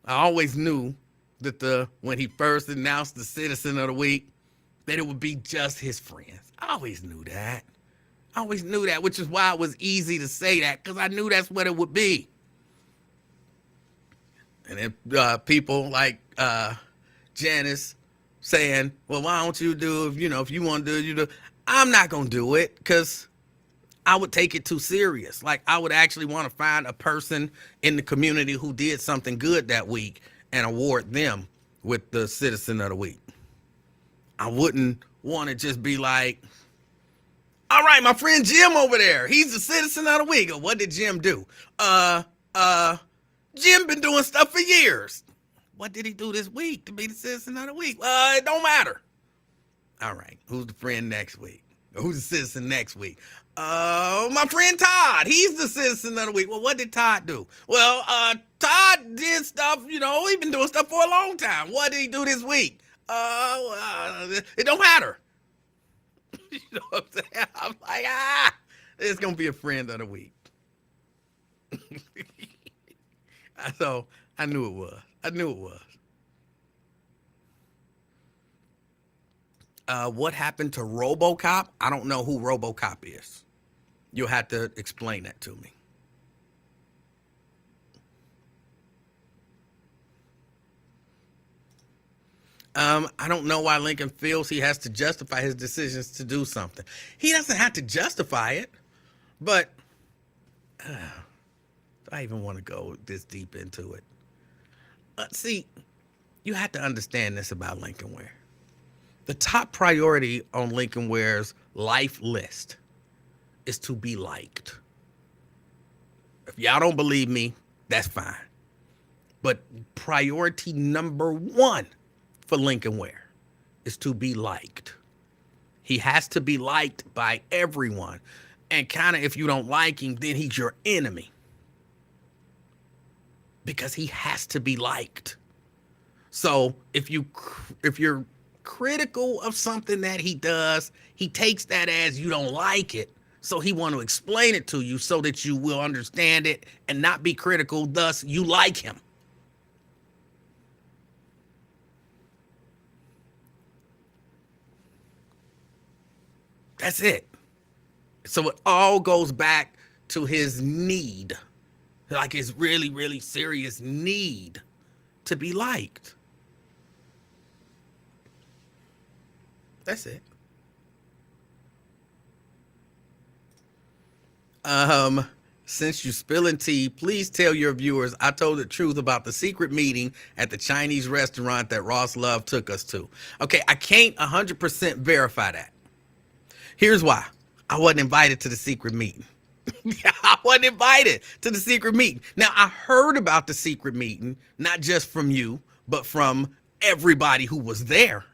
I always knew that when he first announced the citizen of the week, that it would be just his friends. I always knew that. Which is why it was easy to say that, because I knew that's what it would be. And then people like Janice saying, well, why don't you do, if you want to do it, you do. I'm not going to do it because I would take it too serious. Like, I would actually want to find a person in the community who did something good that week and award them with the Citizen of the Week. I wouldn't want to just be like, all right, my friend Jim over there, he's the Citizen of the Week. Or what did Jim do? Jim been doing stuff for years. What did he do this week to be the Citizen of the Week? It don't matter. All right, who's the friend next week? Or who's the citizen next week? My friend Todd, he's the Citizen of the Week. Well, what did Todd do? Well, Todd did stuff, he's been doing stuff for a long time. What did he do this week? It don't matter. You know what I'm saying? I'm like, it's going to be a friend of the week. So I knew it was. What happened to RoboCop? I don't know who RoboCop is. You'll have to explain that to me. I don't know why Lincoln feels he has to justify his decisions to do something. He doesn't have to justify it, but I even want to go this deep into it. See, you have to understand this about Lincoln Ware. The top priority on Lincoln Ware's life list is to be liked. If y'all don't believe me, that's fine. But priority number one for Lincoln Ware is to be liked. He has to be liked by everyone. And kind of, if you don't like him, then he's your enemy. Because he has to be liked. So if you're critical of something that he does, he takes that as you don't like it. So he want to explain it to you so that you will understand it and not be critical. Thus, you like him. That's it. So it all goes back to his need, like his really, really serious need to be liked. That's it. Since you spilling tea, please tell your viewers I told the truth about the secret meeting at the Chinese restaurant that Ross Love took us to. Okay, I can't 100% verify that. Here's why. I wasn't invited to the secret meeting. I wasn't invited to the secret meeting. Now, I heard about the secret meeting, not just from you, but from everybody who was there.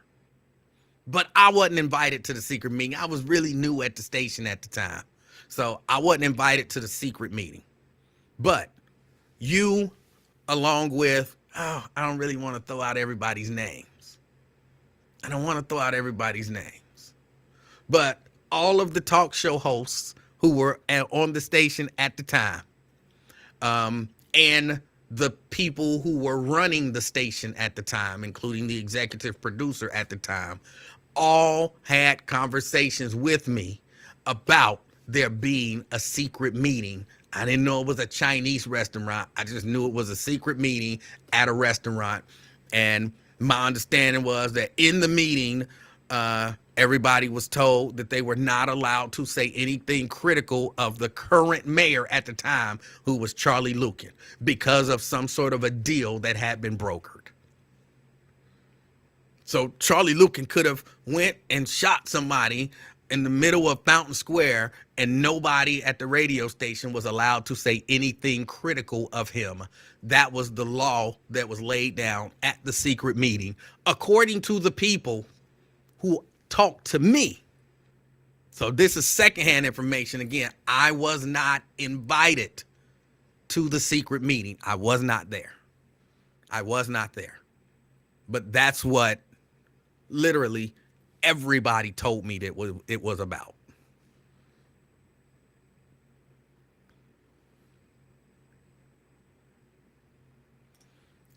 But I wasn't invited to the secret meeting. I was really new at the station at the time. So I wasn't invited to the secret meeting. But you, along with, I don't really want to throw out everybody's names. But all of the talk show hosts who were on the station at the time, and the people who were running the station at the time, including the executive producer at the time, all had conversations with me about there being a secret meeting. I didn't know it was a Chinese restaurant. I just knew it was a secret meeting at a restaurant. And my understanding was that in the meeting, everybody was told that they were not allowed to say anything critical of the current mayor at the time, who was Charlie Lukin, because of some sort of a deal that had been brokered. So Charlie Lukin could have went and shot somebody in the middle of Fountain Square, and nobody at the radio station was allowed to say anything critical of him. That was the law that was laid down at the secret meeting, according to the people who talked to me. So this is secondhand information. Again, I was not invited to the secret meeting. I was not there. I was not there. But that's what literally everybody told me that it was about.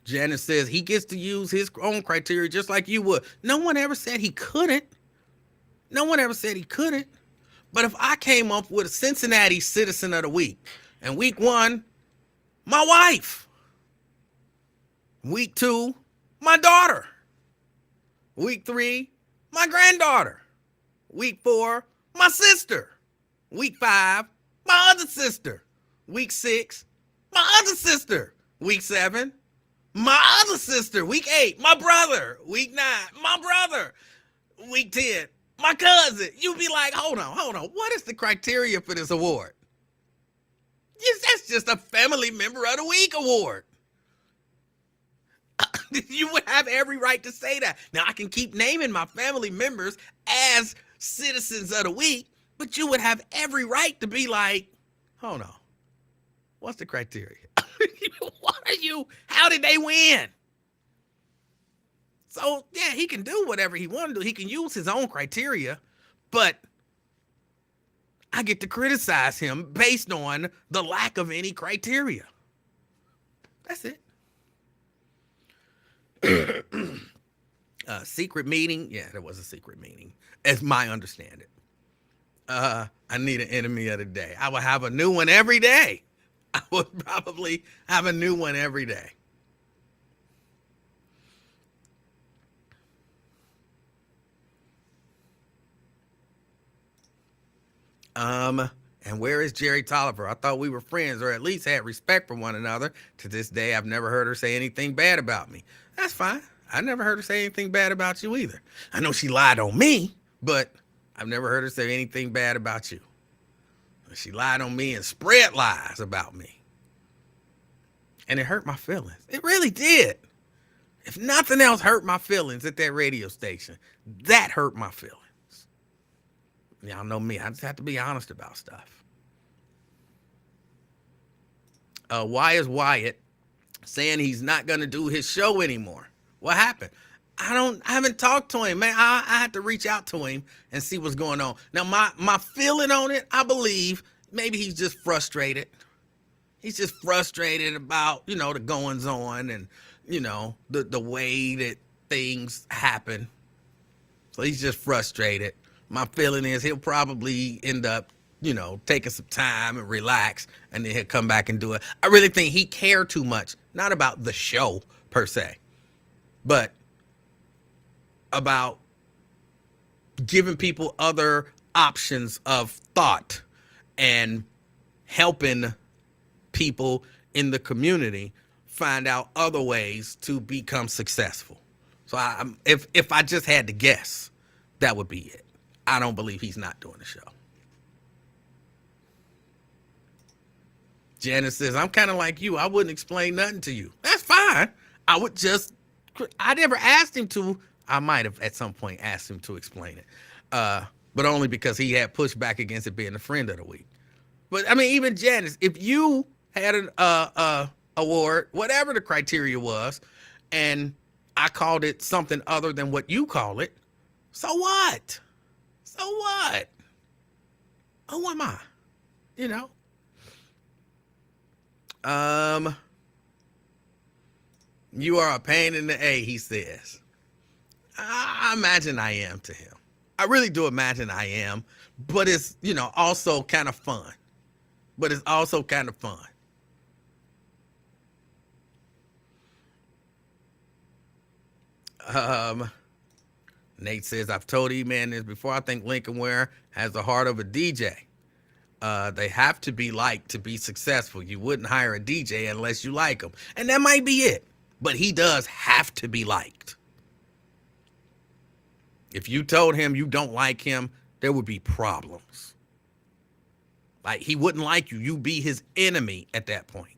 Janice says he gets to use his own criteria just like you would. No one ever said he couldn't. No one ever said he couldn't. But if I came up with a Cincinnati Citizen of the Week, and week 1, my wife. Week 2, my daughter. Week 3, my granddaughter. Week 4, my sister. Week 5, my other sister. Week 6, my other sister. Week 7, my other sister. Week 8, my brother. Week 9, my brother. Week 10, my cousin. You'd be like, hold on. What is the criteria for this award? Yes, that's just a Family Member of the Week award. You would have every right to say that. Now, I can keep naming my family members as Citizens of the Week, but you would have every right to be like, hold on, what's the criteria? What are you? How did they win? So, yeah, he can do whatever he wants to do. He can use his own criteria, but I get to criticize him based on the lack of any criteria. That's it. Secret meeting. Yeah, there was a secret meeting, as my understanding. I need an enemy of the day. I would have a new one every day. I would probably have a new one every day. And where is Jerry Tolliver? I thought we were friends, or at least had respect for one another. To this day, I've never heard her say anything bad about me. That's fine. I never heard her say anything bad about you either. I know she lied on me, but I've never heard her say anything bad about you. She lied on me and spread lies about me. And it hurt my feelings. It really did. If nothing else hurt my feelings at that radio station, that hurt my feelings. Y'all know me. I just have to be honest about stuff. Why is Wyatt saying he's not going to do his show anymore? What happened? I haven't talked to him, man. I had to reach out to him and see what's going on. Now, my feeling on it, I believe maybe he's just frustrated. He's just frustrated about, the goings on and, the way that things happen. So he's just frustrated. My feeling is he'll probably end up, taking some time and relax, and then he'll come back and do it. I really think he cared too much, not about the show per se, but about giving people other options of thought and helping people in the community find out other ways to become successful. So if I just had to guess, that would be it. I don't believe he's not doing the show. Janice says, I'm kind of like you. I wouldn't explain nothing to you. That's fine. I never asked him to. I might have at some point asked him to explain it. But only because he had pushed back against it being the friend of the week. But I mean, even Janice, if you had an award, whatever the criteria was, and I called it something other than what you call it, so what? So what? Who am I? You are a pain in the A, he says. I imagine I am to him. I really do imagine I am, but it's, also kind of fun. Nate says, I've told E-Man this before. I think Lincoln Ware has the heart of a DJ. They have to be liked to be successful. You wouldn't hire a DJ unless you like him. And that might be it. But he does have to be liked. If you told him you don't like him, there would be problems. Like, he wouldn't like you. You'd be his enemy at that point.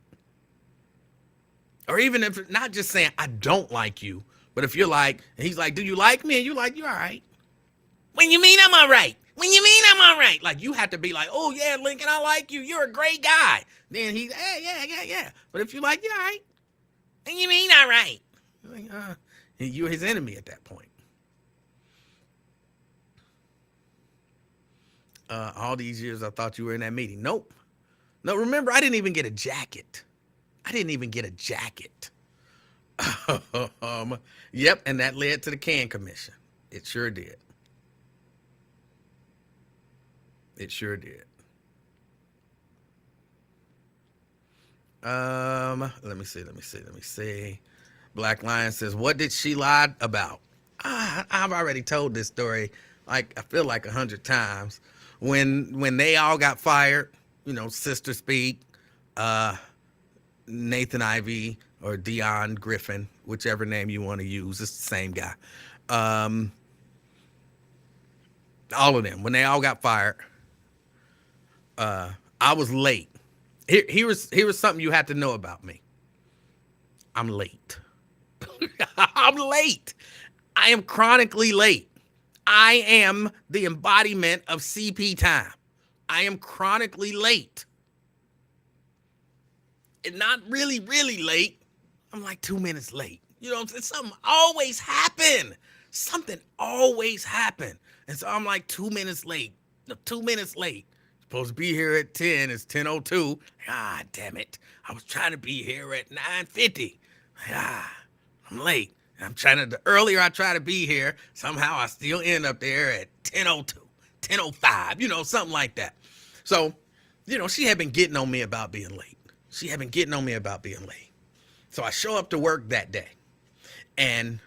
Or even if not just saying, I don't like you, but if you're like, and he's like, do you like me? And you're like, you're all right. When you mean I'm all right? When you mean I'm all right? Like, you have to be like, oh, yeah, Lincoln, I like you. You're a great guy. Then he's, yeah. But if you're like, you're all right. When you mean all right? Like, you're his enemy at that point. All these years, I thought you were in that meeting. Nope. No, remember, I didn't even get a jacket. Yep, and that led to the can commission. It sure did. Let me see. Black Lion says, what did she lie about? I've already told this story, like, I feel like 100 times. When they all got fired, Sister Speak, Nathan Ivey, or Dion Griffin, whichever name you want to use, it's the same guy. All of them, when they all got fired, I was late. Here was something you had to know about me. I'm late. I'm late. I am chronically late. I am the embodiment of CP time. I am chronically late. And not really, really late. I'm like 2 minutes late. You know what I'm saying? Something always happen. And so I'm like 2 minutes late. 2 minutes late. Supposed to be here at 10. It's 10:02. Ah, damn it. I was trying to be here at 9:50. I'm late. The earlier I try to be here, somehow I still end up there at 10:02, 10:05, something like that. So, she had been getting on me about being late. So I show up to work that day, and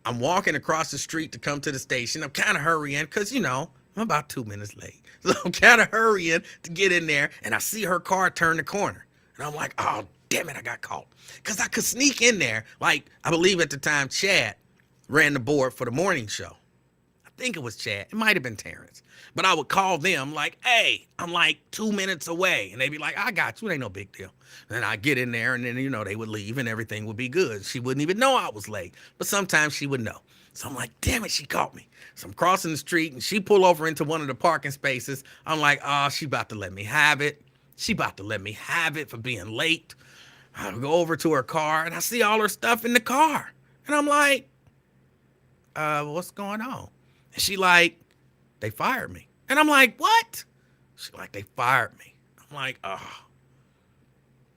I'm walking across the street to come to the station. I'm kind of hurrying because, I'm about 2 minutes late. So I'm kind of hurrying to get in there, and I see her car turn the corner. And I'm like, oh, damn it, I got caught. Because I could sneak in there. Like, I believe at the time, Chad ran the board for the morning show. I think it was Chad. It might have been Terrence. But I would call them like, hey, I'm like 2 minutes away. And they'd be like, I got you. It ain't no big deal. And I get in there, and then, they would leave, and everything would be good. She wouldn't even know I was late. But sometimes she would know. So I'm like, damn it, she caught me. So I'm crossing the street, and she pull over into one of the parking spaces. I'm like, oh, she about to let me have it. For being late. I go over to her car, and I see all her stuff in the car. And I'm like, what's going on? And she like, they fired me. And I'm like, what? She like, they fired me. I'm like, oh,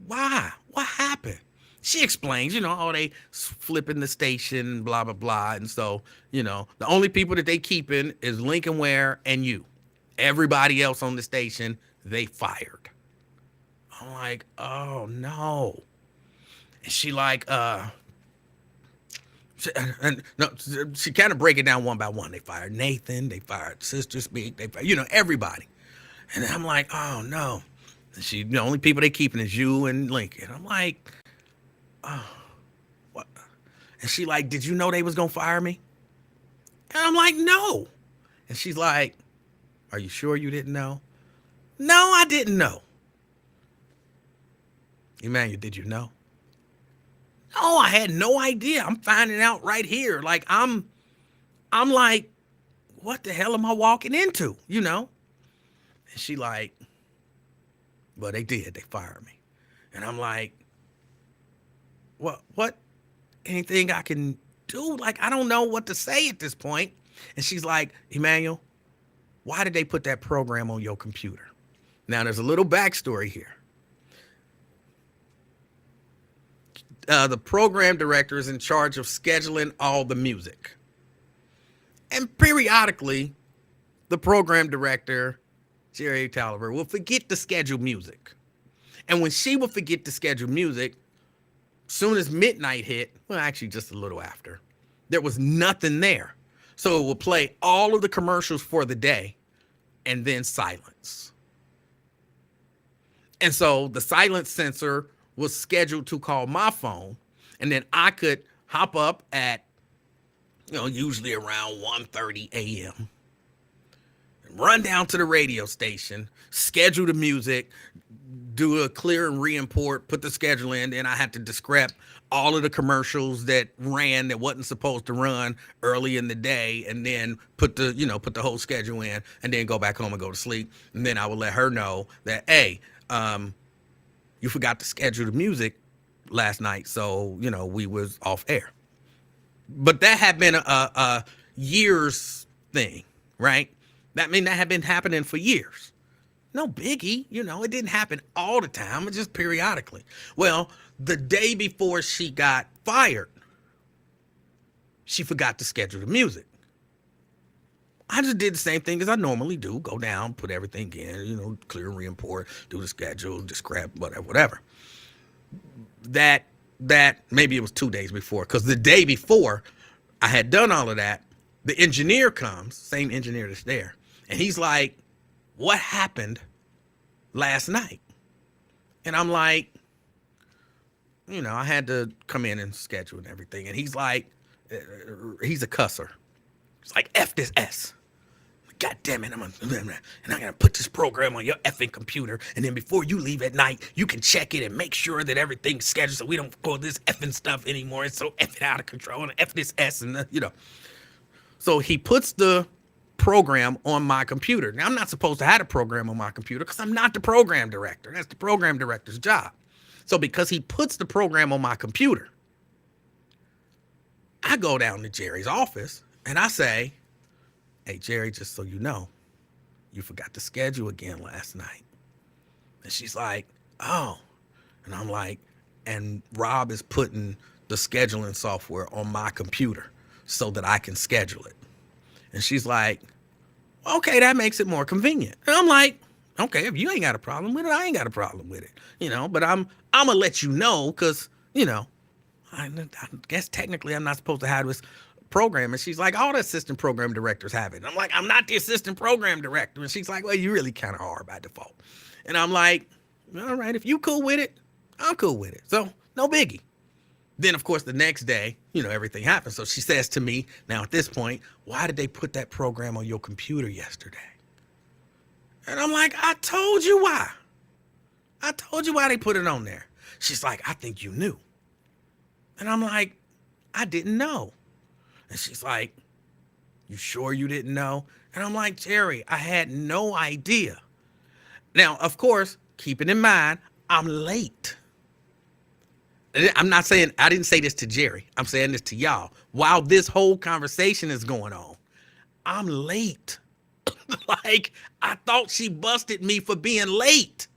why? What happened? She explains, they flipping the station, blah, blah, blah. And so, the only people that they keeping is Lincoln Ware and you. Everybody else on the station, they fired. I'm like, oh, no. And she like, she kind of break it down one by one. They fired Nathan, they fired Sister Speak, they fired, everybody. And I'm like, oh, no. And the only people they keeping is you and Lincoln. I'm like, oh, what? And she like, did you know they was going to fire me? And I'm like, no. And she's like, are you sure you didn't know? No, I didn't know. Emanuel, did you know? No, I had no idea. I'm finding out right here. Like, I'm like, what the hell am I walking into? And she like, well, they did. They fired me. And I'm like, what? Anything I can do? Like, I don't know what to say at this point. And she's like, Emanuel, why did they put that program on your computer? Now, there's a little backstory here. The program director is in charge of scheduling all the music. And periodically, the program director, Jerry Tolliver, will forget to schedule music. And when she would forget to schedule music, soon as midnight hit, well, actually just a little after, there was nothing there. So it would play all of the commercials for the day and then silence. And so the silence sensor was scheduled to call my phone, and then I could hop up at, usually around 1:30 a.m. run down to the radio station, schedule the music, do a clear and re-import, put the schedule in. Then I had to descript all of the commercials that ran that wasn't supposed to run early in the day, and then put the whole schedule in, and then go back home and go to sleep. And then I would let her know that, hey, you forgot to schedule the music last night, so we was off air. But that had been a years thing, right? That had been happening for years. No biggie, it didn't happen all the time, it just periodically. Well, the day before she got fired, she forgot to schedule the music. I just did the same thing as I normally do. Go down, put everything in, clear and re-import, do the schedule, describe, whatever. That maybe it was 2 days before, because the day before I had done all of that, the engineer comes, same engineer that's there, and he's like, what happened last night? And I'm like, I had to come in and schedule and everything. And he's like, he's a cusser. He's like, F this S. God damn it, and I gotta put this program on your effing computer, and then before you leave at night, you can check it and make sure that everything's scheduled so we don't go this effing stuff anymore. It's so effing out of control, and F this S, and So he puts the program on my computer. Now, I'm not supposed to have a program on my computer because I'm not the program director. That's the program director's job. So because he puts the program on my computer, I go down to Jerry's office and I say, hey, Jerry, just so you know, you forgot to schedule again last night. And she's like, oh. And I'm like, and Rob is putting the scheduling software on my computer so that I can schedule it. And she's like, okay, that makes it more convenient. And I'm like, okay, if you ain't got a problem with it, I ain't got a problem with it. But I'm gonna let you know, because, I guess technically I'm not supposed to have this program. And she's like, all the assistant program directors have it. And I'm like, I'm not the assistant program director. And she's like, well, you really kind of are by default. And I'm like, all right, if you cool with it, I'm cool with it. So no biggie. Then, of course, the next day, everything happens. So she says to me, now at this point, why did they put that program on your computer yesterday? And I'm like, I told you why. I told you why they put it on there. She's like, I think you knew. And I'm like, I didn't know. And she's like, you sure you didn't know? And I'm like, Jerry, I had no idea. Now, of course, keep it in mind, I'm late. I'm not saying, I didn't say this to Jerry. I'm saying this to y'all. While this whole conversation is going on, I'm late. Like, I thought she busted me for being late.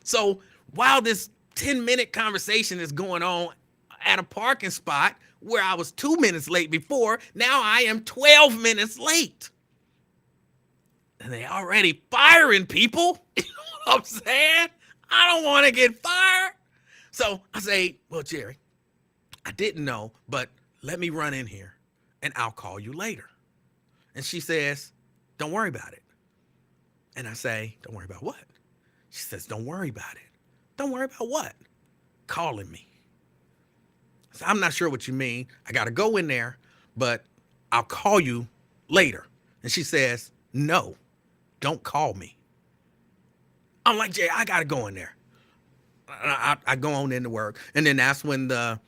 So while this 10-minute conversation is going on at a parking spot where I was 2 minutes late before, now I am 12 minutes late. And they already firing people. You know what I'm saying? I don't want to get fired. So I say, well, Jerry, I didn't know, but let me run in here and I'll call you later. And she says, don't worry about it. And I say, don't worry about what? She says, don't worry about it. Don't worry about what? Calling me. So I'm not sure what you mean. I got to go in there, but I'll call you later. And she says, no, don't call me. I'm like, Jerry, I got to go in there. I go on into work, and then that's when the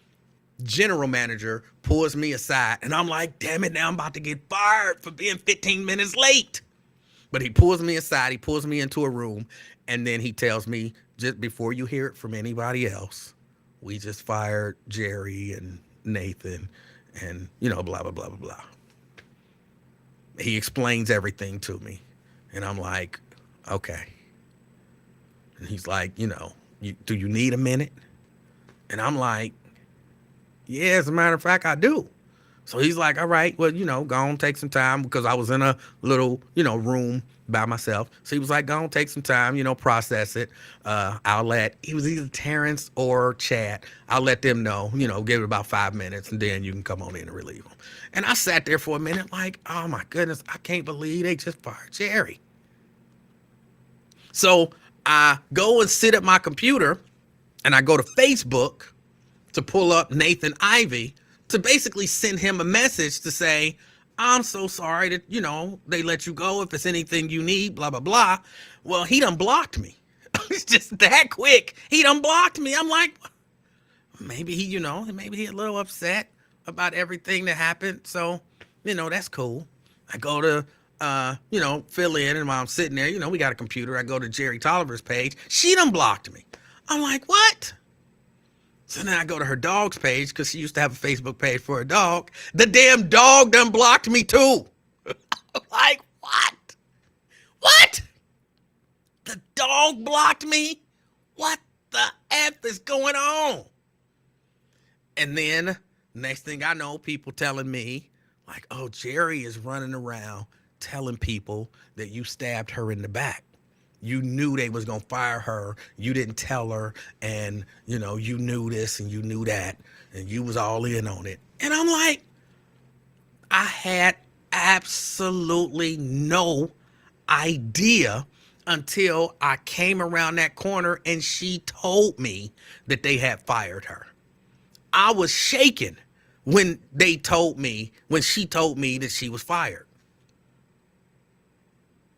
general manager pulls me aside, and I'm like, damn it, now I'm about to get fired for being 15 minutes late. But he pulls me aside, he pulls me into a room, and then he tells me, just before you hear it from anybody else, we just fired Jerry and Nathan and, blah, blah, blah, blah, blah. He explains everything to me, and I'm like, okay. And he's like, do you need a minute? And I'm like, yeah, as a matter of fact, I do. So he's like, all right, well, go on, take some time, because I was in a little, room by myself. So he was like, go on, take some time, process it. He was either Terrence or Chad. I'll let them know, give it about 5 minutes, and then you can come on in and relieve them. And I sat there for a minute like, oh my goodness, I can't believe they just fired Jerry. So I go and sit at my computer, and I go to Facebook to pull up Nathan Ivey to basically send him a message to say, I'm so sorry that, they let you go. If it's anything you need, blah, blah, blah. Well, he done blocked me. It's just that quick. He done blocked me. I'm like, maybe maybe he a little upset about everything that happened. So, that's cool. I go to, fill in, and while I'm sitting there, we got a computer. I go to Jerry Tolliver's page. She done blocked me. I'm like, what? So then I go to her dog's page because she used to have a Facebook page for her dog. The damn dog done blocked me too. Like, what? What? The dog blocked me? What the F is going on? And then next thing I know, people telling me, like, oh, Jerry is running around telling people that you stabbed her in the back. You knew they was going to fire her. You didn't tell her. And, you knew this and you knew that. And you was all in on it. And I'm like, I had absolutely no idea until I came around that corner and she told me that they had fired her. I was shaken when she told me that she was fired.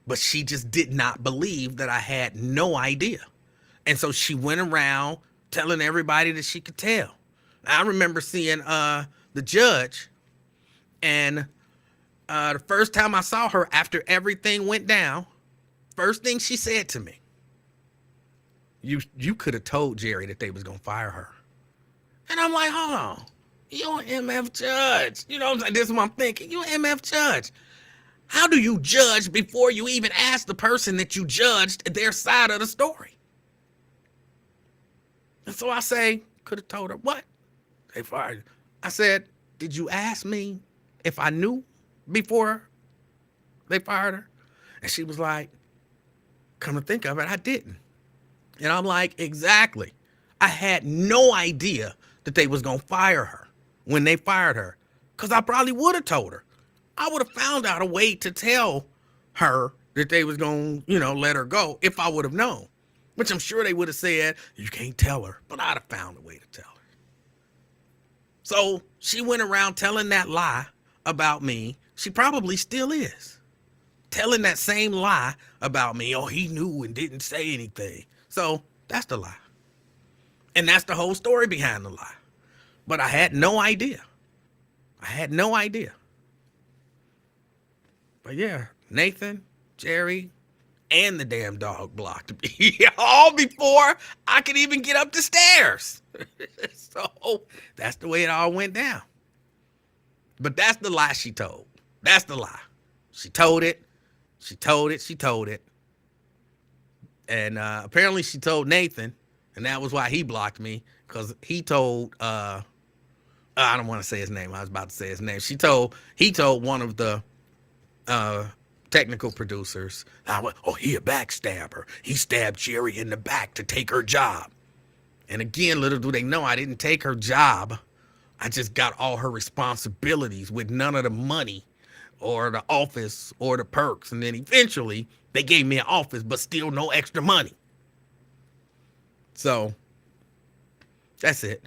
But she just did not believe that I had no idea. And so she went around telling everybody that she could tell. I remember seeing the judge, and the first time I saw her after everything went down, first thing she said to me, you could have told Jerry that they was going to fire her. And I'm like, hold on. You're an MF judge. This is what I'm thinking. You're an MF judge. How do you judge before you even ask the person that you judged their side of the story? And so I say, could have told her, what? They fired. I said, did you ask me if I knew before they fired her? And she was like, come to think of it, I didn't. And I'm like, exactly. I had no idea that they was going to fire her when they fired her, because I probably would have told her. I would have found out a way to tell her that they was going to, let her go if I would have known, which I'm sure they would have said, you can't tell her, but I'd have found a way to tell her. So she went around telling that lie about me. She probably still is telling that same lie about me. Oh, he knew and didn't say anything. So that's the lie. And that's the whole story behind the lie. But I had no idea. But yeah, Nathan, Jerry, and the damn dog blocked me all before I could even get up the stairs. So that's the way it all went down. But that's the lie she told. That's the lie. She told it. And apparently she told Nathan, and that was why he blocked me, because he told, I don't want to say his name. I was about to say his name. He told one of the technical producers, oh, he a backstabber. He stabbed Jerry in the back to take her job. And again, little do they know, I didn't take her job. I just got all her responsibilities with none of the money or the office or the perks. And then eventually they gave me an office, but still no extra money. So that's it.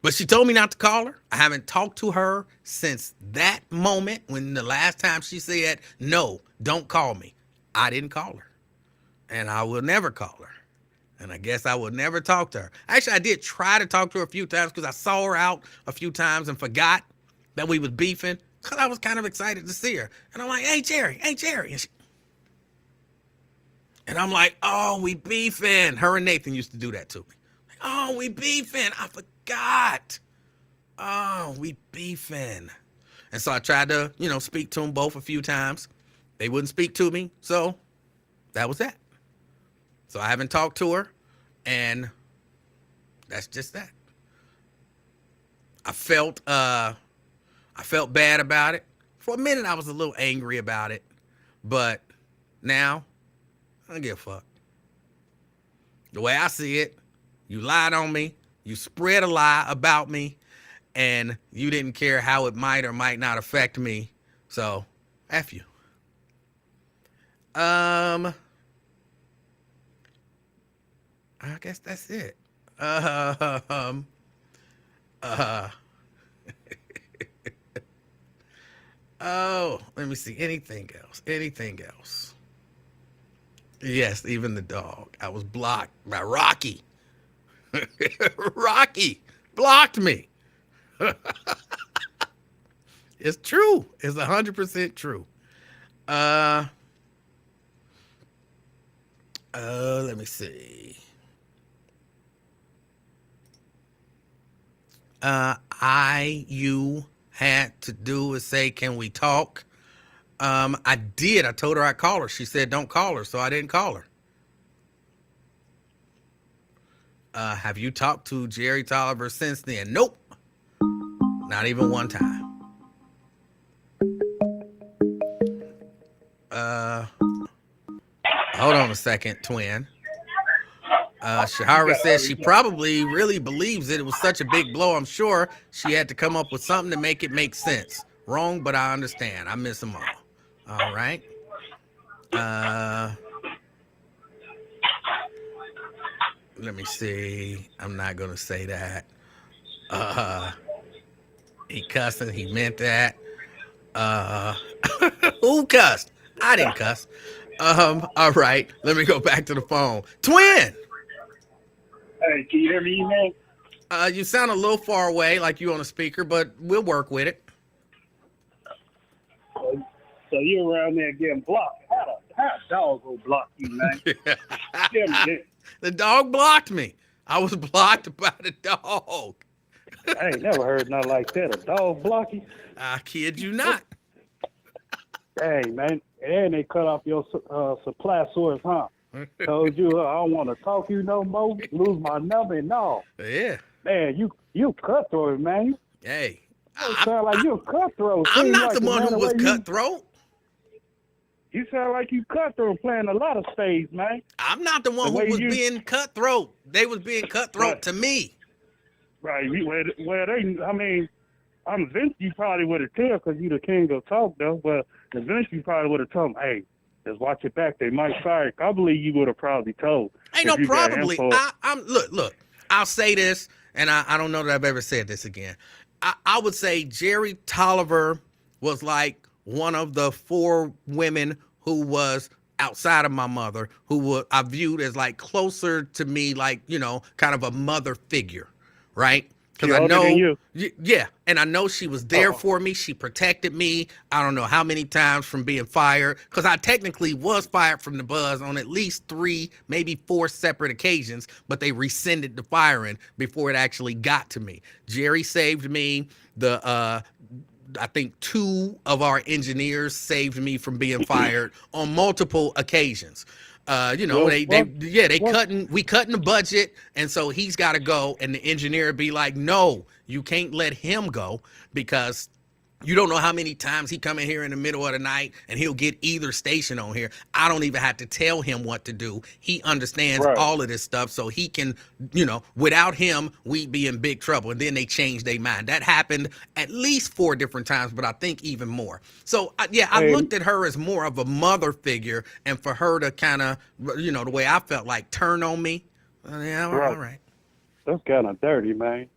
But she told me not to call her. I haven't talked to her since that moment when the last time she said, no, don't call me. I didn't call her. And I will never call her. And I guess I will never talk to her. Actually, I did try to talk to her a few times because I saw her out a few times and forgot that we was beefing because I was kind of excited to see her. And I'm like, hey, Jerry. And I'm like, oh, we beefing. Her and Nathan used to do that to me. Like, oh, we beefing. I forgot. Oh, we beefing. And so I tried to, speak to them both a few times. They wouldn't speak to me. So that was that. So I haven't talked to her. And that's just that. I felt bad about it. For a minute, I was a little angry about it. But now, I don't give a fuck. The way I see it, you lied on me. You spread a lie about me. And you didn't care how it might or might not affect me. So, F you. I guess that's it. Oh, let me see. Anything else? Anything else? Yes, even the dog. I was blocked by Rocky. Rocky blocked me. It's true. It's 100% true. Uh, let me see. You had to do is say, "Can we talk?" I did. I told her I'd call her. She said, "Don't call her," so I didn't call her. Have you talked to Jerry Tolliver since then? Nope, not even one time. Uh, Hold on a second, twin. Shahara says she probably really believes it. It was such a big blow. I'm sure she had to come up with something to make it make sense. Wrong, but I understand. I miss them all. All right. Let me see. I'm not gonna say that. He cussing. He meant that. Uh, who cussed? I didn't cuss. All right. Let me go back to the phone. Twin. Hey, can you hear me, man? You sound a little far away, like you on a speaker, but we'll work with it. So you around there getting blocked. How a dog go block you, man? The dog blocked me. I was blocked by the dog. I ain't never heard nothing like that. A dog block you? I kid you not. Hey, man. And they cut off your supply source, huh? Told you I don't want to talk to you no more. Lose my number and all. Yeah. Man, you cutthroat, man. Hey. You sound like you a cutthroat. I'm not like the one who was cutthroat. You sound like you cutthroat playing a lot of spades, man. I'm not the one who was being cutthroat. They was being cutthroat to me. Right. I'm Vince, you probably would have told because you the king of talk, though. But Vince, you probably would have told him, hey, just watch it back. They might fire you. I believe you would have probably told. Ain't no probably. Look. I'll say this, and I don't know that I've ever said this again. I would say Jerry Tolliver was like one of the 4 women who was outside of my mother, who I viewed as like closer to me, like, kind of a mother figure, right? Because I know, yeah, and I know she was there for me. She protected me. I don't know how many times from being fired, because I technically was fired from the Buzz on at least 3, maybe 4 separate occasions, but they rescinded the firing before it actually got to me. Jerry saved me. I think 2 of our engineers saved me from being fired on multiple occasions. We cutting the budget, and so he's got to go, and the engineer be like, no, you can't let him go, because you don't know how many times he come in here in the middle of the night and he'll get either station on here. I don't even have to tell him what to do. He understands all of this stuff, so he can, without him, we'd be in big trouble. And then they changed their mind. That happened at least 4 different times, but I think even more. So, I looked at her as more of a mother figure, and for her to kind of, the way I felt like, turn on me. All right. That's kind of dirty, man.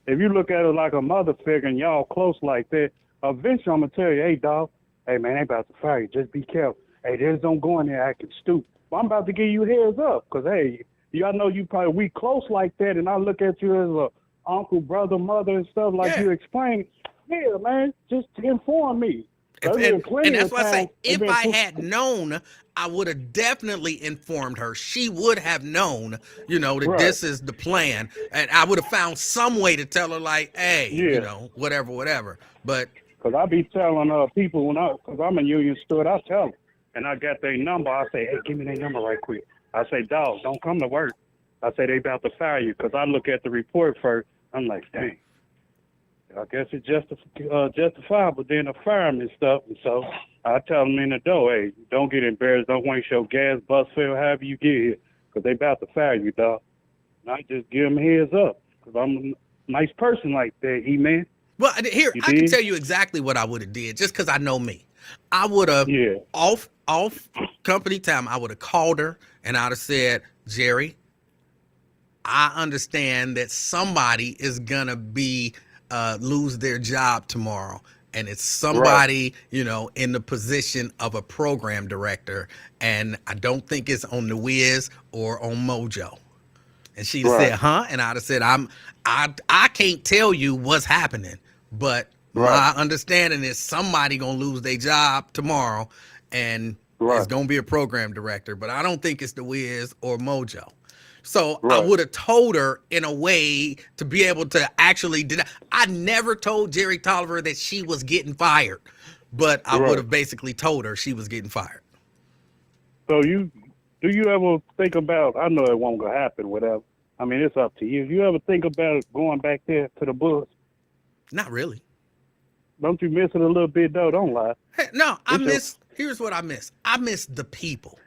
If you look at it like a mother figure and y'all close like that, eventually I'm going to tell you, hey, dog, hey, man, they about to fire you. Just be careful. Hey, just don't go in there acting stupid. Well, I'm about to give you heads up because, hey, I know we close like that, and I look at you as a uncle, brother, mother, and stuff like you explained. Yeah, man, just inform me. And that's why I say, if I had known, I would have definitely informed her. She would have known, that this is the plan. And I would have found some way to tell her, like, hey, whatever. But because I be telling people because I'm in Union Store, I tell them, and I got their number. I say, hey, give me their number right quick. I say, dog, don't come to work. I say, they about to fire you, because I look at the report first. I'm like, dang. I guess it's justifiable then to fire him and stuff. And so I tell them in the door, hey, don't get embarrassed. Don't waste your gas, bus fare, however you get here, because they about to fire you, dog. And I just give them heads up, because I'm a nice person like that, man. Well, here, I can tell you exactly what I would have did, just because I know me. I would have, off company time, I would have called her, and I would have said, Jerry, I understand that somebody is going to lose their job tomorrow. and it's somebody, in the position of a program director, and I don't think it's on the Wiz or on Mojo. And she'd have said, huh? And I'd have said, I can't tell you what's happening, but my understanding is somebody gonna lose their job tomorrow, and it's gonna be a program director. But I don't think it's the Wiz or Mojo. So I would have told her in a way to be able to actually deny. I never told Jerry Tolliver that she was getting fired, but I would have basically told her she was getting fired. So do you ever think about, I know it won't go happen, whatever. I mean, it's up to you. You ever think about going back there to the Bulls? Not really. Don't you miss it a little bit, though? Don't lie. Hey, no, here's what I miss. I miss the people.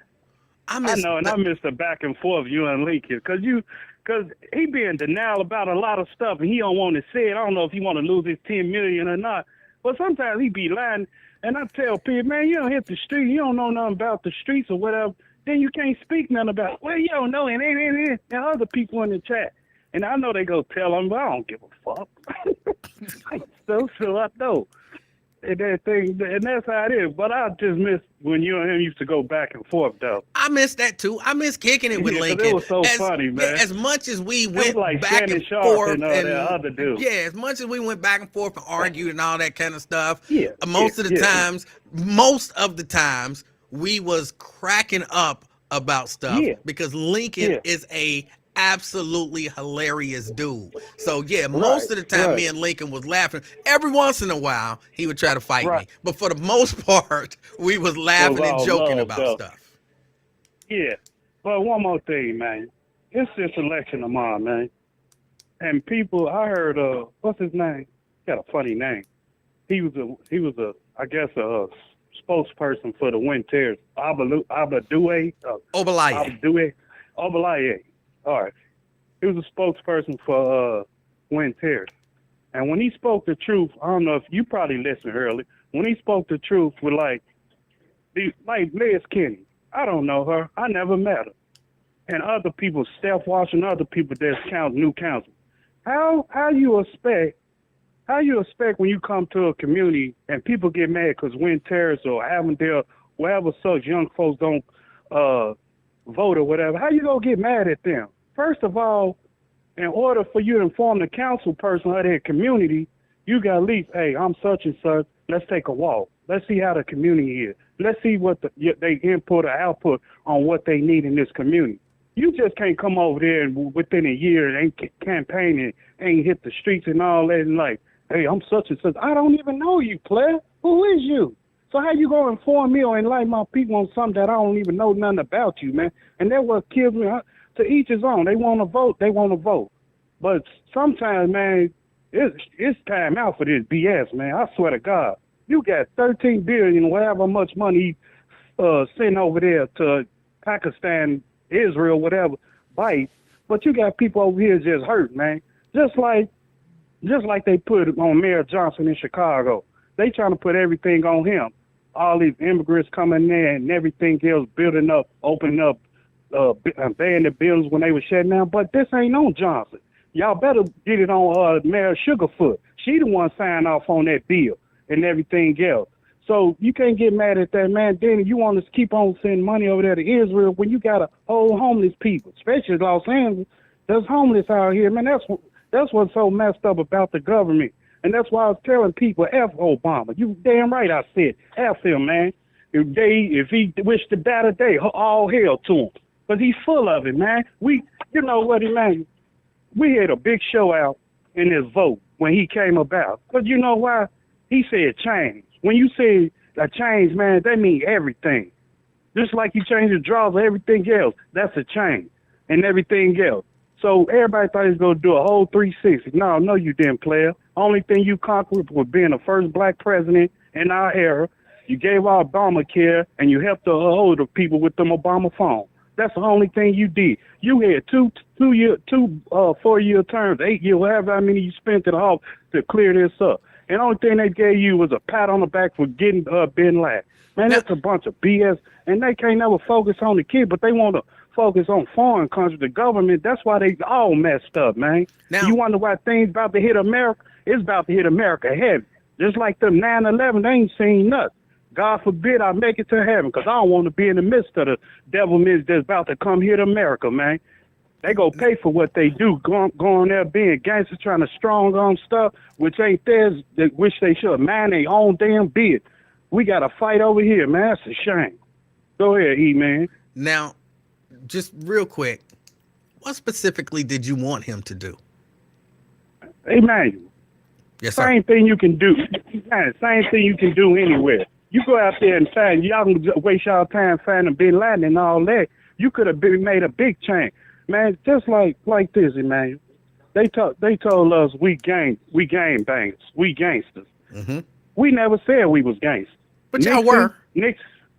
I know, and I miss the back and forth you and Lincoln, because he be in denial about a lot of stuff, and he don't want to say it. I don't know if he want to lose his $10 million or not, but sometimes he be lying. And I tell people, man, you don't hit the street, you don't know nothing about the streets or whatever, then you can't speak nothing about it. Well, you don't know, and other people in the chat. And I know they go tell them, but I don't give a fuck. so I know. And that's how it is. But I just miss when you and him used to go back and forth, though. I miss that too. I miss kicking it with Lincoln. It was so funny, man. As much as we went like back Shannon and Sharp forth, and that other dude. Yeah, as much as we went back and forth and argued and all that kind of stuff. Most of the times, we was cracking up about stuff because Lincoln is a absolutely hilarious dude. So most of the time me and Lincoln was laughing. Every once in a while he would try to fight me, but for the most part we was laughing and joking about stuff. But one more thing, man, it's this election of mine, man, and people, I heard what's his name, he got a funny name, he was a I guess a spokesperson for the Win Terrace, Obadiah. All right. He was a spokesperson for Win Terrace. And when he spoke the truth, I don't know if you probably listened early, when he spoke the truth with like Liz Kenny, I don't know her. I never met her. And other people, Steph Washington, other people that's new council. How you expect when you come to a community and people get mad because Win Terrace or Avondale, wherever such young folks don't vote or whatever, how you gonna get mad at them? First of all, in order for you to inform the council person of their community, you got at least, hey, I'm such and such, let's take a walk. Let's see how the community is. Let's see what they input or output on what they need in this community. You just can't come over there and within a year and ain't campaigning, ain't hit the streets and all that and like, hey, I'm such and such. I don't even know you, player. Who is you? So how you gonna inform me or enlighten my people on something that I don't even know nothing about you, man? And that's what kills me. To each his own. They want to vote. But sometimes, man, it's time out for this BS, man. I swear to God. You got $13 billion, whatever much money sent over there to Pakistan, Israel, whatever, bite. But you got people over here just hurt, man. Just like they put it on Mayor Johnson in Chicago. They trying to put everything on him. All these immigrants coming in and everything else, building up, opening up, banning the buildings when they were shutting down. But this ain't on Johnson. Y'all better get it on Mayor Sugarfoot. She the one signed off on that bill and everything else. So you can't get mad at that, man. Then you want to keep on sending money over there to Israel when you got a whole homeless people, especially Los Angeles. There's homeless out here, man. That's what's so messed up about the government. And that's why I was telling people, F Obama. You damn right I said, F him, man. If he wished to die today, all hell to him. But he's full of it, man. You know what, man? We had a big show out in this vote when he came about. But you know why? He said change. When you say a change, man, that means everything. Just like you change the draws or everything else, that's a change and everything else. So everybody thought he was going to do a whole 360. No, you didn't, player. Only thing you conquered was being the first black president in our era. You gave out Obamacare, and you helped the older people with them Obama phones. That's the only thing you did. You had two 4-year terms, 8 years, however many you spent in the office to clear this up. And the only thing they gave you was a pat on the back for getting Ben Laden. Man, that's a bunch of BS. And they can't never focus on the kid, but they want to focus on foreign countries, the government. That's why they all messed up, man. Now, you wonder why things about to hit America? It's about to hit America heavy. Just like them 9/11, they ain't seen nothing. God forbid I make it to heaven, because I don't want to be in the midst of the devil that's about to come here to America, man. They go pay for what they do, going there being gangsters, trying to strong on stuff, which ain't theirs, which they should mind their own damn bid. We got to fight over here, man. That's a shame. Go ahead, E-Man. Now, just real quick, what specifically did you want him to do? Emanuel. Yes, sir. Same thing you can do. Man, same thing you can do anywhere. You go out there and find, y'all can waste y'all time finding Bin Laden and all that. You could have made a big change. Man, just like this, Emmanuel. They told us we gang bangers, we gangsters. Mm-hmm. We never said we was gangsters. But y'all were.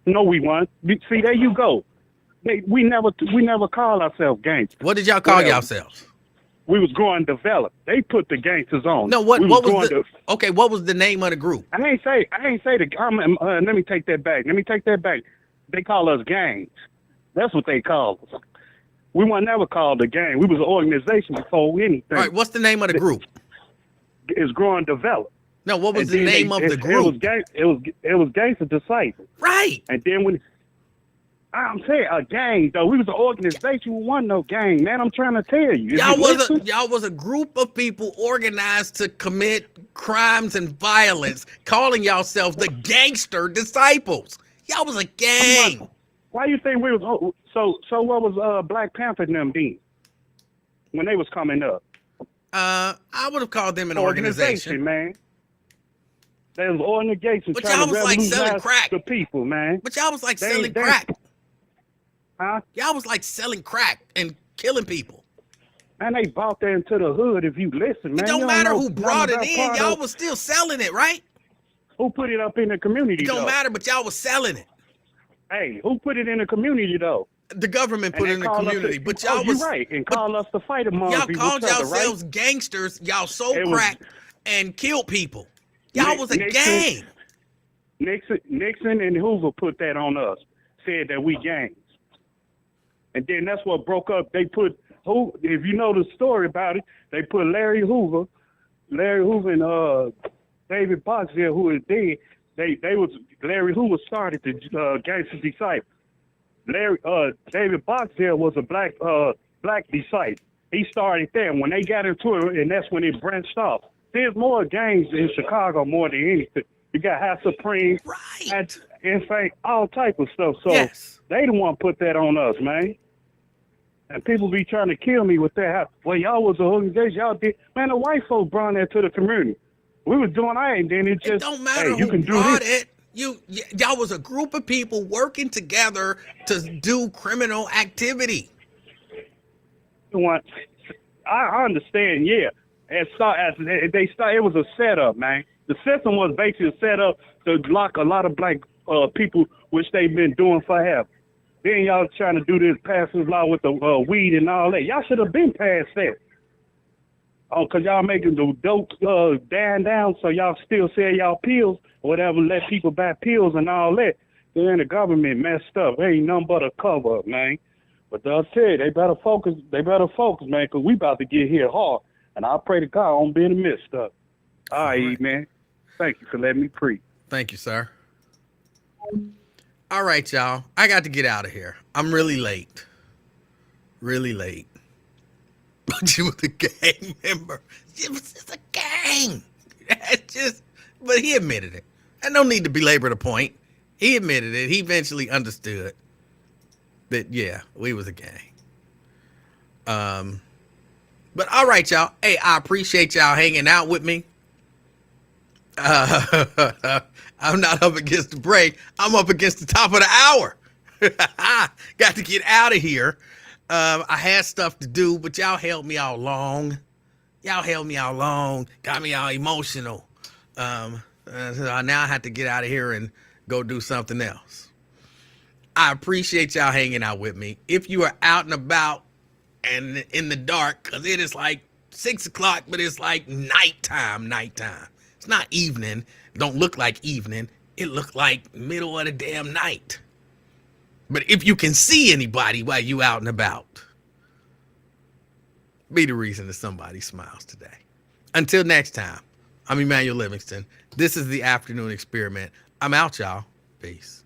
No, we weren't. See, there you go. We never called ourselves gangsters. What did y'all call yourselves? We was going to develop. They put the gangsters on. No, what was the name of the group? I ain't say let me take that back. They call us gangs. That's what they call us. We weren't never called a gang. We was an organization before anything. All right, what's the name of the group? It's Growing Develop. No, what was the name of the group? It was Gangster Disciples. Right. And then when I'm saying a gang though, we was an organization. We wasn't no gang, man. I'm trying to tell you. Y'all was a group of people organized to commit crimes and violence, calling yourselves the Gangster Disciples. Y'all was a gang. Why you think we was so what was Black Panther and them being when they was coming up? I would have called them an organization, man. They was an organization but trying y'all to was like selling crack. the people, man. But y'all was like selling crack. Huh? Y'all was like selling crack and killing people. And they bought that into the hood if you listen, man. It don't matter who brought it in. Y'all was still selling it, right? Who put it up in the community, It don't matter, but y'all was selling it. Hey, who put it in the community, though? The government put it in the community, but y'all was right and call us to fight among y'all each called other, yourselves right? gangsters. Y'all sold crack and killed people. Y'all was a Nixon, gang. Nixon and Hoover put that on us. Said that we gangs, and then that's what broke up. They put if you know the story about it, they put Larry Hoover and David Boxell, who is dead. Larry Hoover started the Gangster Disciple. David Boxell was a black disciple. He started there. When they got into it, and that's when it branched off. There's more gangs in Chicago more than anything. You got High Supreme, Right. in fact, all type of stuff. So Yes. they the one put that on us, man. And people be trying to kill me with that. Well, y'all was a organization. Y'all did. Man, the white folks brought that to the community. We was doing that, and then it just, It don't matter hey, you who can do brought this. it. Y'all was a group of people working together to do criminal activity. I understand, yeah. It was a setup, man. The system was basically set up to lock a lot of black people, which they've been doing forever. Then y'all trying to do this passive law with the weed and all that. Y'all should have been past that. Oh, because y'all making the dope down, so y'all still sell y'all pills or whatever, let people buy pills and all that. Then the government messed up. Ain't nothing but a cover up, man. But I'll tell you, they better focus, man, because we about to get hit hard. And I pray to God I don't be in the midst of it. All right, man. Thank you for letting me preach. Thank you, sir. All right, y'all. I got to get out of here. I'm really late. Really late. But you was a gang member. It was just a gang. But he admitted it. I no need to belabor the point. He admitted it. He eventually understood that, yeah, we was a gang. But all right, y'all. Hey, I appreciate y'all hanging out with me. I'm not up against the break. I'm up against the top of the hour. Got to get out of here. I had stuff to do, but y'all held me all long. Got me all emotional. So now I have to get out of here and go do something else. I appreciate y'all hanging out with me. If you are out and about and in the dark, because it is like 6 o'clock, but it's like nighttime. It's not evening. It don't look like evening. It look like middle of the damn night. But if you can see anybody while you out and about, be the reason that somebody smiles today. Until next time, I'm Emanuel Livingston. This is the Afternoon Experiment. I'm out, y'all. Peace.